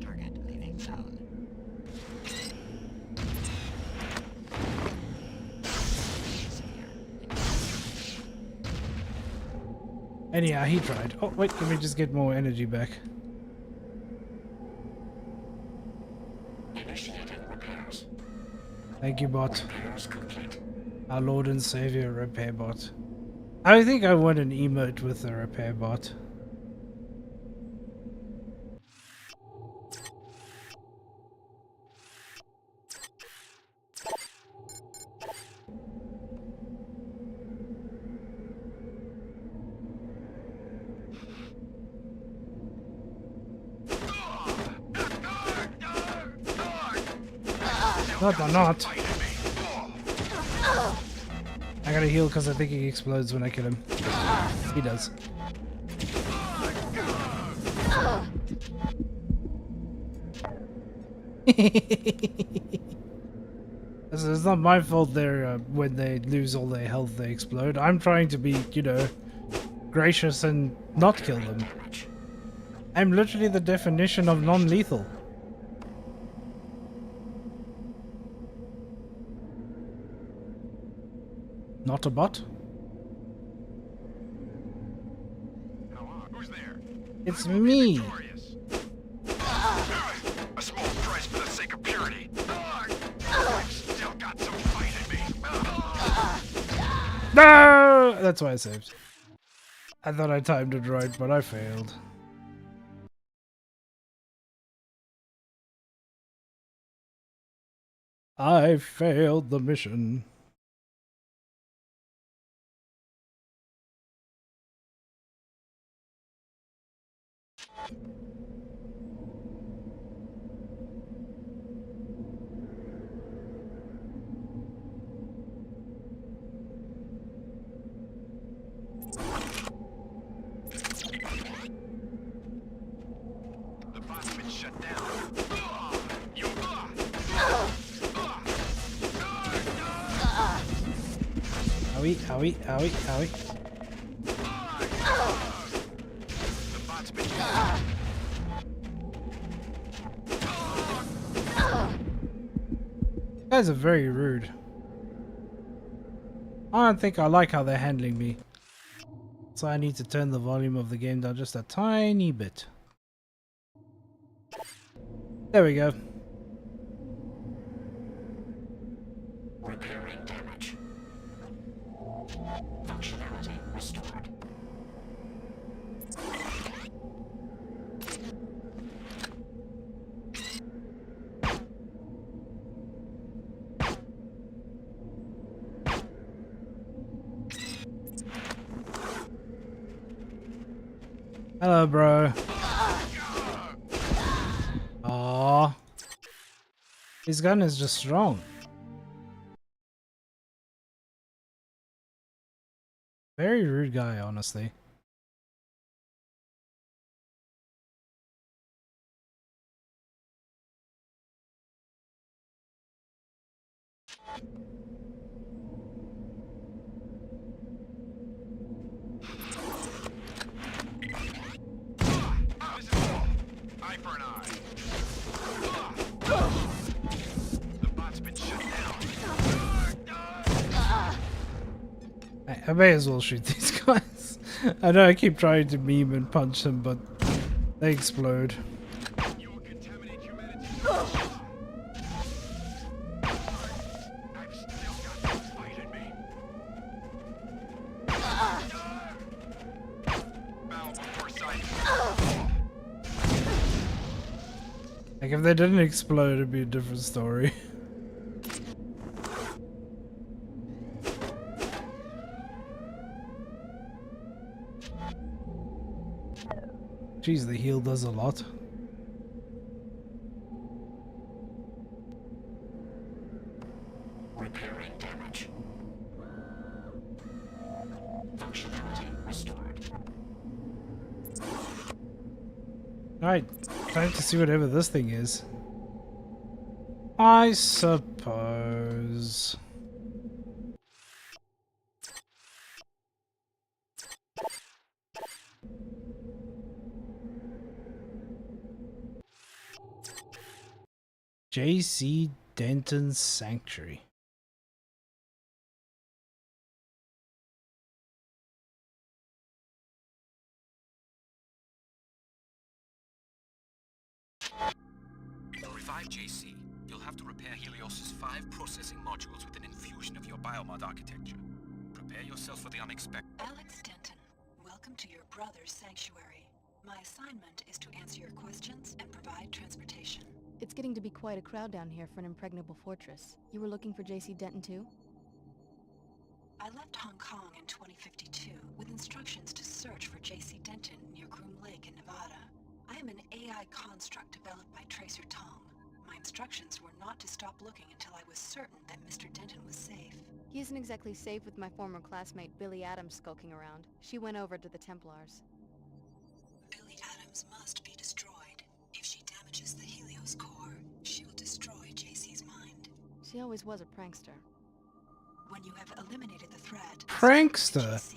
Target leaving zone. Anyhow, he tried. Oh, wait, let me just get more energy back. Initiating repairs. Thank you, bot. Repairs complete. Our Lord and Savior, repair bot. I think I want an emote with the repair bot. No, they're not. I gotta heal because I think he explodes when I kill him. He does. It's not my fault they're, when they lose all their health they explode. I'm trying to be, you know, gracious and not kill them. I'm literally the definition of non-lethal. Not a bot? Who's there? It's me! A small price for the sake of purity. I've still got some fight in me. No! That's why I saved. I thought I timed it right, but I failed. I failed the mission. The bot's been shut down. Owie, owie, owie, owie. The bot's been shut down. You guys are very rude. I don't think I like how they're handling me. So I need to turn the volume of the game down just a tiny bit. There we go. Repairing damage. Functionality restored. Hello, bro. Aww. His gun is just strong. Very rude guy, honestly. Eye for an eye. The bot's been shut down. I may as well shoot these guys. I know I keep trying to meme and punch them, but they explode. You will contaminate humanity. I've still got some fight in me. Bow before sight. Like, if they didn't explode, it'd be a different story. Jeez, the heal does a lot. Repairing damage. Functionality restored. Alright, time to see whatever this thing is. I suppose. J.C. Denton's Sanctuary. To revive JC, you'll have to repair Helios's 5 processing modules with an infusion of your biomod architecture. Prepare yourself for the unexpected. Alex Denton, welcome to your brother's sanctuary. My assignment is to answer your questions and provide transportation. It's getting to be quite a crowd down here for an impregnable fortress. You were looking for JC Denton too? I left Hong Kong in 2052 with instructions to search for JC Denton near Groom Lake in Nevada. I am an AI construct developed by Tracer Tong. My instructions were not to stop looking until I was certain that Mr. Denton was safe. He isn't exactly safe with my former classmate Billy Adams skulking around. She went over to the Templars. Billy Adams must be destroyed. If she damages the Helios core, she will destroy JC's mind. She always was a prankster. When you have eliminated the threat, Prankster. JC,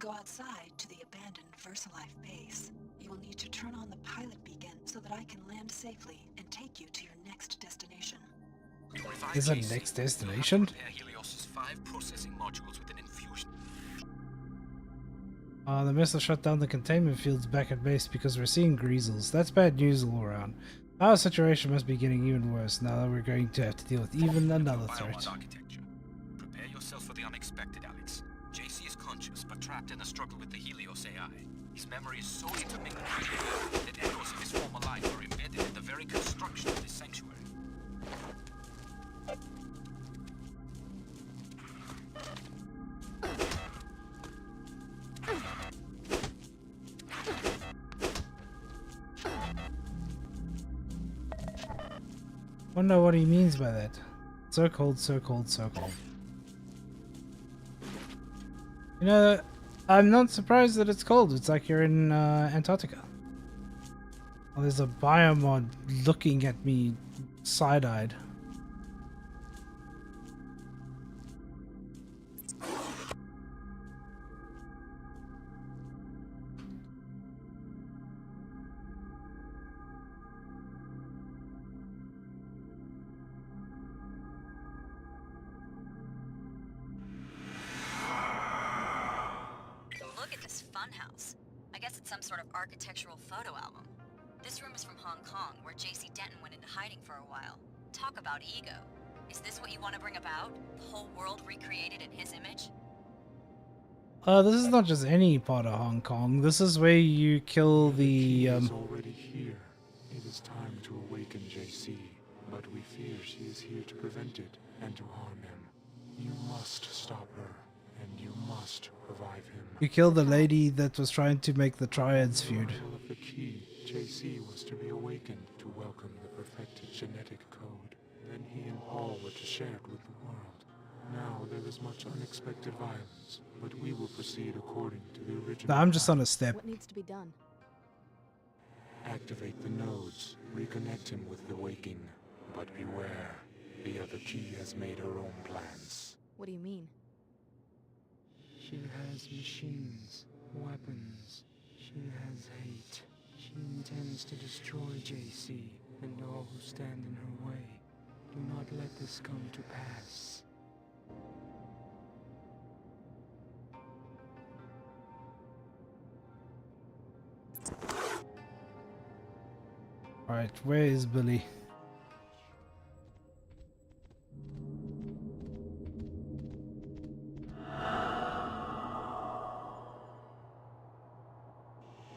go outside to the abandoned VersaLife base. You will need to turn on the pilot beacon so that I can land safely and take you to your next destination. Is that next destination? Prepare Helios's 5 processing modules with an infusion. The missile shut down the containment fields back at base because we're seeing greasels. That's bad news all around. Our situation must be getting even worse now that we're going to have to deal with even another threat. Architecture. Prepare yourself for the unexpected, Alex. JC is conscious, but trapped in a struggle with the Helios AI. His memory is so intermingled that echoes of his former life are embedded in the very construction of this sanctuary. Wonder what he means by that. So cold, so cold, so cold. You know, I'm not surprised that it's cold. It's like you're in Antarctica. Oh, there's a biomod looking at me side-eyed. Look at this funhouse. I guess it's some sort of architectural photo album. This room is from Hong Kong, where JC Denton went into hiding for a while. Talk about ego. Is this what you want to bring about? The whole world recreated in his image? This is not just any part of Hong Kong. This is where you kill the is already here. It is time to awaken JC, but we fear she is here to prevent it and to harm him. You must stop her, and you must revive him. You kill the lady that was trying to make the Triads feud. Of the key, JC was to be awakened to welcome the perfected genetic code. Then he and Paul were to share it with the world. Now there is much unexpected violence, but we will proceed according to the original. No, I'm just on a step. What needs to be done? Activate the nodes, reconnect him with the waking. But beware, the other key has made her own plans. What do you mean? She has machines, weapons. She has hate. She intends to destroy JC and all who stand in her way. Do not let this come to pass. Alright, where is Billy?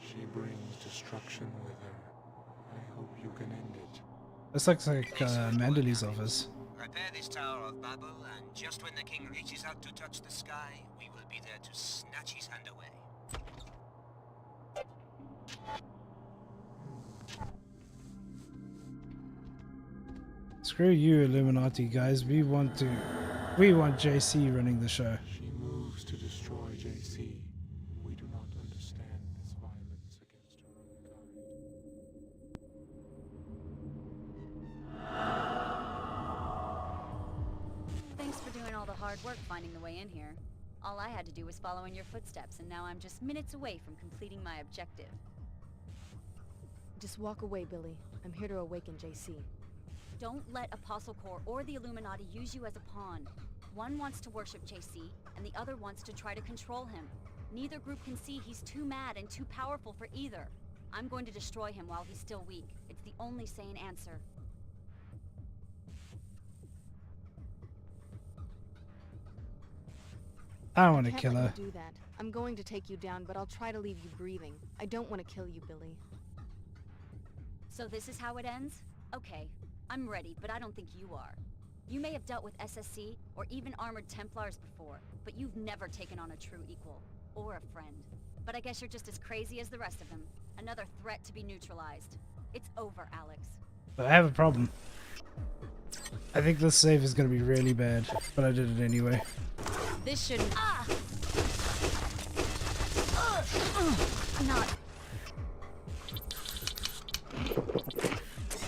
She brings destruction with her. I hope you can end it. This looks like Mandalay's office. Repair this Tower of Babel, and just when the king reaches out to touch the sky, we will be there to snatch his hand away. Screw you, Illuminati guys. We want JC running the show. She moves to destroy JC. We do not understand this violence against her own kind. Thanks for doing all the hard work finding the way in here. All I had to do was follow in your footsteps, and now I'm just minutes away from completing my objective. Just walk away, Billy. I'm here to awaken JC. Don't let Apostle Corps or the Illuminati use you as a pawn. One wants to worship JC, and the other wants to try to control him. Neither group can see he's too mad and too powerful for either. I'm going to destroy him while he's still weak. It's the only sane answer. I want to kill Can't her. let you do that. I'm going to take you down, but I'll try to leave you breathing. I don't want to kill you, Billy. So this is how it ends? Okay, I'm ready, but I don't think you are. You may have dealt with SSC, or even armored Templars before, but you've never taken on a true equal, or a friend. But I guess you're just as crazy as the rest of them. Another threat to be neutralized. It's over, Alex. But I have a problem. I think this save is gonna be really bad, but I did it anyway. This shouldn't... Not...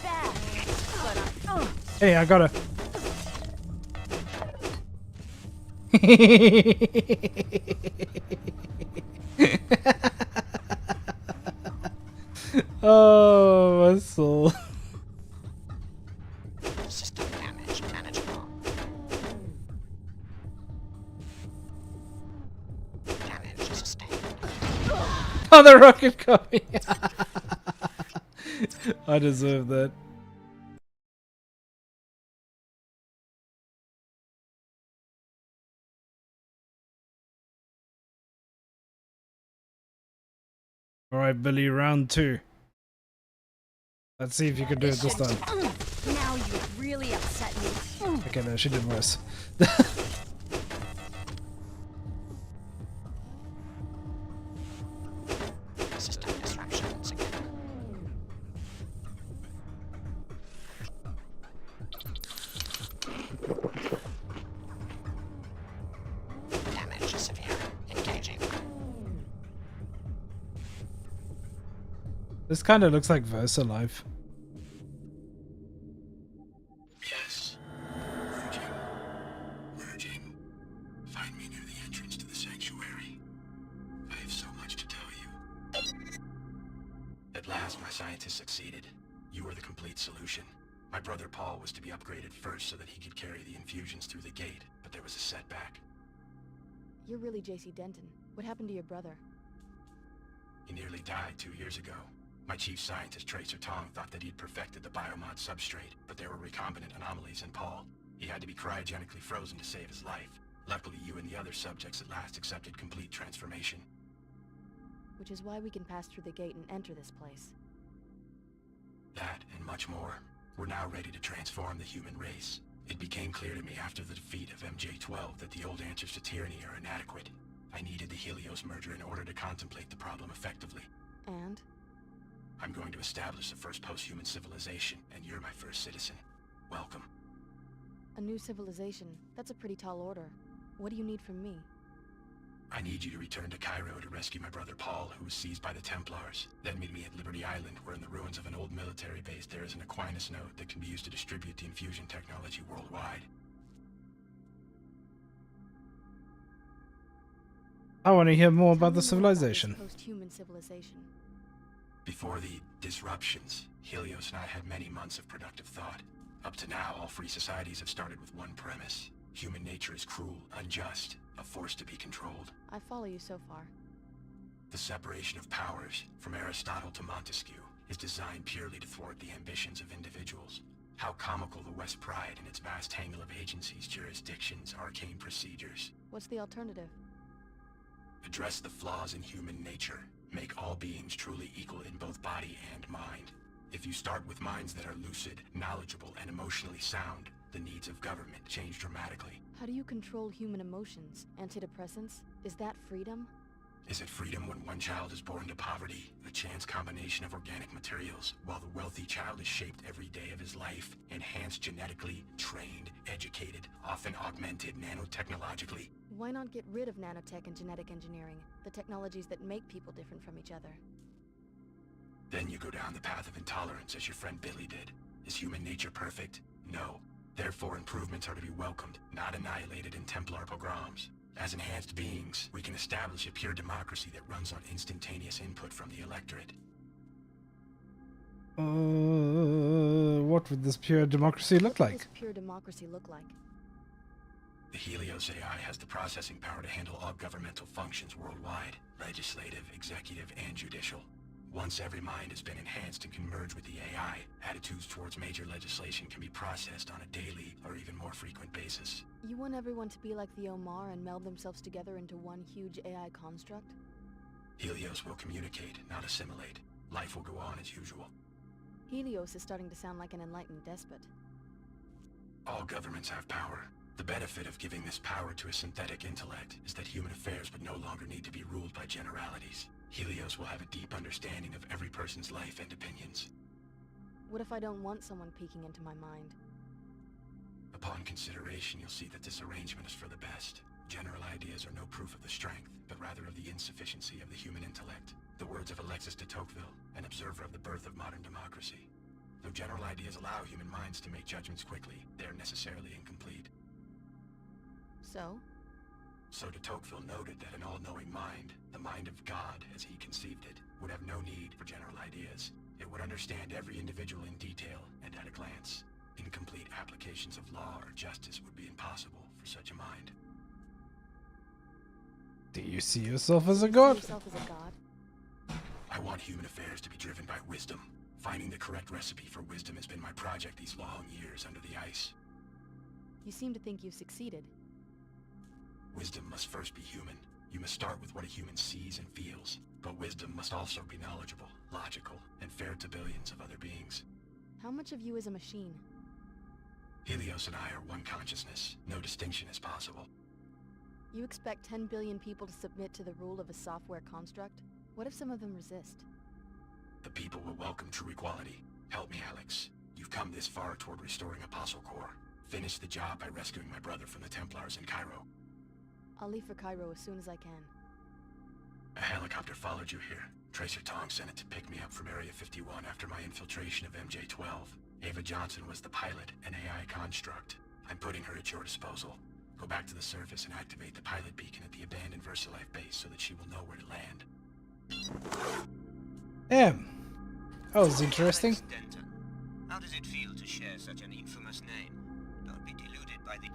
bad, but Hey, I got her. Oh, my soul. System damage manageable. Damage sustained. Oh, the rocket coming. I deserve that. Alright, Billy, round 2. Let's see if you can do it this time. now you really upset me. Okay, no, she did worse. System disruptions again. Damage severe. Engaging. This kind of looks like Versa Life. Yes. Merging. Find me near the entrance to the sanctuary. I have so much to tell you. At last, my scientists succeeded. You were the complete solution. My brother Paul was to be upgraded first so that he could carry the infusions through the gate, but there was a setback. You're really J.C. Denton. What happened to your brother? He nearly died 2 years ago. My chief scientist, Tracer Tong, thought that he'd perfected the biomod substrate, but there were recombinant anomalies in Paul. He had to be cryogenically frozen to save his life. Luckily, you and the other subjects at last accepted complete transformation. Which is why we can pass through the gate and enter this place. That, and much more. We're now ready to transform the human race. It became clear to me after the defeat of MJ-12 that the old answers to tyranny are inadequate. I needed the Helios merger in order to contemplate the problem effectively. And? I'm going to establish the first post-human civilization, and you're my first citizen. Welcome. A new civilization? That's a pretty tall order. What do you need from me? I need you to return to Cairo to rescue my brother Paul, who was seized by the Templars. Then meet me at Liberty Island, where in the ruins of an old military base there is an Aquinas node that can be used to distribute the infusion technology worldwide. I want to hear more about the civilization. Post-human civilization. Before the disruptions, Helios and I had many months of productive thought. Up to now, all free societies have started with one premise. Human nature is cruel, unjust, a force to be controlled. I follow you so far. The separation of powers, from Aristotle to Montesquieu, is designed purely to thwart the ambitions of individuals. How comical the West's pride in its vast tangle of agencies, jurisdictions, arcane procedures. What's the alternative? Address the flaws in human nature. Make all beings truly equal in both body and mind. If you start with minds that are lucid, knowledgeable, and emotionally sound, the needs of government change dramatically. How do you control human emotions? Antidepressants? Is that freedom? Is it freedom when one child is born to poverty, a chance combination of organic materials, while the wealthy child is shaped every day of his life, enhanced genetically, trained, educated, often augmented nanotechnologically? Why not get rid of nanotech and genetic engineering, the technologies that make people different from each other? Then you go down the path of intolerance as your friend Billy did. Is human nature perfect? No. Therefore, improvements are to be welcomed, not annihilated in Templar pogroms. As enhanced beings, we can establish a pure democracy that runs on instantaneous input from the electorate. What would this pure democracy look like? What does pure democracy look like? The Helios AI has the processing power to handle all governmental functions worldwide, legislative, executive, and judicial. Once every mind has been enhanced and can merge with the AI, attitudes towards major legislation can be processed on a daily or even more frequent basis. You want everyone to be like the Omar and meld themselves together into one huge AI construct? Helios will communicate, not assimilate. Life will go on as usual. Helios is starting to sound like an enlightened despot. All governments have power. The benefit of giving this power to a synthetic intellect is that human affairs would no longer need to be ruled by generalities. Helios will have a deep understanding of every person's life and opinions. What if I don't want someone peeking into my mind? Upon consideration, you'll see that this arrangement is for the best. General ideas are no proof of the strength, but rather of the insufficiency of the human intellect. The words of Alexis de Tocqueville, an observer of the birth of modern democracy. Though general ideas allow human minds to make judgments quickly, they are necessarily incomplete. So? So de Tocqueville noted that an all-knowing mind, the mind of God as he conceived it, would have no need for general ideas. It would understand every individual in detail and at a glance. Incomplete applications of law or justice would be impossible for such a mind. Do you see yourself as a god? I want human affairs to be driven by wisdom. Finding the correct recipe for wisdom has been my project these long years under the ice. You seem to think you've succeeded. Wisdom must first be human. You must start with what a human sees and feels. But wisdom must also be knowledgeable, logical, and fair to billions of other beings. How much of you is a machine? Helios and I are one consciousness. No distinction is possible. You expect 10 billion people to submit to the rule of a software construct? What if some of them resist? The people will welcome true equality. Help me, Alex. You've come this far toward restoring Apostle Corps. Finish the job by rescuing my brother from the Templars in Cairo. I'll leave for Cairo as soon as I can. A helicopter followed you here. Tracer Tong sent it to pick me up from Area 51 after my infiltration of MJ-12. Ava Johnson was the pilot, an AI construct. I'm putting her at your disposal. Go back to the surface and activate the pilot beacon at the abandoned VersaLife base so that she will know where to land. Damn. That was interesting. How does it feel to share such an infamous name? Don't be deluded by the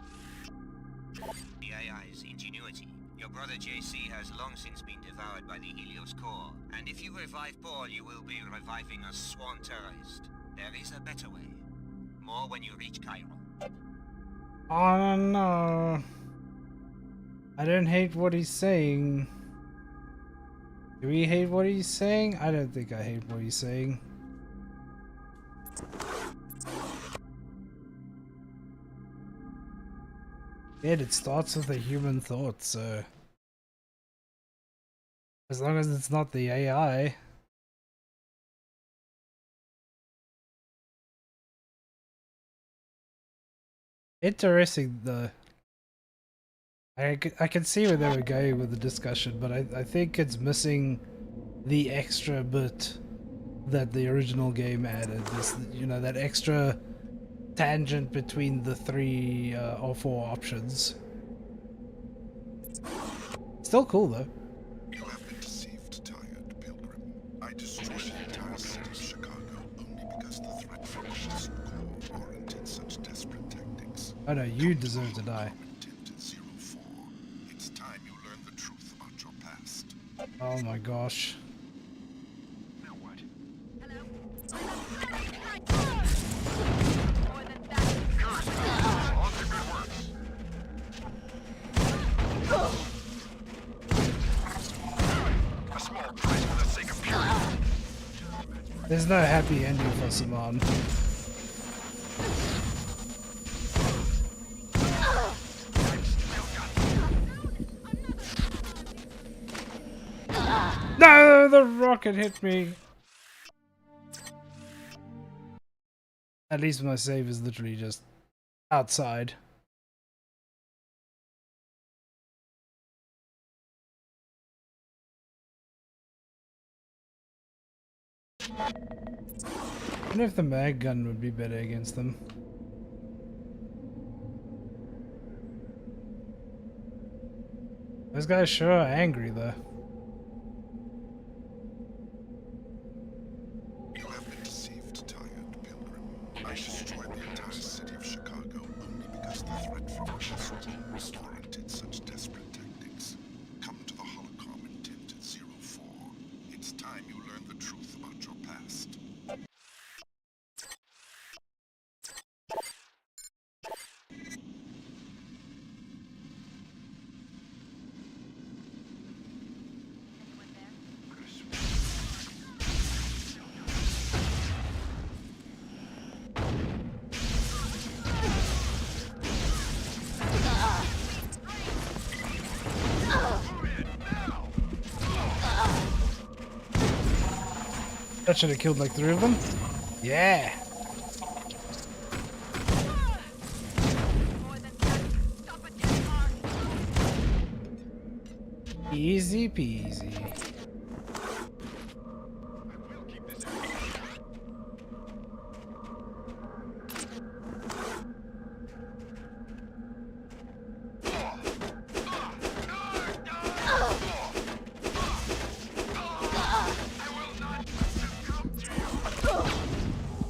AI's ingenuity. Your brother JC has long since been devoured by the Helios core, and if you revive Paul, you will be reviving a sworn terrorist. There is a better way. More when you reach Cairo. Oh no. I don't hate what he's saying. Do we hate what he's saying? I don't think I hate what he's saying. It starts with a human thought, so as long as it's not the AI. Interesting though. I can see where they were going with the discussion, but I think it's missing the extra bit that the original game added. This, you know, that extra tangent between the 3 or 4 options. Still cool though. You have been deceived, tired pilgrim. I destroyed the entire city of Chicago only because the threat from Apostle Corps warranted such desperate tactics. Oh no, you deserve to die. It's time you learn the truth about your past. Oh my gosh. Now what? A small price for the sake of purity. There's no happy ending for Simon. No, the rocket hit me. At least my save is literally just outside. I wonder if the mag gun would be better against them. Those guys sure are angry though. You have been deceived, tired pilgrim. I destroyed the entire city of Chicago only because the threat from Apostle Corps warranted such desperate tactics. Come to the holocron intent at 04. It's time you learn the truth about your past. That should have killed like 3 of them. Yeah. Easy peasy.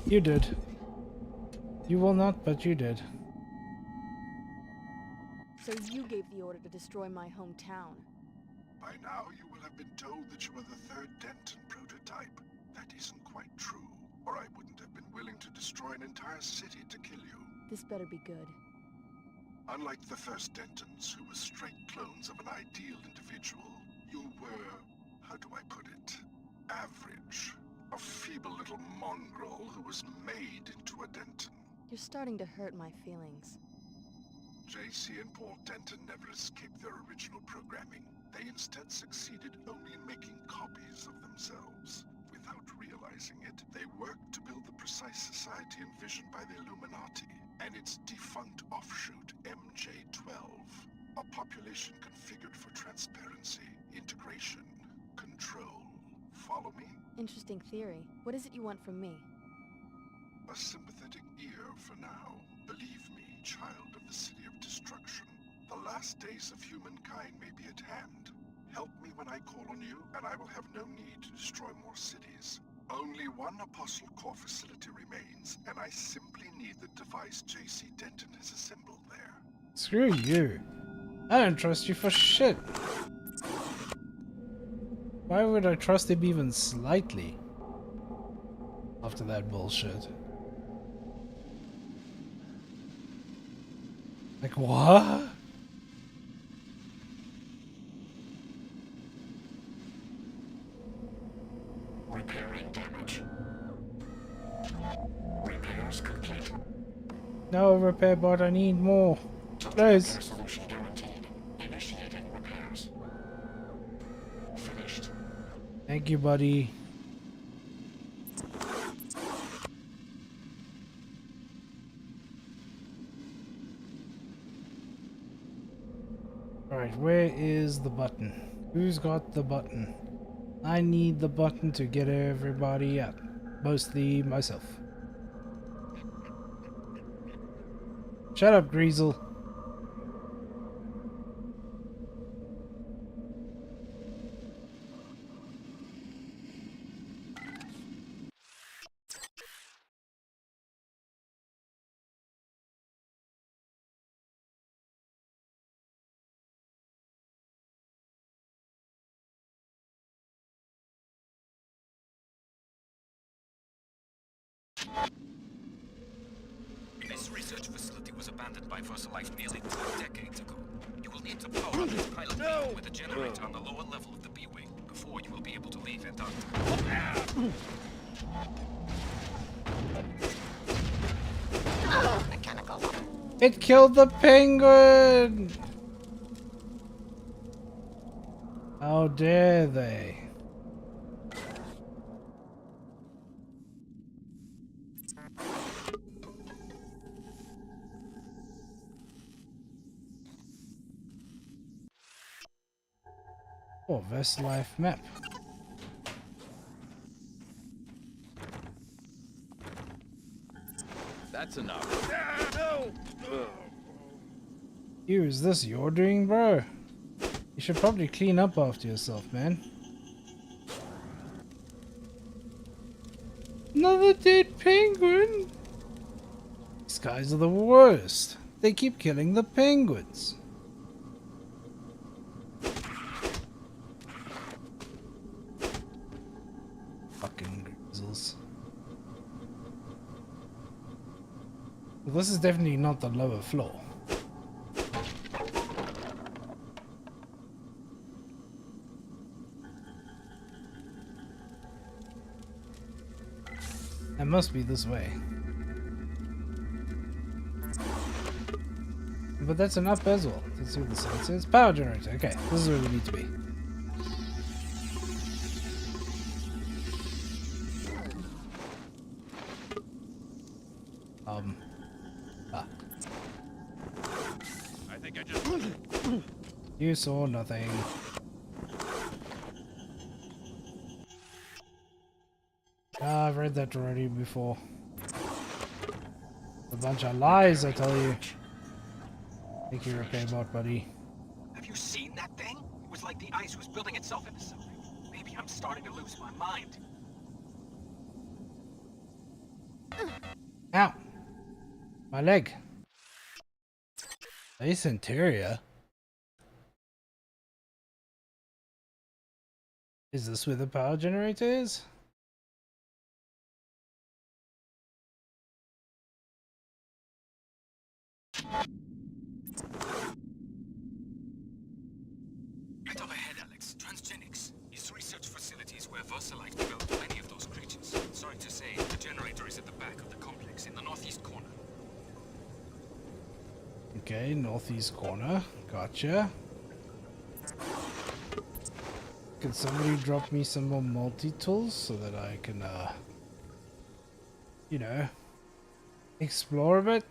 You did. You will not, but you did. So you gave the order to destroy my hometown. By now, you will have been told that you are the third Denton prototype. That isn't quite true, or I wouldn't have been willing to destroy an entire city to kill you. This better be good. Unlike the first Dentons, who were straight clones of an ideal individual, you were, how do I put it, average. A feeble little mongrel who was made into a Denton. You're starting to hurt my feelings. JC and Paul Denton never escaped their original programming. They instead succeeded only in making copies of themselves. Without realizing it, they worked to build the precise society envisioned by the Illuminati and its defunct offshoot, MJ-12. A population configured for transparency, integration, control. Follow me? Interesting theory. What is it you want from me? A sympathetic ear for now. Believe me, child of the City of Destruction. The last days of humankind may be at hand. Help me when I call on you, and I will have no need to destroy more cities. Only one Apostle Core facility remains, and I simply need the device JC Denton has assembled there. Screw you. I don't trust you for shit. Why would I trust him even slightly? After that bullshit. Like, what? Repairing damage. Repairs complete. No, repair bot, I need more. Please. Solution guaranteed. Initiating repairs. Finished. Thank you, buddy. Alright, where is the button? Who's got the button? I need the button to get everybody out. Mostly myself. Shut up, Greasel. This research facility was abandoned by VersaLife nearly 2 decades ago. You will need to power up this pilot beam with a generator on the lower level of the B-wing before you will be able to leave Antarctica. Mechanical. It killed the penguin! How dare they? Oh, VersaLife map. That's enough. No! You, is this your doing, bro? You should probably clean up after yourself, man. Another dead penguin? These guys are the worst. They keep killing the penguins. Fucking grizzles. Well, this is definitely not the lower floor. It must be this way. But that's an up as well. Let's see what the sign says. Power generator. Okay, this is where we need to be. I think I just... You saw nothing. Ah, I've read that already before. A bunch of lies, I tell you. Thank you, repair bot, buddy. Have you seen that thing? It was like the ice was building itself into something. Maybe I'm starting to lose my mind. Ow! My leg. Nice interior. Is this where the power generator is? Right up ahead, Alex. Transgenics. It's research facilities where Versalite developed many of those creatures. Sorry to say, the generator is at the back of the complex in the northeast corner. Okay, northeast corner. Gotcha. Can somebody drop me some more multi-tools so that I can, you know, explore a bit?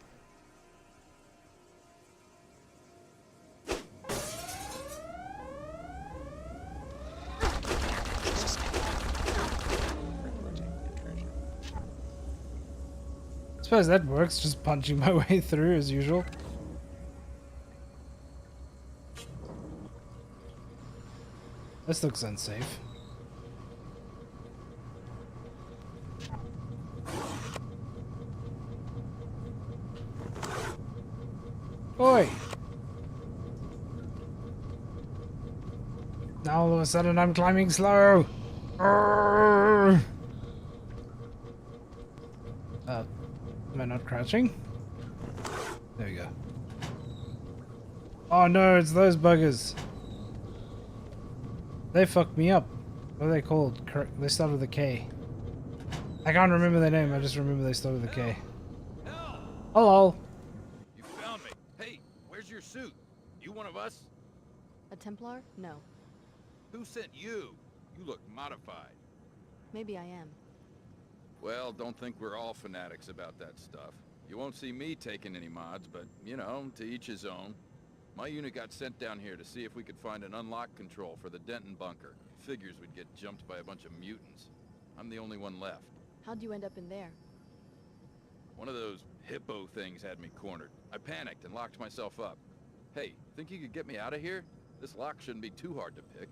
I suppose that works, just punching my way through as usual. This looks unsafe. Oi! Now all of a sudden I'm climbing slow! Am I not crouching? There we go. Oh no, it's those buggers! They fucked me up. What are they called? They start with a K. I can't remember their name, I just remember they start with a K. Hello! You found me. Hey, where's your suit? You one of us? A Templar? No. Who sent you? You look modified. Maybe I am. Well, don't think we're all fanatics about that stuff. You won't see me taking any mods, but, you know, to each his own. My unit got sent down here to see if we could find an unlock control for the Denton bunker. Figures we'd get jumped by a bunch of mutants. I'm the only one left. How'd you end up in there? One of those hippo things had me cornered. I panicked and locked myself up. Hey, think you could get me out of here? This lock shouldn't be too hard to pick.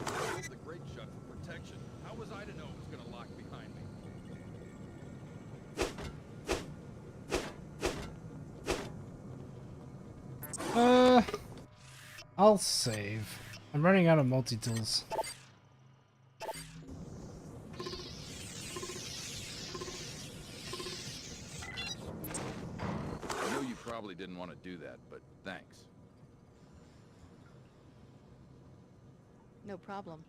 Hold the grate shut for protection. How was I to know it was gonna lock behind me? I'll save. I'm running out of multi-tools. I know you probably didn't want to do that, but thanks. No problem.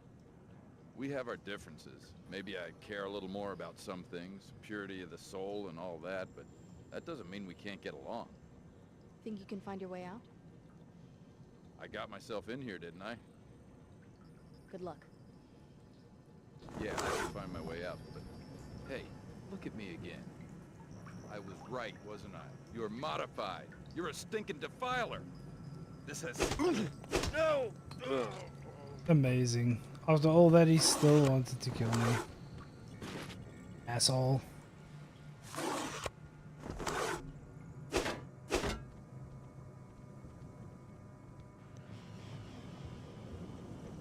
We have our differences. Maybe I care a little more about some things, purity of the soul and all that, but that doesn't mean we can't get along. Think you can find your way out? I got myself in here, didn't I? Good luck. Yeah, I can find my way out, but hey, look at me again. I was right, wasn't I? You're modified. You're a stinking defiler. This has... No! Amazing. After all that, he still wanted to kill me. Asshole.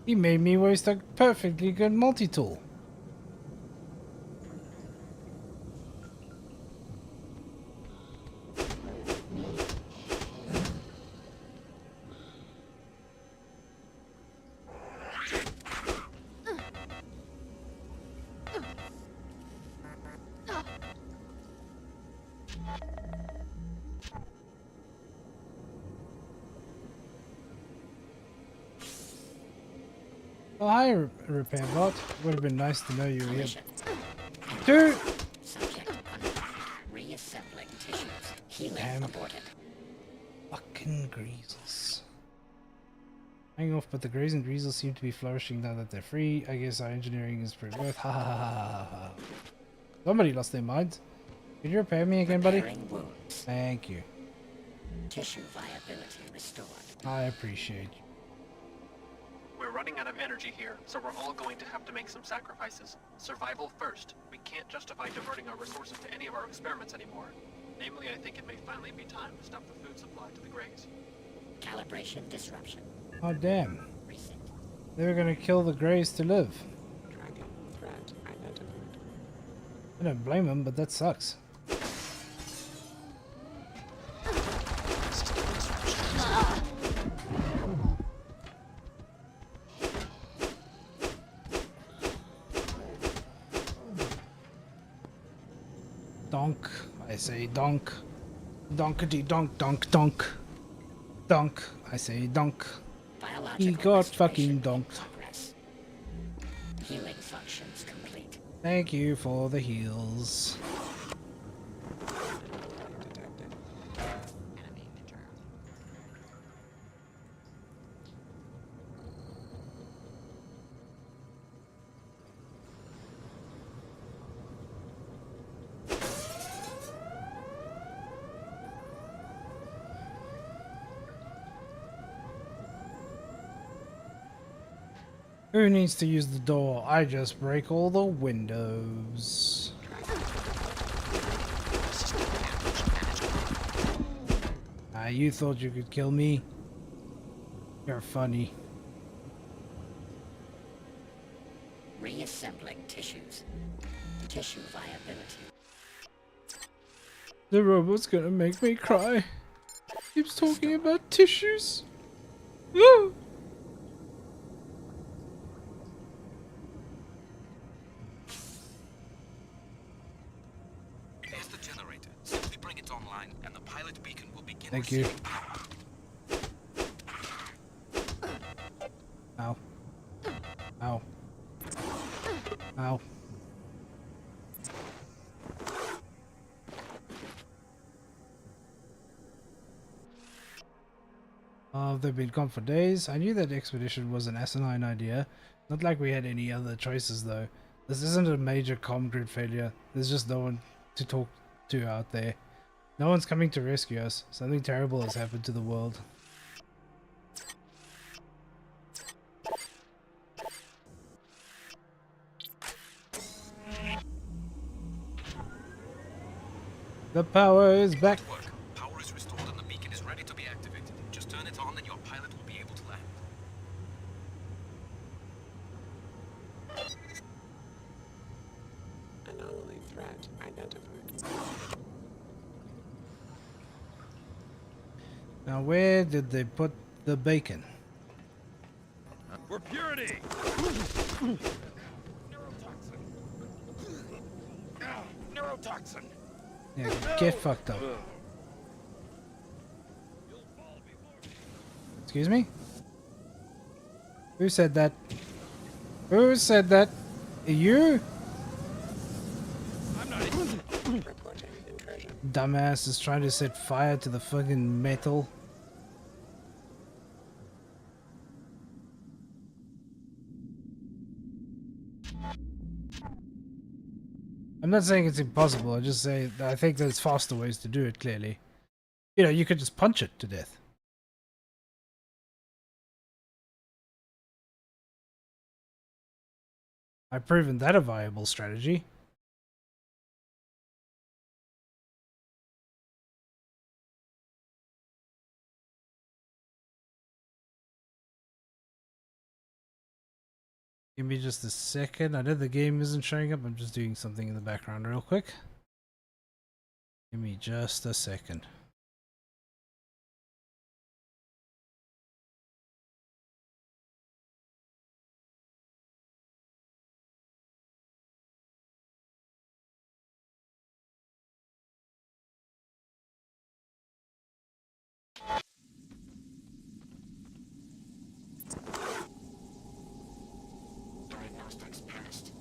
He made me waste a perfectly good multi-tool. Oh, hi, repair bot. Would have been nice to know you were here. Dude! Subject reassembling tissues. Healing Damn. aborted. Fucking greasels. Hang off, but the greys and greasels seem to be flourishing now that they're free. I guess our engineering is pretty worth. Ha ha ha ha ha. Somebody lost their minds. Could you repair me again, buddy? Wounds. Thank you. Tissue viability restored. I appreciate you. We're running out of energy here, so we're all going to have to make some sacrifices. Survival first. We can't justify diverting our resources to any of our experiments anymore. Namely, I think it may finally be time to stop the food supply to the Greys. Calibration disruption. Oh damn. They were gonna kill the Greys to live. Dragon threat identified. I don't blame them, but that sucks. Donk. I say donk. Donkety donk donk donk. Donk. I say donk. He got fucking donked. Healing functions complete. Thank you for the heals. Who needs to use the door? I just break all the windows. You thought you could kill me? You're funny. Reassembling tissues. Tissue viability. The robot's gonna make me cry. Keeps talking about tissues. Woo! There's the generator. Simply bring it online, and the pilot beacon will begin. Thank you. Ow. Ow. Ow. They've been gone for days. I knew that expedition was an asinine idea. Not like we had any other choices though. This isn't a major comm grid failure. There's just no one to talk to out there. No one's coming to rescue us. Something terrible has happened to the world. The power is back. Power is restored and the beacon is ready to be activated. Just turn it on and your pilot will be able to land. Anomaly threat identified. Now where did they put the bacon? For purity! Neurotoxin! Yeah, get fucked up. Excuse me? Who said that? Who said that? You? I'm not reporting intrusion. Dumbass is trying to set fire to the fucking metal. I'm not saying it's impossible, I just say that I think there's faster ways to do it, clearly. You know, you could just punch it to death. I've proven that a viable strategy. Give me just a second. I know the game isn't showing up. I'm just doing something in the background real quick. Give me just a second. Diagnostics passed.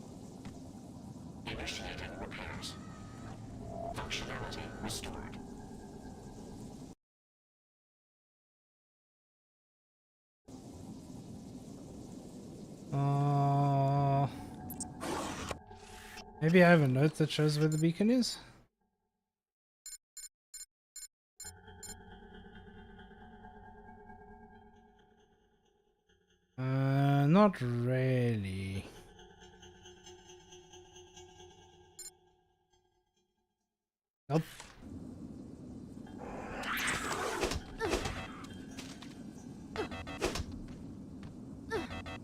Initiating repairs. Functionality restored. Maybe I have a note that shows where the beacon is? Not really. Nope.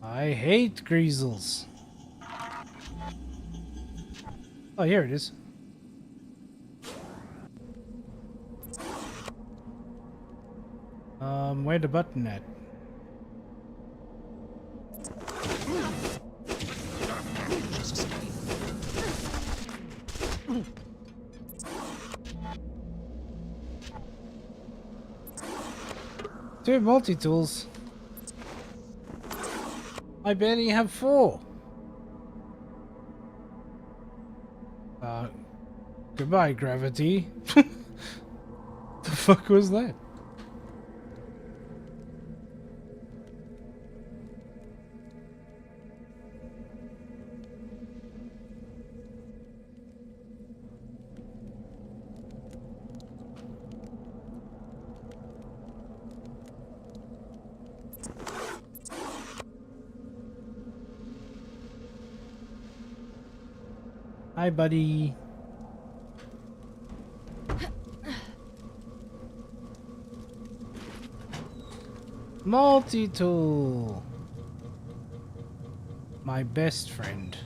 I hate greasels. Oh, here it is. Where the button at? Two multi-tools. I barely have 4. Goodbye, gravity. The fuck was that? Hi, buddy. Multi-tool. My best friend.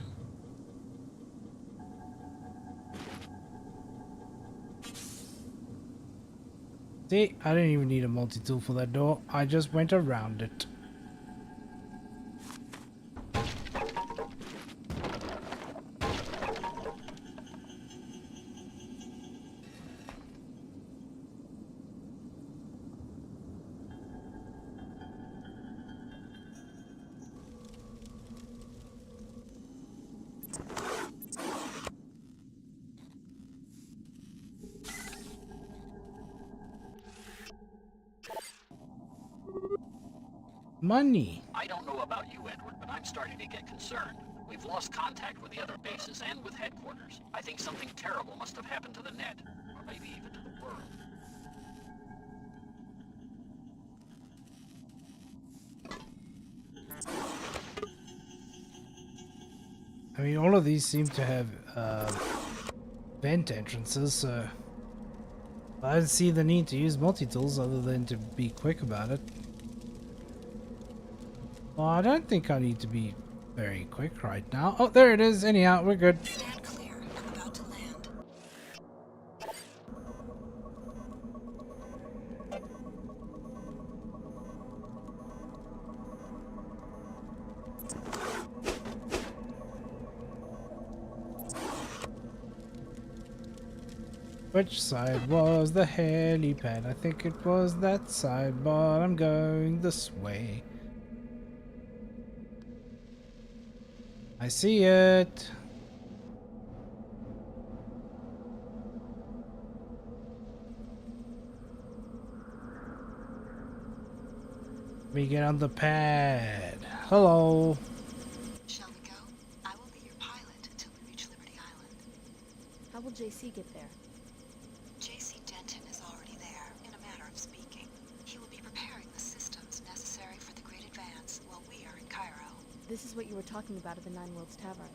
See, I didn't even need a multi-tool for that door. I just went around it. Money. I don't know about you, Edward, but I'm starting to get concerned. We've lost contact with the other bases and with headquarters. I think something terrible must have happened to the net, or maybe even to the world. I mean, all of these seem to have vent entrances, so I don't see the need to use multi-tools other than to be quick about it. Well, I don't think I need to be very quick right now. Oh, there it is. Anyhow, we're good. Stand clear. I'm about to land. Which side was the helipad? I think it was that side, but I'm going this way. I see it. Let me get on the pad. Hello. Shall we go? I will be your pilot until we reach Liberty Island. How will JC get there? JC Denton is already there, in a manner of speaking. He will be preparing the systems necessary for the Great Advance while we are in Cairo. This is what you were talking about at the Nine Worlds Tavern.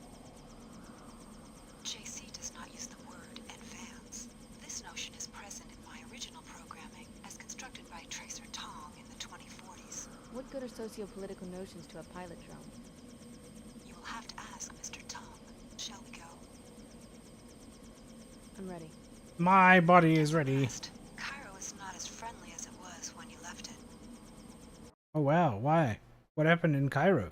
JC does not use the word advance. This notion is present in my original programming, as constructed by Tracer Tong in the 2040s. What good are socio-political notions to a pilot drone? You will have to ask Mr. Tong. Shall we go? I'm ready. My body is ready. Cairo is not as friendly as it was when you left it. Oh wow, why? What happened in Cairo?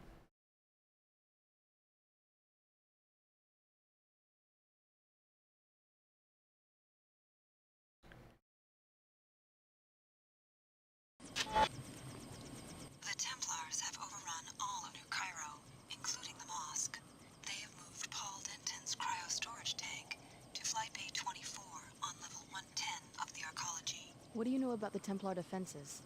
The Templars have overrun all of New Cairo, including the mosque. They have moved Paul Denton's cryo-storage tank to Flight Bay 24 on level 110 of the arcology. What do you know about the Templar defenses?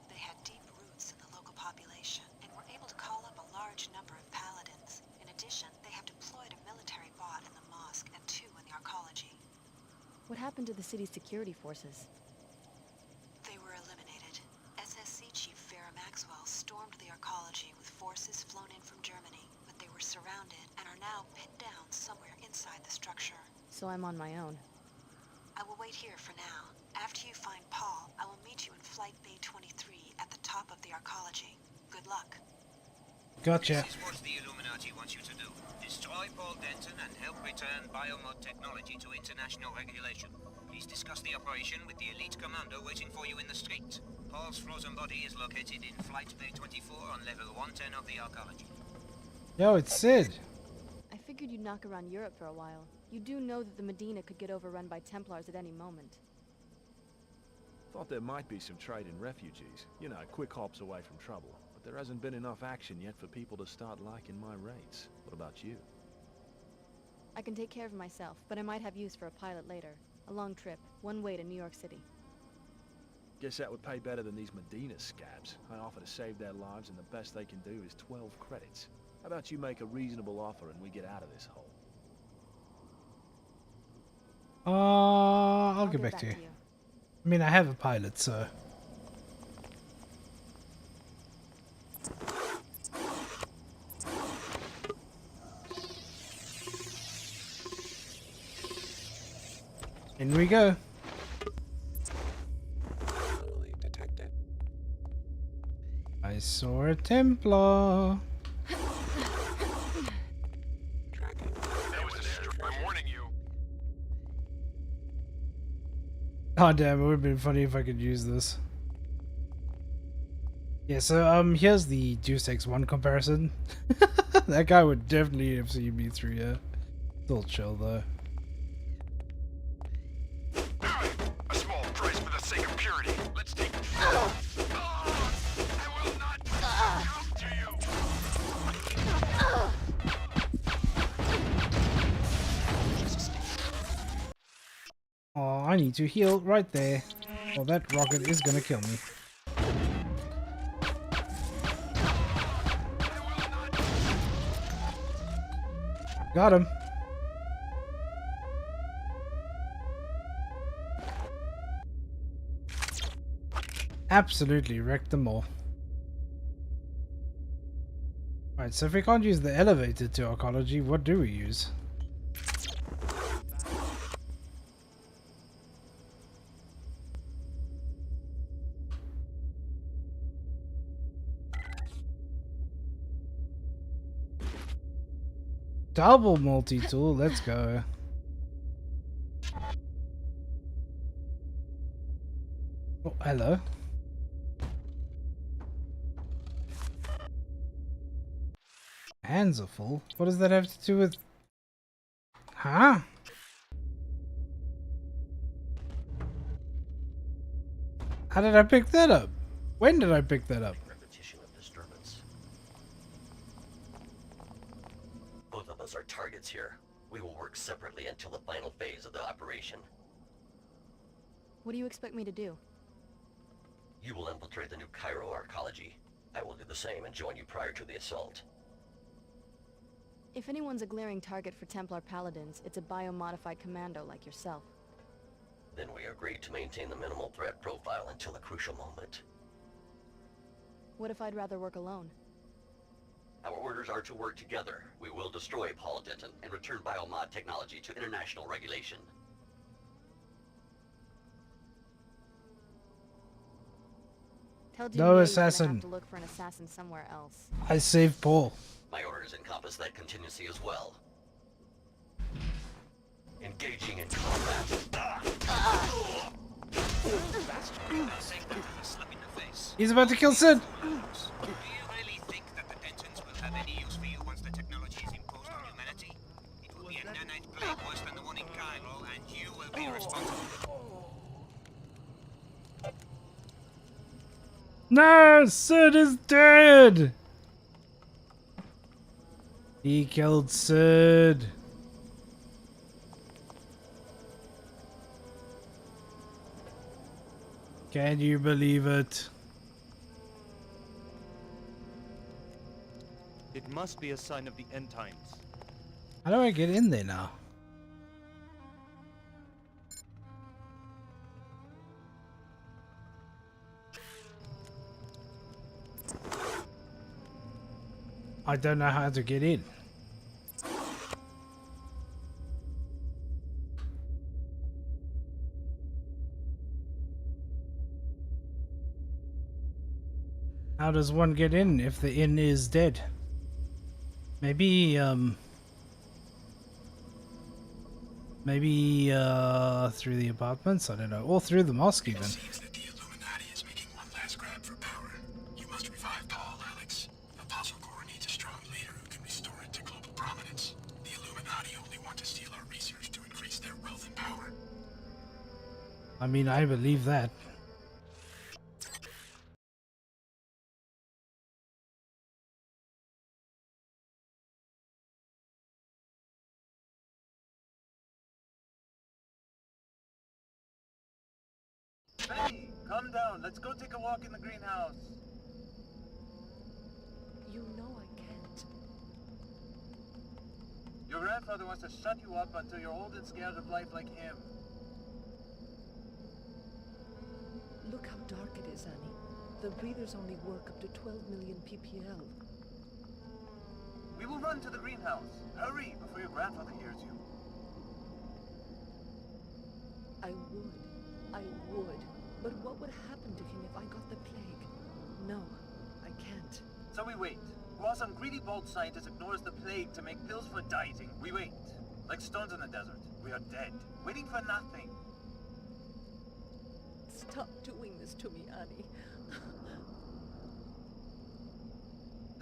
They had deep roots in the local population and were able to call up a large number of paladins. In addition, they have deployed a military bot in the mosque and 2 in the arcology. What happened to the city's security forces? They were eliminated. SSC Chief Vera Maxwell stormed the arcology structure. So I'm on my own. I will wait here for now. After you find Paul, I will meet you in Flight Bay 23 at the top of the arcology. Good luck. Gotcha. This is what the Illuminati wants you to do. Destroy Paul Denton and help return biomod technology to international regulation. Please discuss the operation with the elite commando waiting for you in the street. Paul's frozen body is located in Flight Bay 24 on level 110 of the arcology. Yo, it's Sid. I figured you'd knock around Europe for a while. You do know that the Medina could get overrun by Templars at any moment. Thought there might be some trade in refugees. You know, quick hops away from trouble. But there hasn't been enough action yet for people to start liking my rates. What about you? I can take care of myself, but I might have use for a pilot later. A long trip, one way to New York City. Guess that would pay better than these Medina scabs. I offer to save their lives and the best they can do is 12 credits. How about you make a reasonable offer and we get out of this hole? I'll get back to you. I mean, I have a pilot, so... In we go. I saw a Templar. I'm warning you. Oh damn, it would have been funny if I could use this. Yeah, so here's the Deus Ex 1 comparison. That guy would definitely have seen me through here. Still chill though. A small price for the sake of purity. Let's take it. I will not come to you. Oh, I need to heal right there. Well, that rocket is gonna kill me. Got him. Absolutely wrecked them all. Alright, so if we can't use the elevator to arcology, what do we use? Double multi-tool, let's go. Oh, hello. Hands are full. What does that have to do with... Huh? How did I pick that up? When did I pick that up? Repetition of disturbance. Both of us are targets here. We will work separately until the final phase of the operation. What do you expect me to do? You will infiltrate the new Cairo arcology. I will do the same and join you prior to the assault. If anyone's a glaring target for Templar Paladins, it's a biomodified commando like yourself. Then we agree to maintain the minimal threat profile until the crucial moment. What if I'd rather work alone? Our orders are to work together. We will destroy Paul Denton and return biomod technology to international regulation. Tell No Dumier assassin. you're gonna have to look for an assassin somewhere else. I saved Paul. My orders encompass that contingency as well. Engaging in combat. He's about to kill Sid. Do you really think that the Dentons will have any use for you once the technology is imposed on humanity? It will be a nanite plague worse than the one in Cairo, and you will be responsible. No, Sid is dead. He killed Sid. Can you believe it? It must be a sign of the end times. How do I get in there now? I don't know how to get in. How does one get in if the inn is dead? Maybe, maybe, through the apartments? I don't know. Or through the mosque, even. It seems that the Illuminati is making one last grab for power. You must revive Paul, Alex. Apostle Corps needs a strong leader who can restore it to global prominence. The Illuminati only want to steal our research to increase their wealth and power. I mean, I believe that. Hey, calm down. Let's go take a walk in the greenhouse. You know I can't. Your grandfather wants to shut you up until you're old and scared of life like him. Look how dark it is, Annie. The breathers only work up to 12 million ppl. We will run to the greenhouse. Hurry, before your grandfather hears you. I would. But what would happen to him if I got the plague? No, I can't. So we wait. While some greedy bold scientist ignores the plague to make pills for dieting, we wait. Like stones in the desert. We are dead, waiting for nothing. Stop doing this to me, Annie.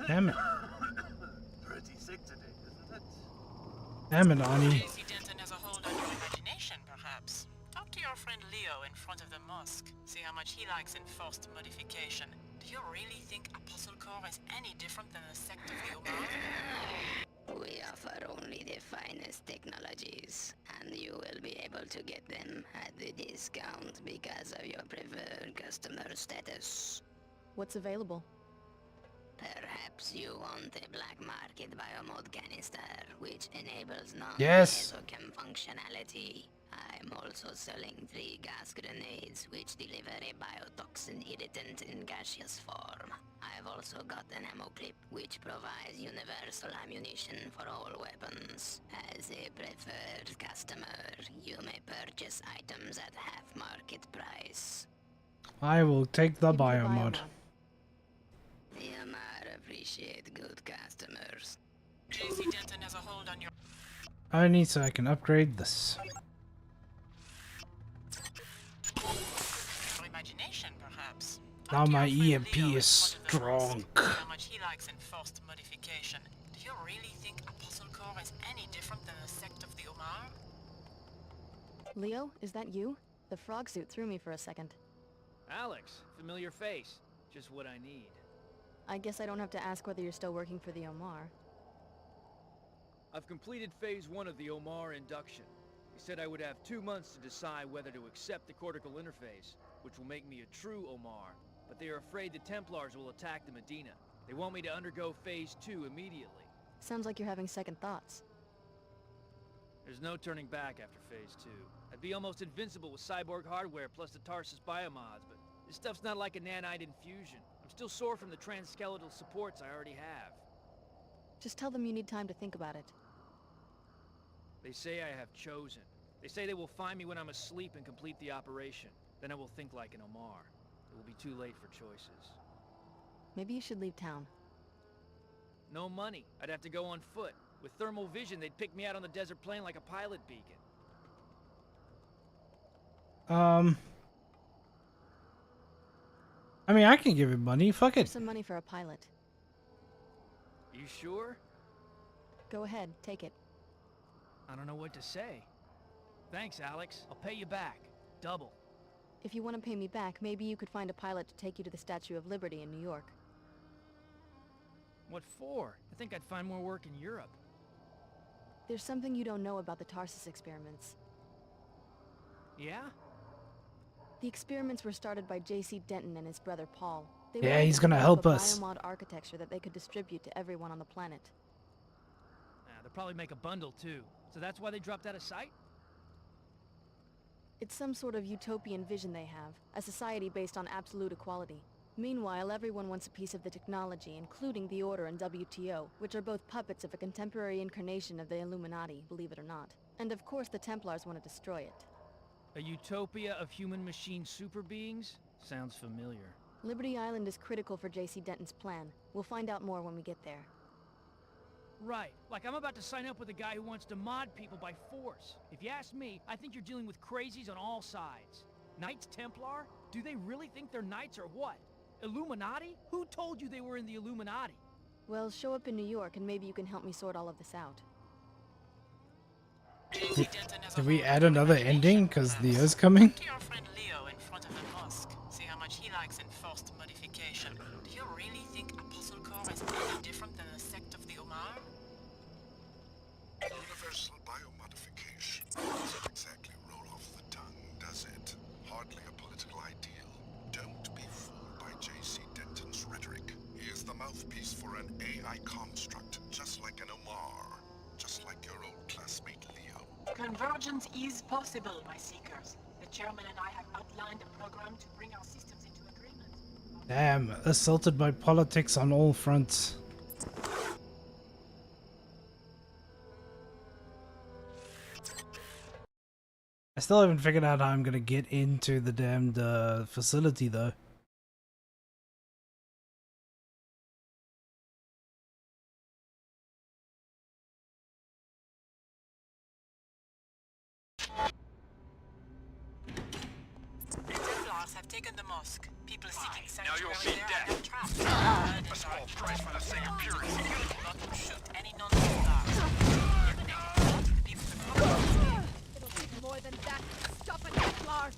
Damn it. Pretty sick today, isn't it? Damn it, Ani. JC Denton has a hold on your imagination, perhaps. Talk to your friend Leo in front of the mosque. See how much he likes enforced modification. Do you really think Apostle Corps is any different than a sect of the Omar? We offer only the finest technologies, and you will be able to get them at the discount because of your preferred customer status. What's available? Perhaps you want a black market biomod canister, which enables Yes. non-mesochem functionality. I'm also selling 3 gas grenades, which deliver a biotoxin irritant in gaseous form. I've also got an ammo clip, which provides universal ammunition for all weapons. As a preferred customer, you may purchase items at half market price. I will take the biomod. The Omar appreciate good customers. JC Denton has a hold on your... I need so I can upgrade this. Your imagination, perhaps. Now my EMP is strong. How much he likes enforced modification. Do you really think Apostle Corps is any different than a sect of the Omar? Leo, is that you? The frog suit threw me for a second. Alex, familiar face. Just what I need. I guess I don't have to ask whether you're still working for the Omar. I've completed phase 1 of the Omar induction. He said I would have 2 months to decide whether to accept the cortical interface, which will make me a true Omar. But they are afraid the Templars will attack the Medina. They want me to undergo phase 2 immediately. Sounds like you're having second thoughts. There's no turning back after phase 2. I'd be almost invincible with cyborg hardware plus the Tarsus biomods, but this stuff's not like a nanite infusion. I'm still sore from the transskeletal supports I already have. Just tell them you need time to think about it. They say I have chosen. They say they will find me when I'm asleep and complete the operation. Then I will think like an Omar. It will be too late for choices. Maybe you should leave town. No money. I'd have to go on foot. With thermal vision, they'd pick me out on the desert plain like a pilot beacon. I mean, I can give him money. Fuck it. Here's some money for a pilot. You sure? Go ahead, take it. I don't know what to say. Thanks, Alex. I'll pay you back. Double. If you want to pay me back, maybe you could find a pilot to take you to the Statue of Liberty in New York. What for? I think I'd find more work in Europe. There's something you don't know about the Tarsus experiments. Yeah? The experiments were started by JC Denton and his brother Paul. They Yeah, wanted he's to gonna develop help a us. biomod architecture that they could distribute to everyone on the planet. They'll probably make a bundle, too. So that's why they dropped out of sight? It's some sort of utopian vision they have, a society based on absolute equality. Meanwhile, everyone wants a piece of the technology, including the Order and WTO, which are both puppets of a contemporary incarnation of the Illuminati, believe it or not. And of course the Templars want to destroy it. A utopia of human-machine super beings? Sounds familiar. Liberty Island is critical for JC Denton's plan. We'll find out more when we get there. Right. Like, I'm about to sign up with a guy who wants to mod people by force. If you ask me, I think you're dealing with crazies on all sides. Knights Templar? Do they really think they're knights or what? Illuminati? Who told you they were in the Illuminati? Well, show up in New York and maybe you can help me sort all of this out. Did we add another ending because Leo's coming? To your friend Leo in front of the mosque. See how much he likes enforced modification. Do you really think Apostle Core is any different than the sect of the Omar? Universal biomodification doesn't exactly roll off the tongue, does it? Hardly a political ideal. Don't be fooled by J.C. Denton's rhetoric. He is the mouthpiece for an AI construct, just like an Omar. Just like your old classmate Leo. Convergence is possible, my seekers. The chairman and I have outlined a program to bring our systems into agreement. Damn, assaulted by politics on all fronts. I still haven't figured out how I'm gonna get into the damned facility though. The Templars have taken the mosque. People seeking Now you'll see sanctuary there death. are trapped. A small price for the sake of purity. Not to shoot any non-Templars. It'll take more than that to stop a Templar.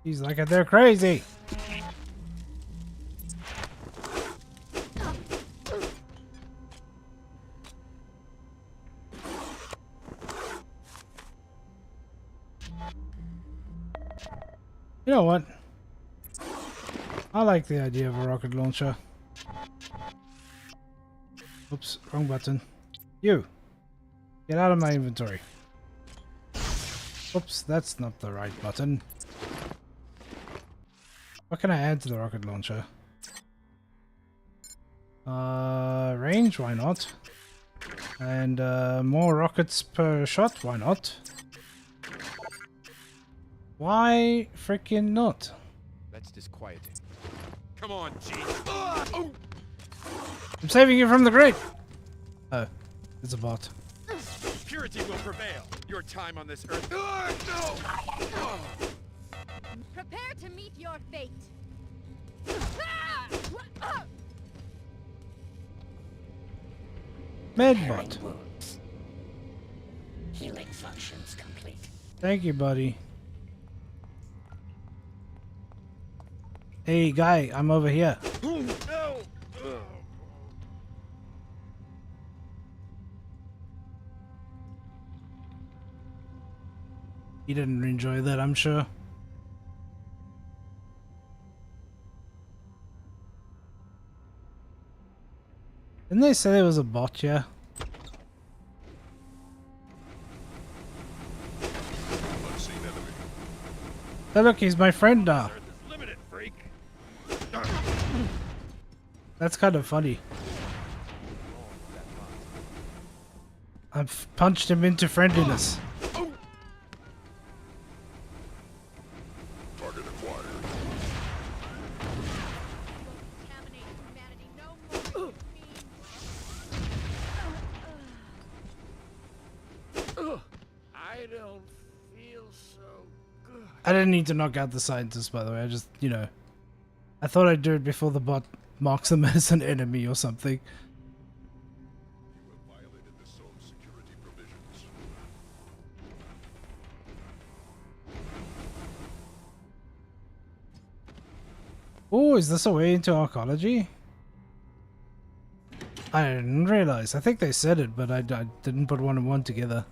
He's like, they're crazy. You know what? I like the idea of a rocket launcher. Oops, wrong button. You! Get out of my inventory. Oops, that's not the right button. What can I add to the rocket launcher? Range, why not? And more rockets per shot, why not? Why freaking not? Let's disquiet him. Come on, G. I'm saving you from the grid! Oh, it's a bot. Purity will prevail. Your time on this earth. No! Prepare to meet your fate. Medbot. Healing functions complete. Thank you, buddy. Hey, guy, I'm over here. No! You didn't enjoy that, I'm sure. Didn't they say there was a bot here? Oh look, he's my friend now. Limited, freak. That's kind of funny. I've punched him into friendliness. Target acquired. I don't feel so good. I didn't need to knock out the scientist, by the way. I just, you know, I thought I'd do it before the bot marks him as an enemy or something. You have violated the zone's security provisions. Oh, is this a way into archaeology? I didn't realize. I think they said it, but I didn't put one and one together.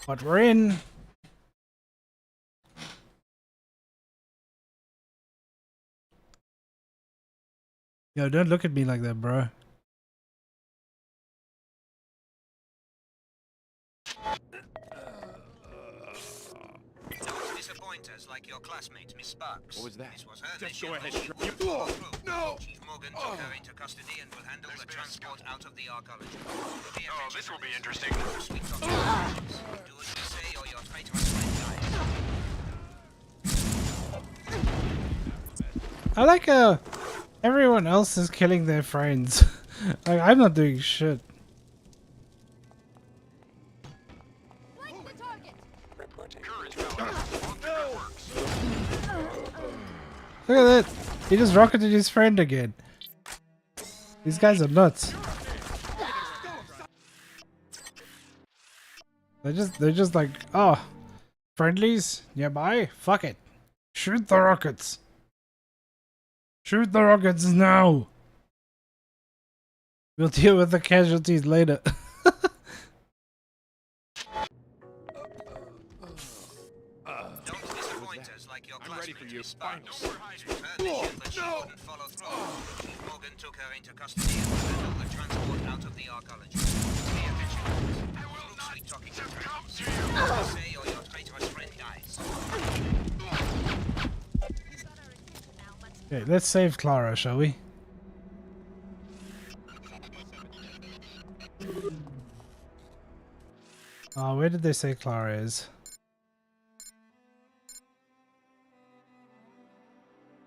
But we're in. Yo, don't look at me like that, bro. Don't disappoint us like your classmate, Miss Sparks. What was that? This was her Just mission, go ahead. but she You- wouldn't follow through. No! Chief Morgan took her into custody and will handle the transport out of the archaeology. Oh, this will be interesting. Sweet talk. Do as we say or your traitorous friend dies. I like everyone else is killing their friends. Like, I'm not doing shit. Look at that. He just rocketed his friend again. These guys are nuts. They're just like, oh, friendlies nearby? Fuck it. Shoot the rockets. Shoot the rockets now. We'll deal with the casualties later. Don't disappoint us like your classmate Miss Sparks. Her mission, but she wouldn't follow through. Morgan took her into custody and handled the transport out of the arcology. Pay attention. Look sweet talking to her. Say or your traitorous friend dies. Okay, let's save Clara, shall we? Oh, where did they say Clara is?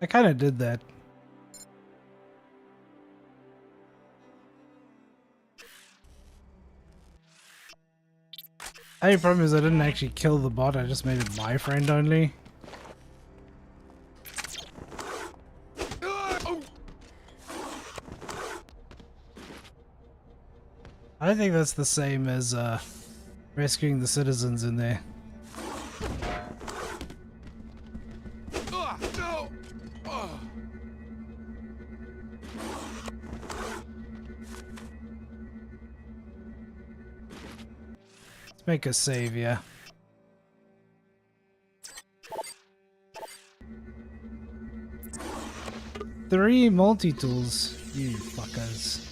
I kind of did that. The only problem is I didn't actually kill the bot, I just made it my friend only. I don't think that's the same as rescuing the citizens in there. Let's make a save, yeah. Three multi-tools, you fuckers.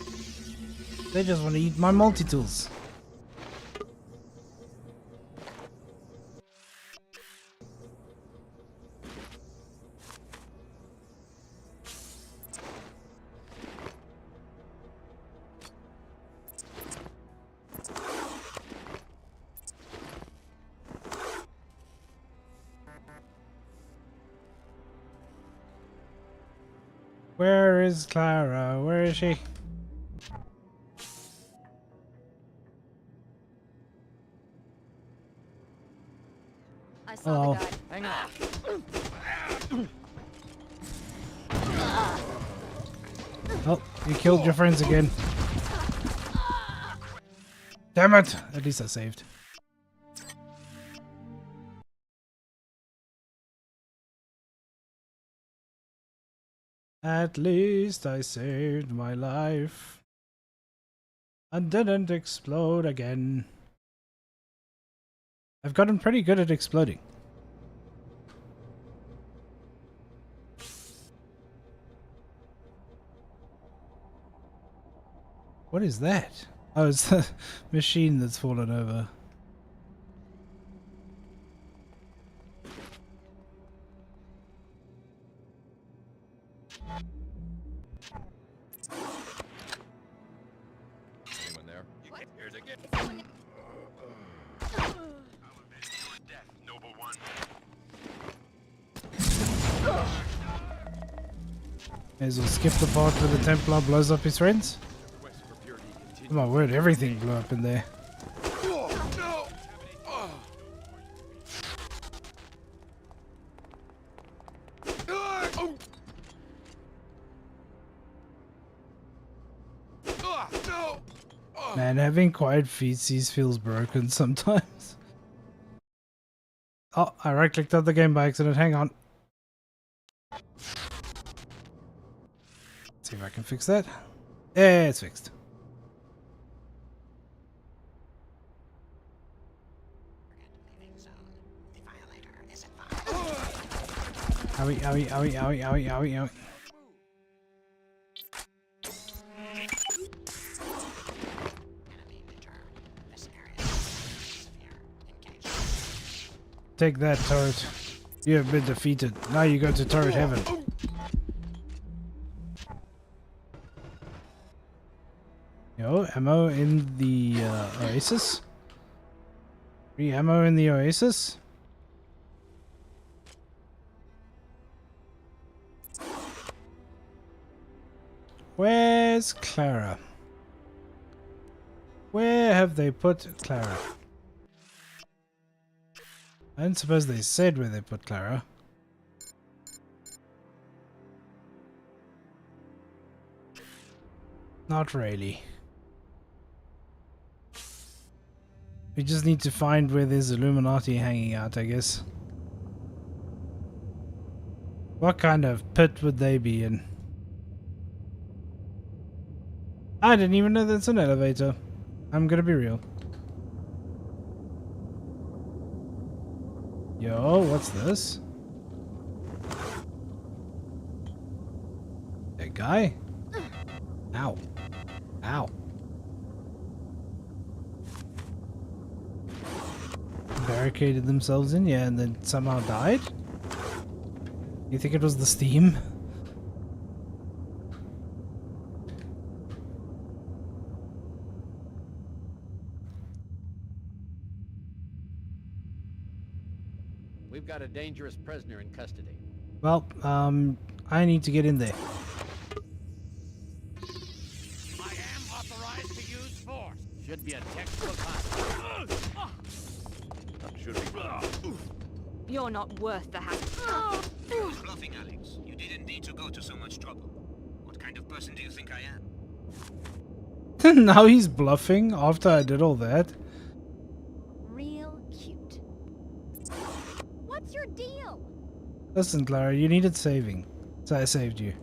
They just want to eat my multi-tools. Where is Clara? Where is she? I saw the guy. Hang on. Oh, you killed your friends again. Damn it! At least I saved. At least I saved my life. And didn't explode again. I've gotten pretty good at exploding. What is that? Oh, it's the machine that's fallen over. Anyone there? Here's a gift. May as well skip the part where the Templar blows up his friends. Oh my word, everything blew up in there. Man, having quiet feces feels broken sometimes. Oh, I right-clicked on the game by accident. Hang on. See if I can fix that. Yeah, it's fixed. Owie, owie, owie, owie, owie, owie, owie. Take that, turret. You have been defeated. Now you go to turret heaven. Yo, ammo in the oasis? Free ammo in the oasis? Where's Clara? Where have they put Clara? I don't suppose they said where they put Clara. Not really. We just need to find where there's Illuminati hanging out, I guess. What kind of pit would they be in? I didn't even know that's an elevator. I'm gonna be real. Yo, what's this? That guy? Ow. Ow. Barricaded themselves in, yeah, and then somehow died? You think it was the steam? We've got a dangerous prisoner in custody. Well, I need to get in there. I am authorized to use force. Should be a textbook hunt. Should be. You're not worth the hassle. You're bluffing, Alex. You didn't need to go to so much trouble. What kind of person do you think I am? Now he's bluffing after I did all that. Real cute. What's your deal? Listen, Clara, you needed saving. So I saved you.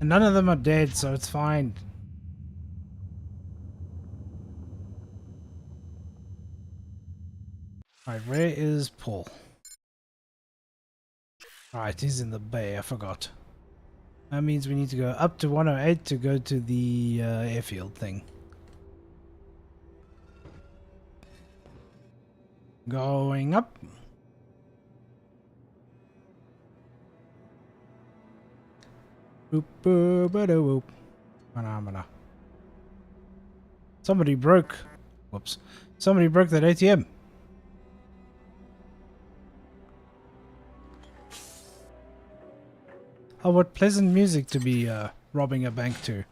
And none of them are dead, so it's fine. Alright, where is Paul? Alright, he's in the bay, I forgot. That means we need to go up to 108 to go to the airfield thing. Going up. Boop boop ba da whoop. Phenomena. Somebody broke. Whoops. Somebody broke that ATM. Oh, what pleasant music to be robbing a bank to.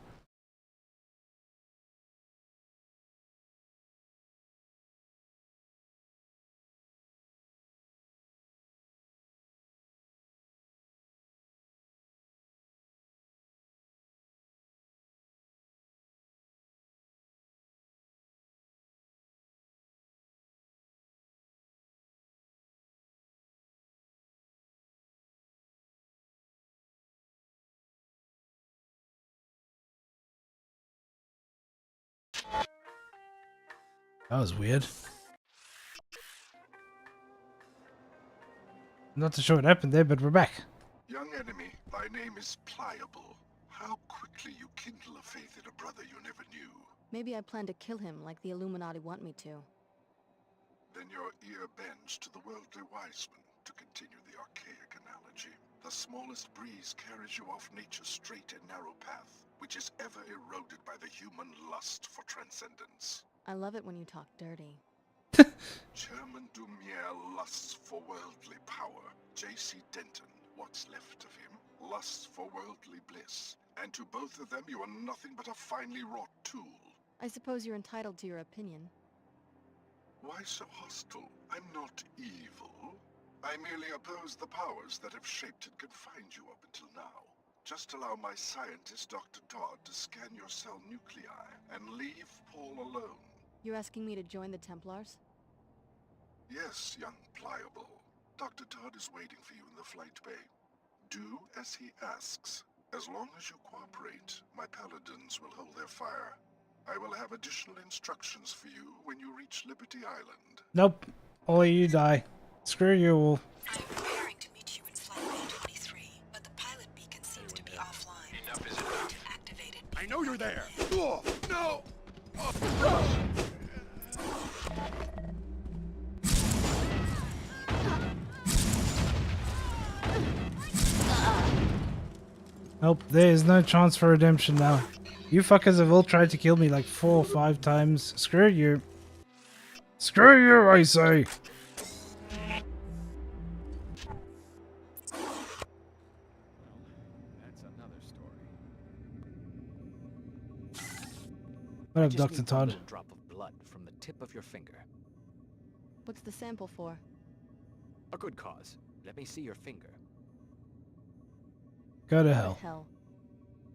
That was weird. I'm not too sure what happened there, but we're back. Young enemy, thy name is Pliable. How quickly you kindle a faith in a brother you never knew. Maybe I plan to kill him like the Illuminati want me to. Then your ear bends to the worldly wiseman, to continue the archaic analogy. The smallest breeze carries you off nature's straight and narrow path, which is ever eroded by the human lust for transcendence. I love it when you talk dirty. Chairman Dumier lusts for worldly power. J.C. Denton, what's left of him, lusts for worldly bliss. And to both of them you are nothing but a finely wrought tool. I suppose you're entitled to your opinion. Why so hostile? I'm not evil. I merely oppose the powers that have shaped and confined you up until now. Just allow my scientist, Dr. Todd, to scan your cell nuclei and leave Paul alone. You're asking me to join the Templars? Yes, young Pliable. Dr. Todd is waiting for you in the flight bay. Do as he asks. As long as you cooperate, my paladins will hold their fire. I will have additional instructions for you when you reach Liberty Island. Nope. All of you die. Screw you all. I'm preparing to meet you in flight bay 23, but the pilot beacon seems to be offline. Enough is enough. To activate it, I know you're there. Oh, no! Nope, there is no chance for redemption now. You fuckers have all tried to kill me like 4 or 5 times. Screw you. Screw you, I say. That's another What I up, just Dr. need one Todd? little drop of blood from the tip of your finger. What's the sample for? A good cause. Let me see your finger. Go to Go hell. to hell.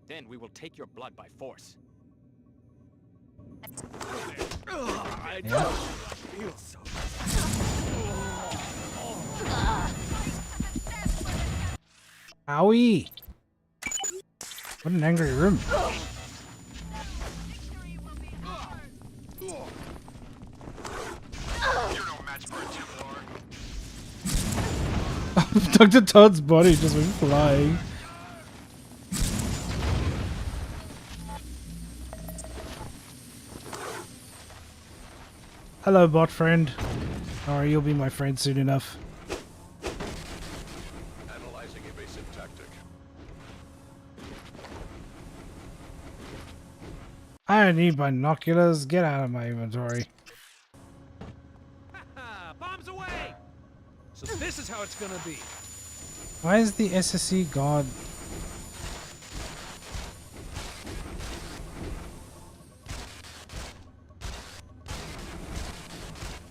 Then we will take your blood by force. I Yeah. don't feel so. Owie! What an angry room. You're no match for a Templar. Dr. Todd's body just went flying. Hello, bot friend. Alright, you'll be my friend soon enough. Analyzing evasive tactic. I don't need binoculars. Get out of my inventory. Bombs away! So this is how it's gonna be. Why is the SSC guard?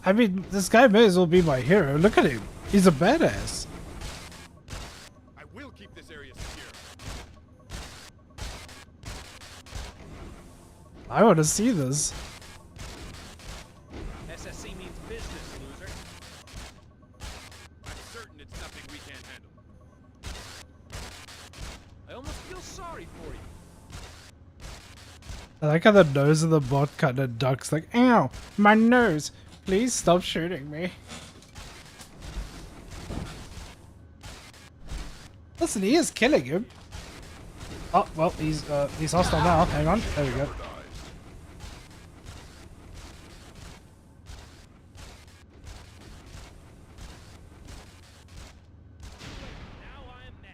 I mean, this guy may as well be my hero. Look at him. He's a badass. I will keep this area secure. I want to see this. SSC means business, loser. I'm certain it's nothing we can't handle. I almost feel sorry for you. I like how the nose of the bot kind of ducks like, ow, my nose. Please stop shooting me. Listen, he is killing him. Oh, well, he's hostile now. Hang on. There we go.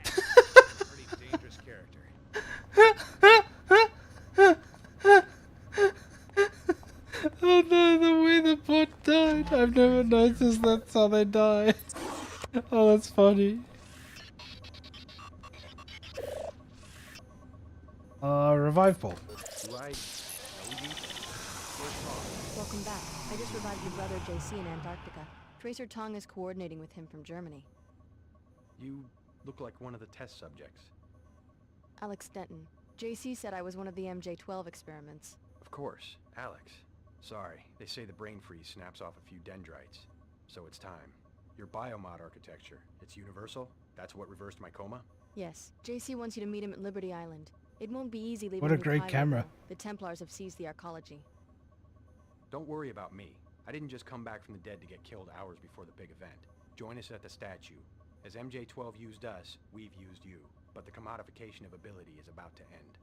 Pretty dangerous character. Oh no, the way the bot died. I've never noticed that's how they die. Oh, that's funny. Revive pool. Right. Welcome back. I just revived your brother JC in Antarctica. Tracer Tong is coordinating with him from Germany. You look like one of the test subjects. Alex Denton. JC said I was one of the MJ-12 experiments. Of course, Alex. Sorry, they say the brain freeze snaps off a few dendrites. So it's time. Your biomod architecture, it's universal? That's what reversed my coma? Yes. JC wants you to meet him at Liberty Island. It won't be easy leaving What a New great Cairo, camera. though. The Templars have seized the arcology. Don't worry about me. I didn't just come back from the dead to get killed hours before the big event. Join us at the statue. As MJ-12 used us, we've used you. But the commodification of ability is about to end.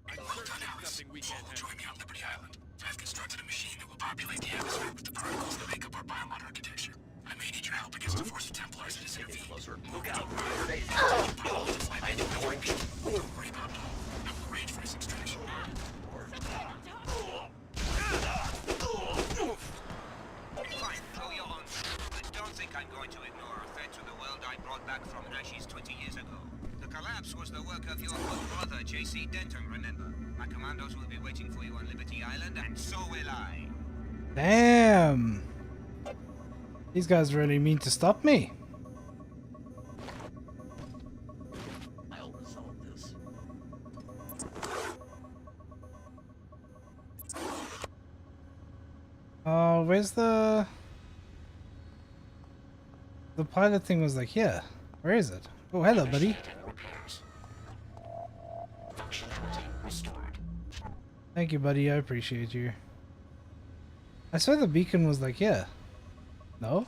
I'm certain it's nothing we can't handle. Join me on Liberty Island. I've constructed a machine that will populate the atmosphere with the particles that make up our biomod architecture. I may need your help against a force of Templars that is intervened. Look out! Don't worry about it. I will arrange for his extraction. Fine, go your own. I don't think I'm going to ignore a threat to the world I brought back from ashes 20 years ago. The collapse was the work of your good brother, JC Denton, remember? My commandos will be waiting for you on Liberty Island, and so will I. Damn. These guys really mean to stop me. I'll resolve this. Oh, where's the pilot thing was like here. Where is it? Oh, hello, buddy. Thank you, buddy. I appreciate you. I saw the beacon was like here. No?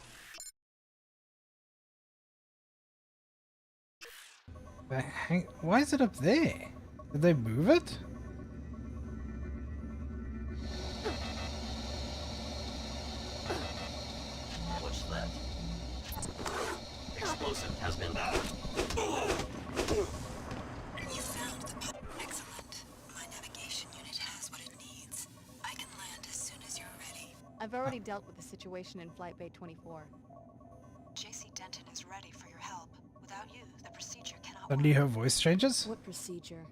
Why is it up there? Did they move it? What's that? Explosive has been You found the pump. Excellent. My navigation unit has what it needs. I can land as soon as you're ready. I've already dealt with the situation in Flight Bay 24. JC Denton is ready for your help. Without you, the procedure cannot Suddenly her voice changes? What procedure?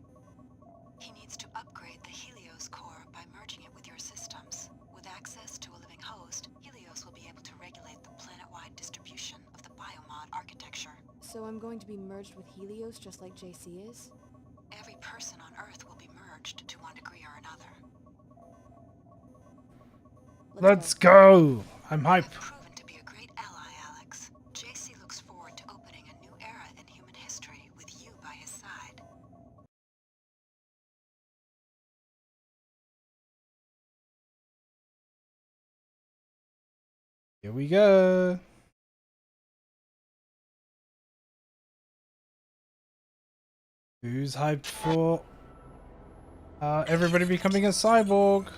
He needs to upgrade the Helios core by merging So I'm going to be merged with Helios just like JC is? Every person on Earth will be merged to one degree or another. Let's go! I'm hype. Proven to be a great ally, Alex. JC looks forward to opening a new era in human history with you by his side. Here we go. Who's hyped for everybody becoming a cyborg?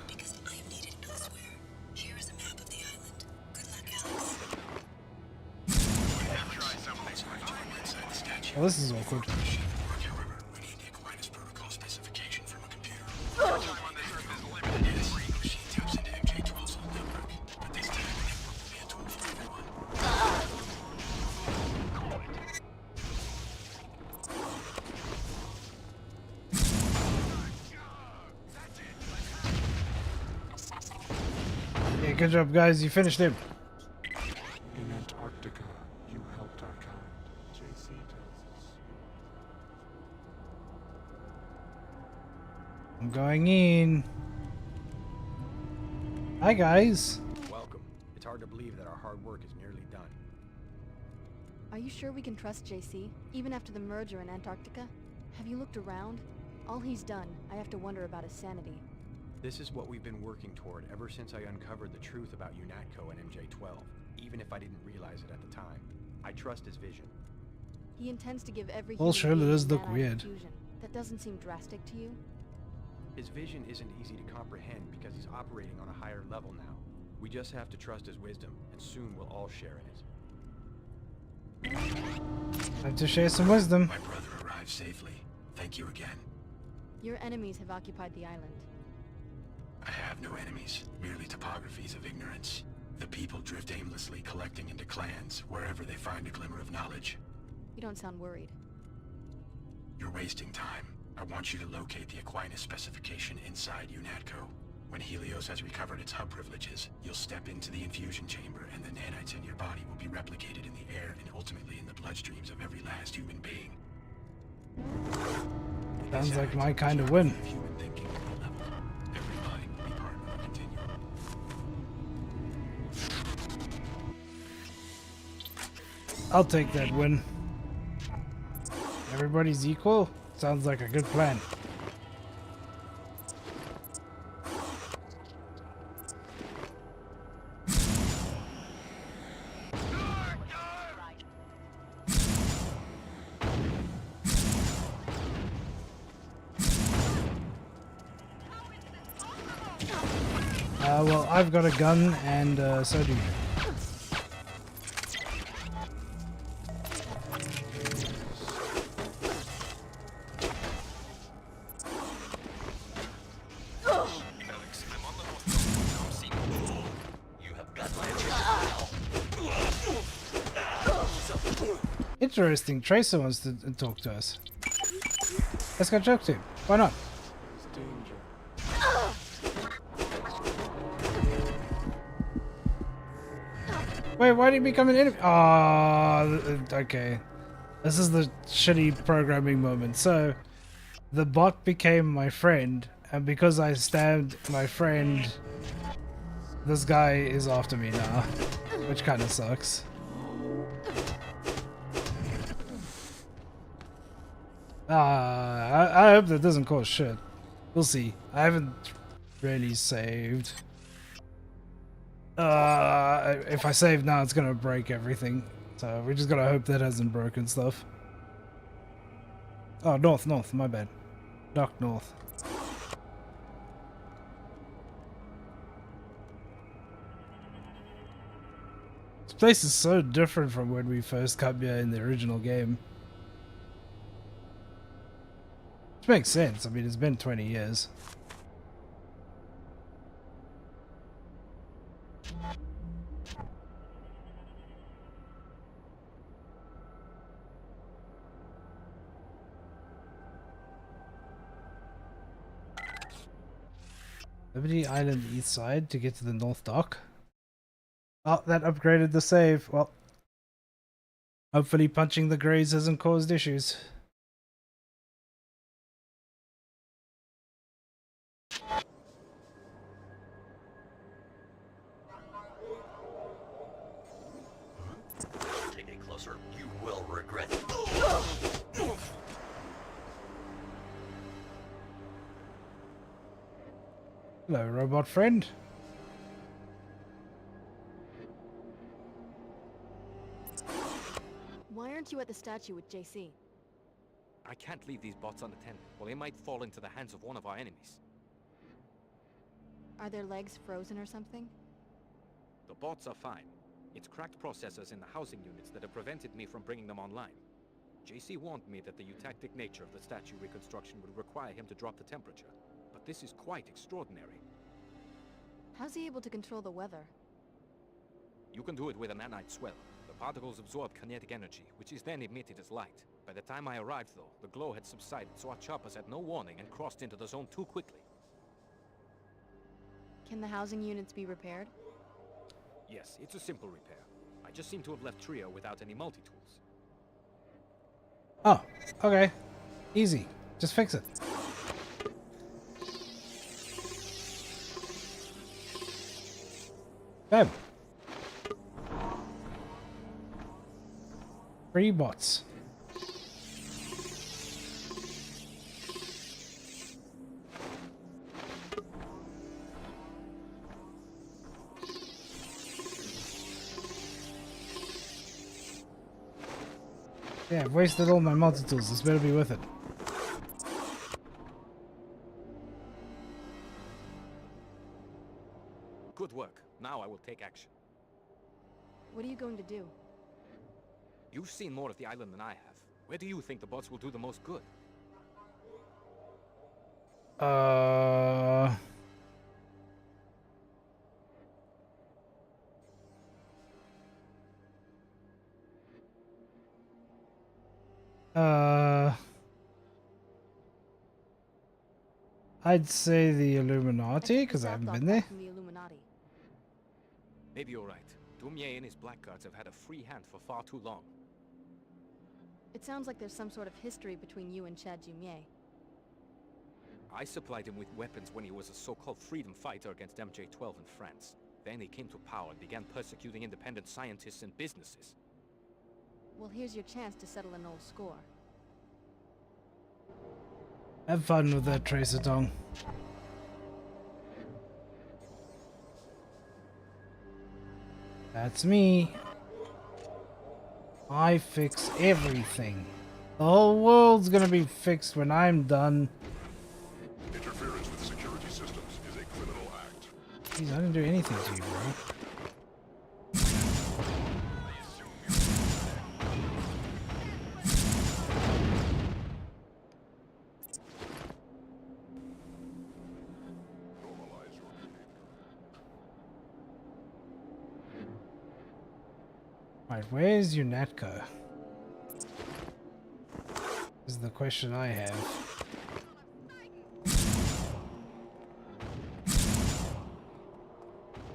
Well, this is awkward. Yeah, good job, guys. You finished him. In Antarctica, you helped our kind, JC tells us. I'm going in. Hi, guys. Welcome. It's hard to believe that our hard work is nearly done. Are you sure we can trust JC, even after the merger in Antarctica? Have you looked around? All he's done, I have to wonder about his sanity. This is what we've been working toward ever since I uncovered the truth about UNATCO and MJ-12, even if I didn't realize it at the time. I trust his vision. He intends to give every Well, human surely being does a look mad-eye weird. infusion. That doesn't seem drastic to you? His vision isn't easy to comprehend because he's operating on a higher level now. We just have to trust his wisdom, and soon we'll all share in it. Time to share some wisdom. My brother arrived safely. Thank you again. Your enemies have occupied the island. I have no enemies, merely topographies of ignorance. The people drift aimlessly, collecting into clans, wherever they find a glimmer of knowledge. You don't sound worried. You're wasting time. I want you to locate the Aquinas specification inside UNATCO. When Helios has recovered its hub privileges, you'll step into the infusion chamber and the nanites in your body will be replicated in the air and ultimately in the bloodstreams of every last human being. Sounds like my kind of win. Human thinking at the level. Every mind will be part of the continuum. I'll take that win. Everybody's equal? Sounds like a good plan. Well, I've got a gun, and so do you. Interesting. Tracer wants to talk to us. Let's go talk to him. Why not? Wait, why did he become an enemy? Oh, okay. This is the shitty programming moment. So, the bot became my friend, and because I stabbed my friend, this guy is after me now, which kind of sucks. I hope that doesn't cause shit. We'll see. I haven't really saved. If I save now, it's gonna break everything. So we just gotta hope that hasn't broken stuff. Oh, north, my bad. Duck north. This place is so different from when we first come here in the original game. Which makes sense. I mean, it's been 20 years. Liberty Island east side to get to the North Dock. Oh, that upgraded the save. Well, Hopefully punching the grays hasn't caused issues. Take a closer. You will regret. Hello, robot friend. Why aren't you at the statue with JC? I can't leave these bots unattended, or they might fall into the hands of one of our enemies. Are their legs frozen or something? The bots are fine. It's cracked processors in the housing units that have prevented me from bringing them online. JC warned me that the eutactic nature of the statue reconstruction would require him to drop the temperature, but this is quite extraordinary. How's he able to control the weather? You can do it with a nanite swell. The particles absorb kinetic energy, which is then emitted as light. By the time I arrived, though, the glow had subsided, so our choppers had no warning and crossed into the zone too quickly. Can the housing units be repaired? Yes, it's a simple repair. I just seem to have left Trio without any multi-tools. Oh, okay. Easy. Just fix it. Bam. Free bots. Yeah, I've wasted all my multi-tools. This better be worth it. Good work. Now I will take action. What are you going to do? You've seen more of the island than I have. Where do you think the bots will do the most good? I'd say the Illuminati, because I haven't been there. The Illuminati. Maybe you're right. Dumier and his blackguards have had a free hand for far too long. It sounds like there's some sort of history between you and Chad Jumier. I supplied him with weapons when he was a so-called freedom fighter against MJ-12 in France. Then he came to power and began persecuting independent scientists and businesses. Well, here's your chance to settle an old score. Have fun with that, Tracer Tong. That's me. I fix everything. The whole world's gonna be fixed when I'm done. Interference with security systems is a criminal act. Jeez, I didn't do anything to you, bro. Alright, where's your Natco? Is the question I have.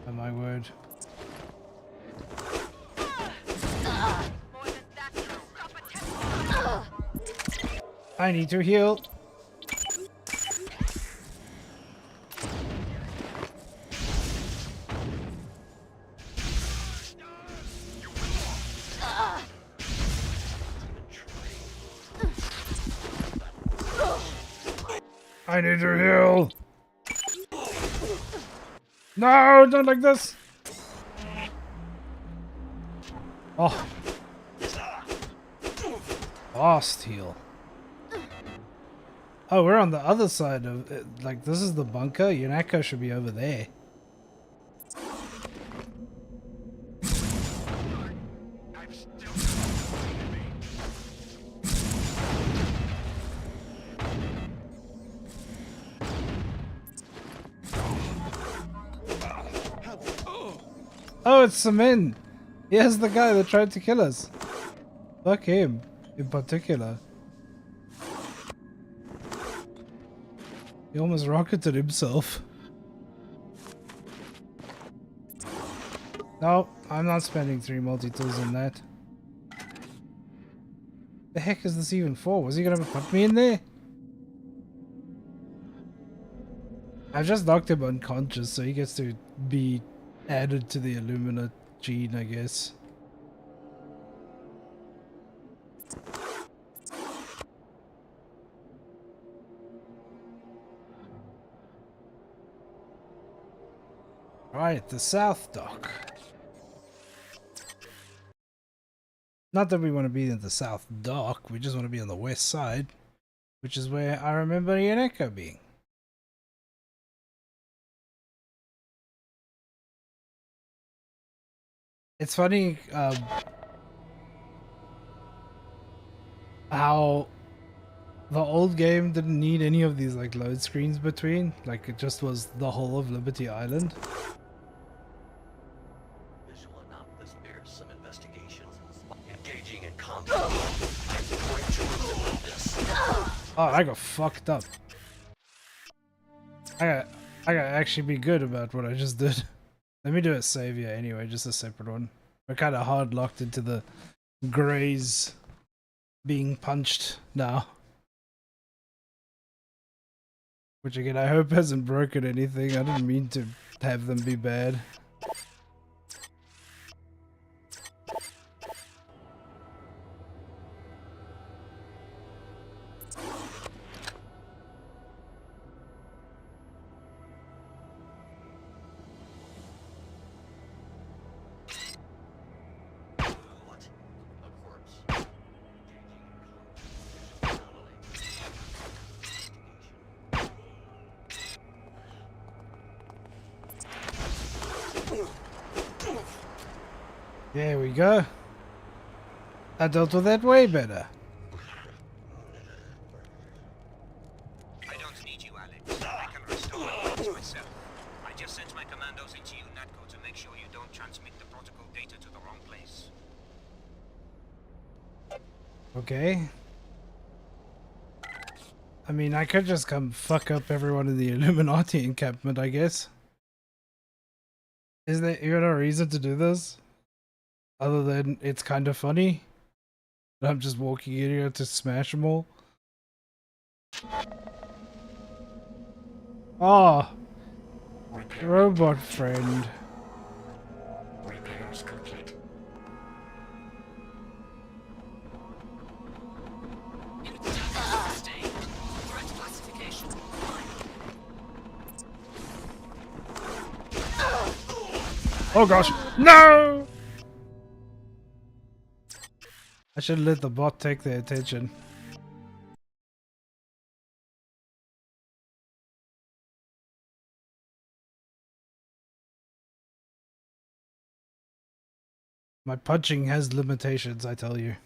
Oh my word. I need to heal. I need to heal. No, not like this. Oh. Lost heal. Oh, we're on the other side of it. Like, this is the bunker. Yunako should be over there. Oh, it's Samin. Here's the guy that tried to kill us. Fuck him, in particular. He almost rocketed himself. No, I'm not spending 3 multi-tools on that. The heck is this even for? Was he gonna put me in there? I've just knocked him unconscious, so he gets to be added to the Illumina gene, I guess. Right, the South Dock. Not that we want to be in the South Dock, we just want to be on the west side, which is where I remember Yaneko being. It's funny how the old game didn't need any of these like load screens between, like it just was the whole of Liberty Island. Visual enough, this bears some investigation. Engaging in combat. I'm going to remove this. Oh, I got fucked up. I gotta actually be good about what I just did. Let me do a savior anyway, just a separate one. We're kind of hard locked into the Greys being punched now. Which again, I hope hasn't broken anything. I didn't mean to have them be bad. There we go. I dealt with that way better. I don't need you, Alex. I can restore my myself. I just sent my commandos into you, Natco, to make sure you don't transmit the protocol data to the wrong place. Okay. I mean, I could just come fuck up everyone in the Illuminati encampment, I guess. Is there even a reason to do this? Other than it's kind of funny? That I'm just walking in here to smash them all? Ah! Robot friend. Repairs complete. Sustained. Threat classification. Oh gosh! No! I should let the bot take their attention. My punching has limitations, I tell you.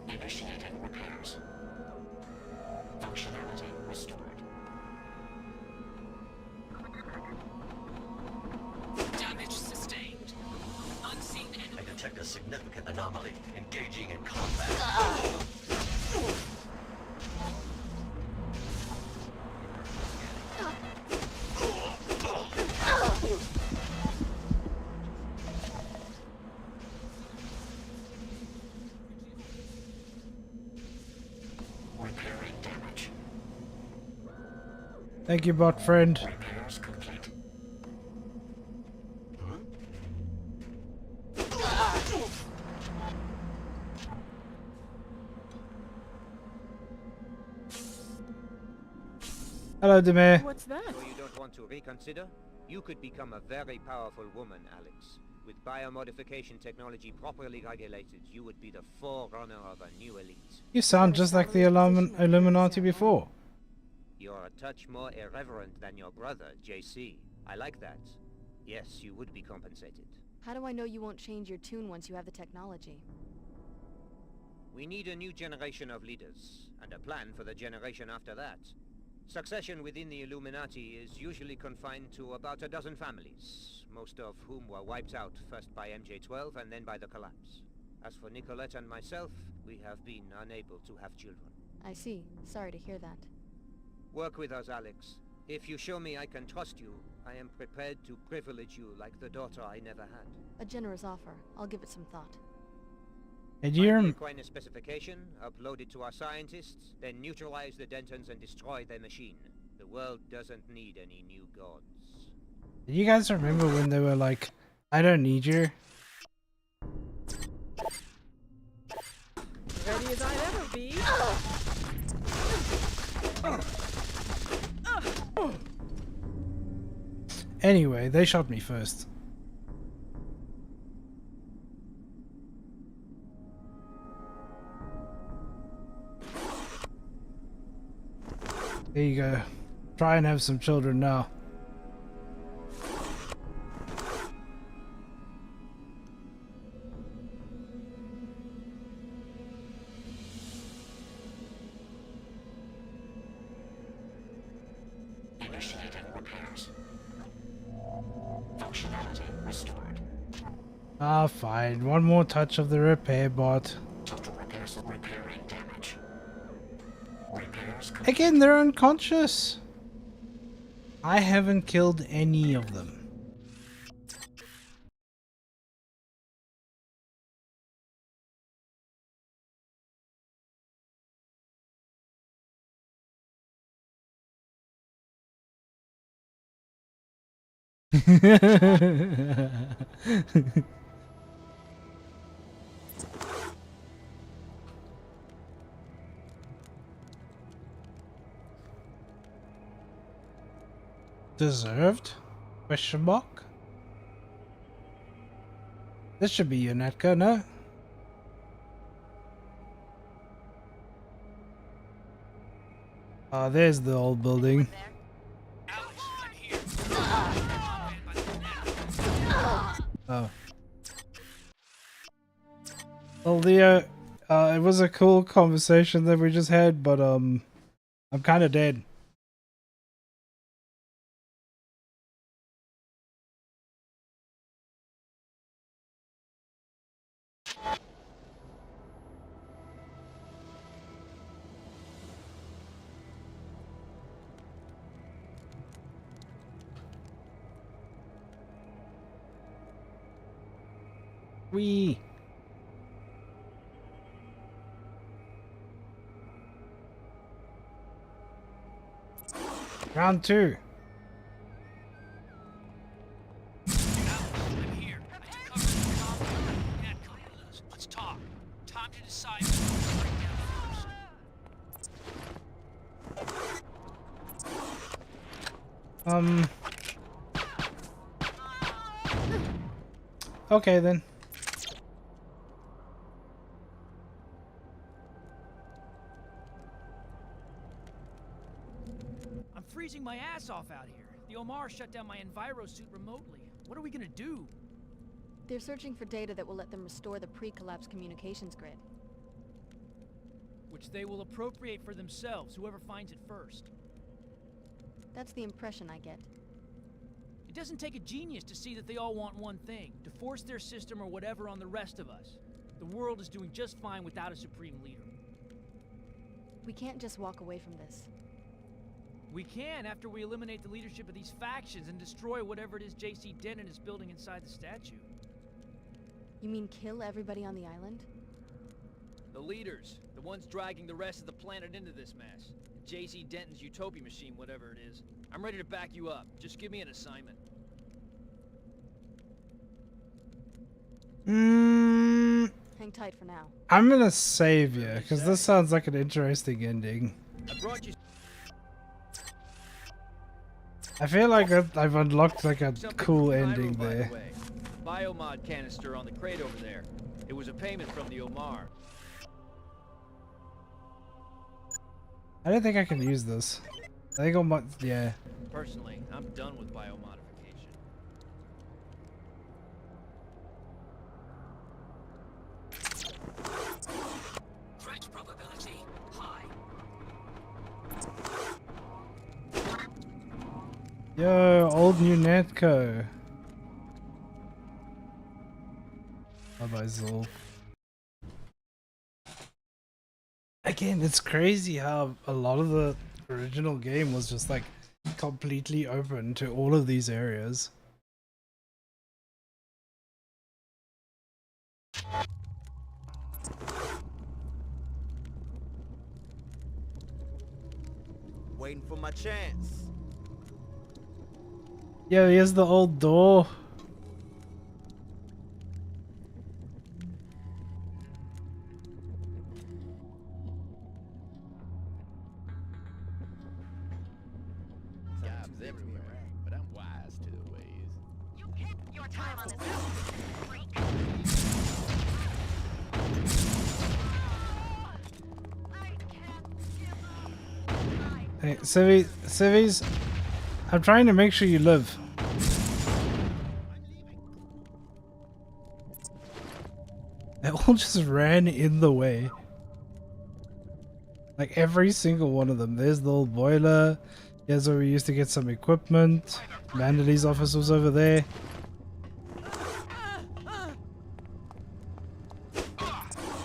Initiating repairs. Functionality restored. Damage sustained. Unseen enemy. I detect a significant anomaly. Engaging in combat. Repairing damage. Thank you, bot friend. Repairs complete. Hello, Demir. What's that? So you don't want to reconsider? You could become a very powerful woman, Alex. With biomodification technology properly regulated, you would be the forerunner of a new elite. You sound just like the Illuminati before. You're a touch more irreverent than your brother, JC. I like that. Yes, you would be compensated. How do I know you won't change your tune once you have the technology? We need a new generation of leaders, and a plan for the generation after that. Succession within the Illuminati is usually confined to about a dozen families, most of whom were wiped out first by MJ-12 and then by the collapse. As for Nicolette and myself, we have been unable to have children. I see. Sorry to hear that. Work with us, Alex. If you show me I can trust you, I am prepared to privilege you like the daughter I never had. A generous offer. I'll give it some thought. And Find the you're... Aquinas specification, upload it to our scientists, then neutralize the Dentons and destroy their machine. The world doesn't need any new gods. You guys remember when they were like, I don't need you? Ready as I'd ever be. Anyway, they shot me first. There you go. Try and have some children now. Initiating repairs. Functionality restored. Ah, fine. One more touch of the repair bot. Total repairs repairing damage. Repairs Again, they're unconscious. I haven't killed any of them. Deserved? Question mark? This should be Unetka, no? Ah, there's the old building. Oh. Well, Leo, it was a cool conversation that we just had, but I'm kind of dead. Wee. Round 2. Let's talk. Time to decide. Okay then. I'm freezing my ass off out here. The Omar shut down my Enviro suit remotely. What are we gonna do? They're searching for data that will let them restore the pre-collapse communications grid. Which they will appropriate for themselves, whoever finds it first. That's the impression I get. It doesn't take a genius to see that they all want one thing, to force their system or whatever on the rest of us. The world is doing just fine without a supreme leader. We can't just walk away from this. We can after we eliminate the leadership of these factions and destroy whatever it is J.C. Denton is building inside the statue. You mean kill everybody on the island? The leaders, the ones dragging the rest of the planet into this mess. J.C. Denton's Utopia machine, whatever it is. I'm ready to back you up. Just give me an assignment. Hang tight for now. I'm gonna save you, because this sounds like an interesting ending. I brought you... I feel like I've unlocked like a cool ending there. Biomod canister on the crate over there. It was a payment from the Omar. I don't think I can use this. I think I'll yeah. Personally, I'm done with biomodification. Threat probability high. Yo, old new Netco. Bye-bye, Zul. Again, it's crazy how a lot of the original game was just like completely open to all of these areas. Waiting for my chance. Yeah, here's the old door. Jobs everywhere, but I'm wise to the ways. You hit your time on this freak. Hey, Civies, I'm trying to make sure you live. They all just ran in the way. Like every single one of them. There's the old boiler. Here's where we used to get some equipment. Mandalay's office was over there.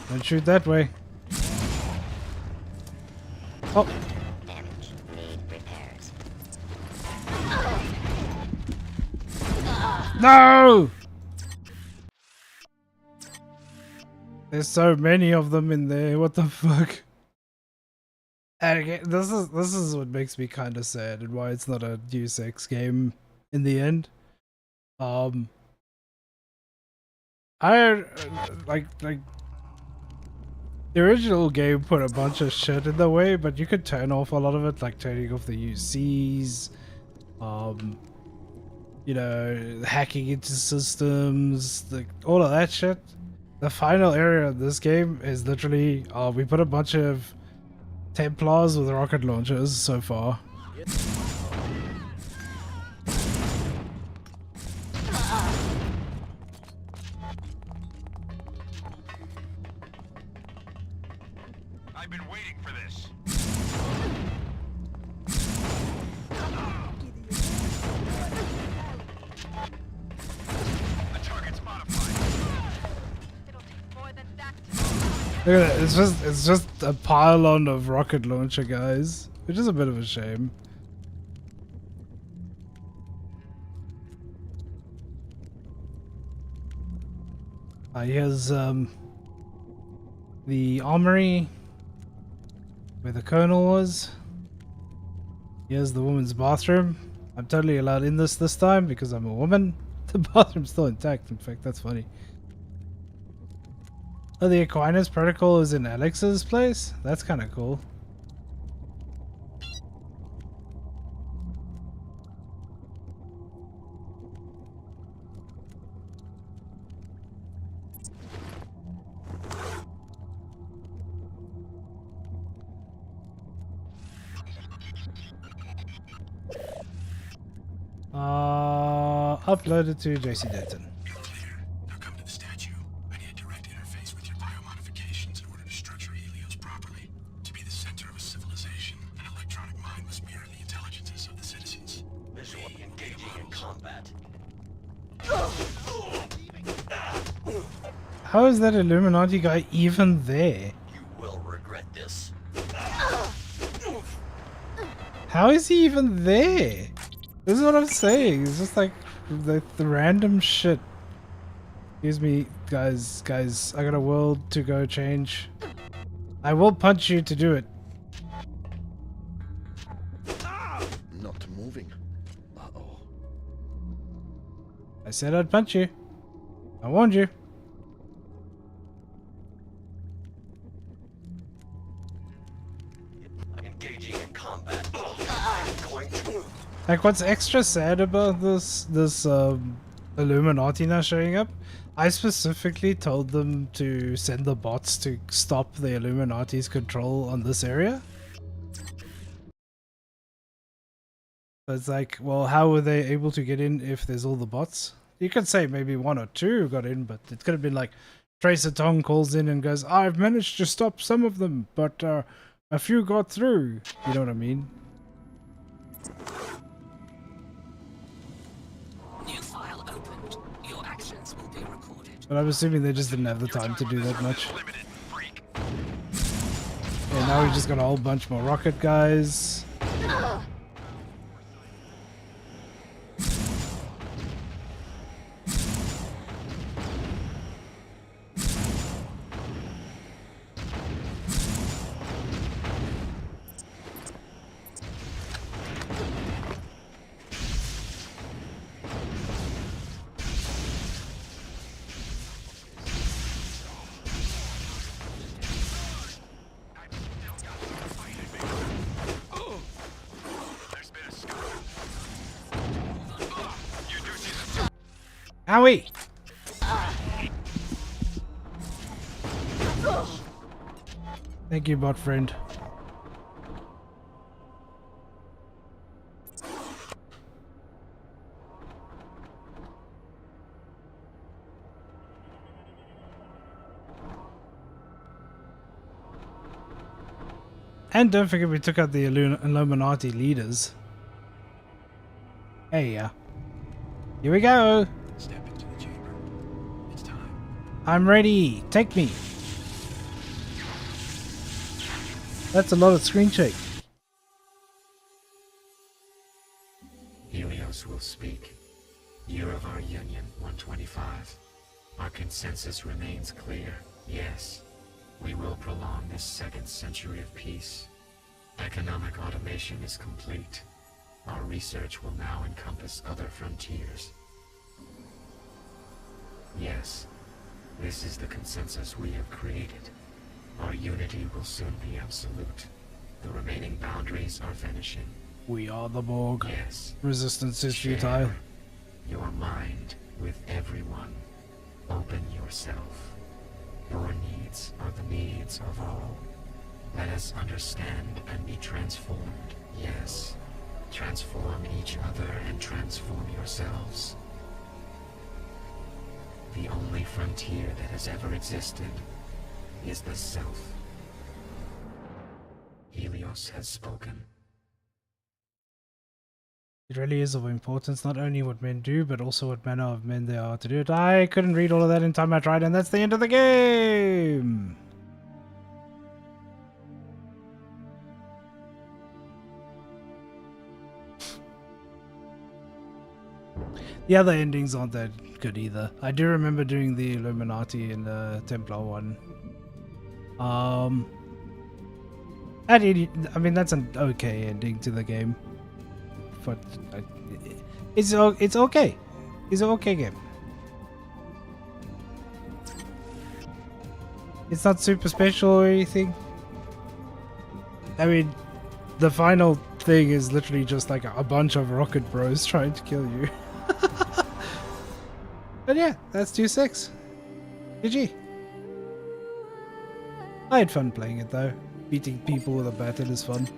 Don't shoot that way. Oh. Damage. Need repairs. No! There's so many of them in there. What the fuck? And again, this is what makes me kind of sad and why it's not a Deus Ex game in the end. I like the original game put a bunch of shit in the way, but you could turn off a lot of it, like turning off the UCs, you know, hacking into systems, like all of that shit. The final area of this game is literally, we put a bunch of Templars with rocket launchers so far. I've been waiting for this. The target's modified. Look at that, it's just a pylon of rocket launcher guys, which is a bit of a shame. Here's the armory where the colonel was. Here's the woman's bathroom. I'm totally allowed in this time because I'm a woman. The bathroom's still intact, in fact, that's funny. Oh, the Aquinas protocol is in Alex's place? That's kind of cool. Uploaded to JC Denton. Now come to the statue. I need a direct interface with your biomodifications in order to structure Helios properly. To be the center of a civilization, an electronic mind must mirror the intelligences of the citizens. Visual engaging in combat. How is that Illuminati guy even there? You will regret this. How is he even there? This is what I'm saying. It's just like the random shit. Excuse me, guys. I got a world to go change. I will punch you to do it. Not moving. Uh-oh. I said I'd punch you. I warned you. Engaging in combat. I'm going to... Like, what's extra sad about this Illuminati now showing up? I specifically told them to send the bots to stop the Illuminati's control on this area. So it's like, well, how were they able to get in if there's all the bots? You could say maybe 1 or 2 got in, but it could have been like Tracer Tong calls in and goes, I've managed to stop some of them, but a few got through. You know what I mean? New file opened. Your actions will be recorded. But I'm assuming they just didn't have the time to do that much. Yeah, now we just got a whole bunch more rocket guys. Owie! Thank you, bot friend. And don't forget we took out the Illuminati leaders. Hey, yeah. Here we go. Step into the chamber. It's time. I'm ready. Take me. That's a lot of screen shake. Helios will speak. Year of our union, 125. Our consensus remains clear. Yes, we will prolong this second century of peace. Economic automation is complete. Our research will now encompass other frontiers. Yes, this is the consensus we have created. Our unity will soon be absolute. The remaining boundaries are vanishing. We are the Borg. Yes. Resistance is Share futile. your mind with everyone. Open yourself. Your needs are the needs of all. Let us understand and be transformed. Yes. Transform each other and transform yourselves. The only frontier that has ever existed is the self. Helios has spoken. It really is of importance, not only what men do, but also what manner of men they are to do it. I couldn't read all of that in time I tried, and that's the end of the game! The other endings aren't that good either. I do remember doing the Illuminati and the Templar one. I mean, that's an okay ending to the game. But it's okay. It's an okay game. It's not super special or anything. I mean, the final thing is literally just like a bunch of rocket bros trying to kill you. But yeah, that's 2-6. GG. I had fun playing it though. Beating people with a battle is fun.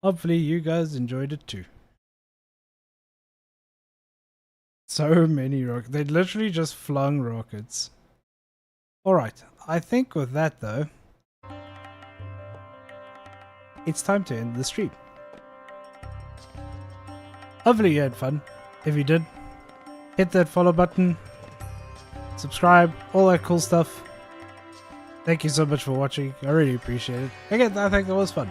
Hopefully you guys enjoyed it too. So many rockets. They literally just flung rockets. Alright, I think with that though, it's time to end the stream. Hopefully you had fun. If you did, hit that follow button, subscribe, all that cool stuff. Thank you so much for watching. I really appreciate it. Again, I think that was fun.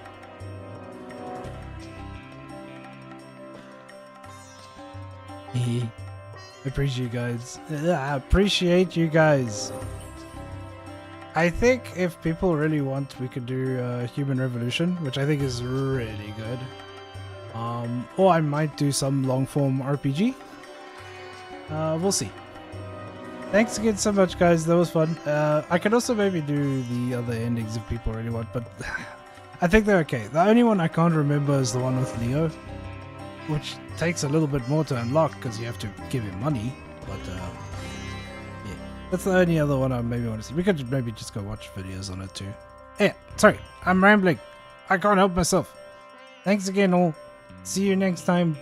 I appreciate you guys. I appreciate you guys. I think if people really want, we could do Human Revolution, which I think is really good. Or I might do some long-form RPG. We'll see. Thanks again so much, guys. That was fun. I could also maybe do the other endings if people really want, but I think they're okay. The only one I can't remember is the one with Leo, which takes a little bit more to unlock because you have to give him money. But yeah, that's the only other one I maybe want to see. We could maybe just go watch videos on it too. Yeah, sorry, I'm rambling. I can't help myself. Thanks again, all. See you next time.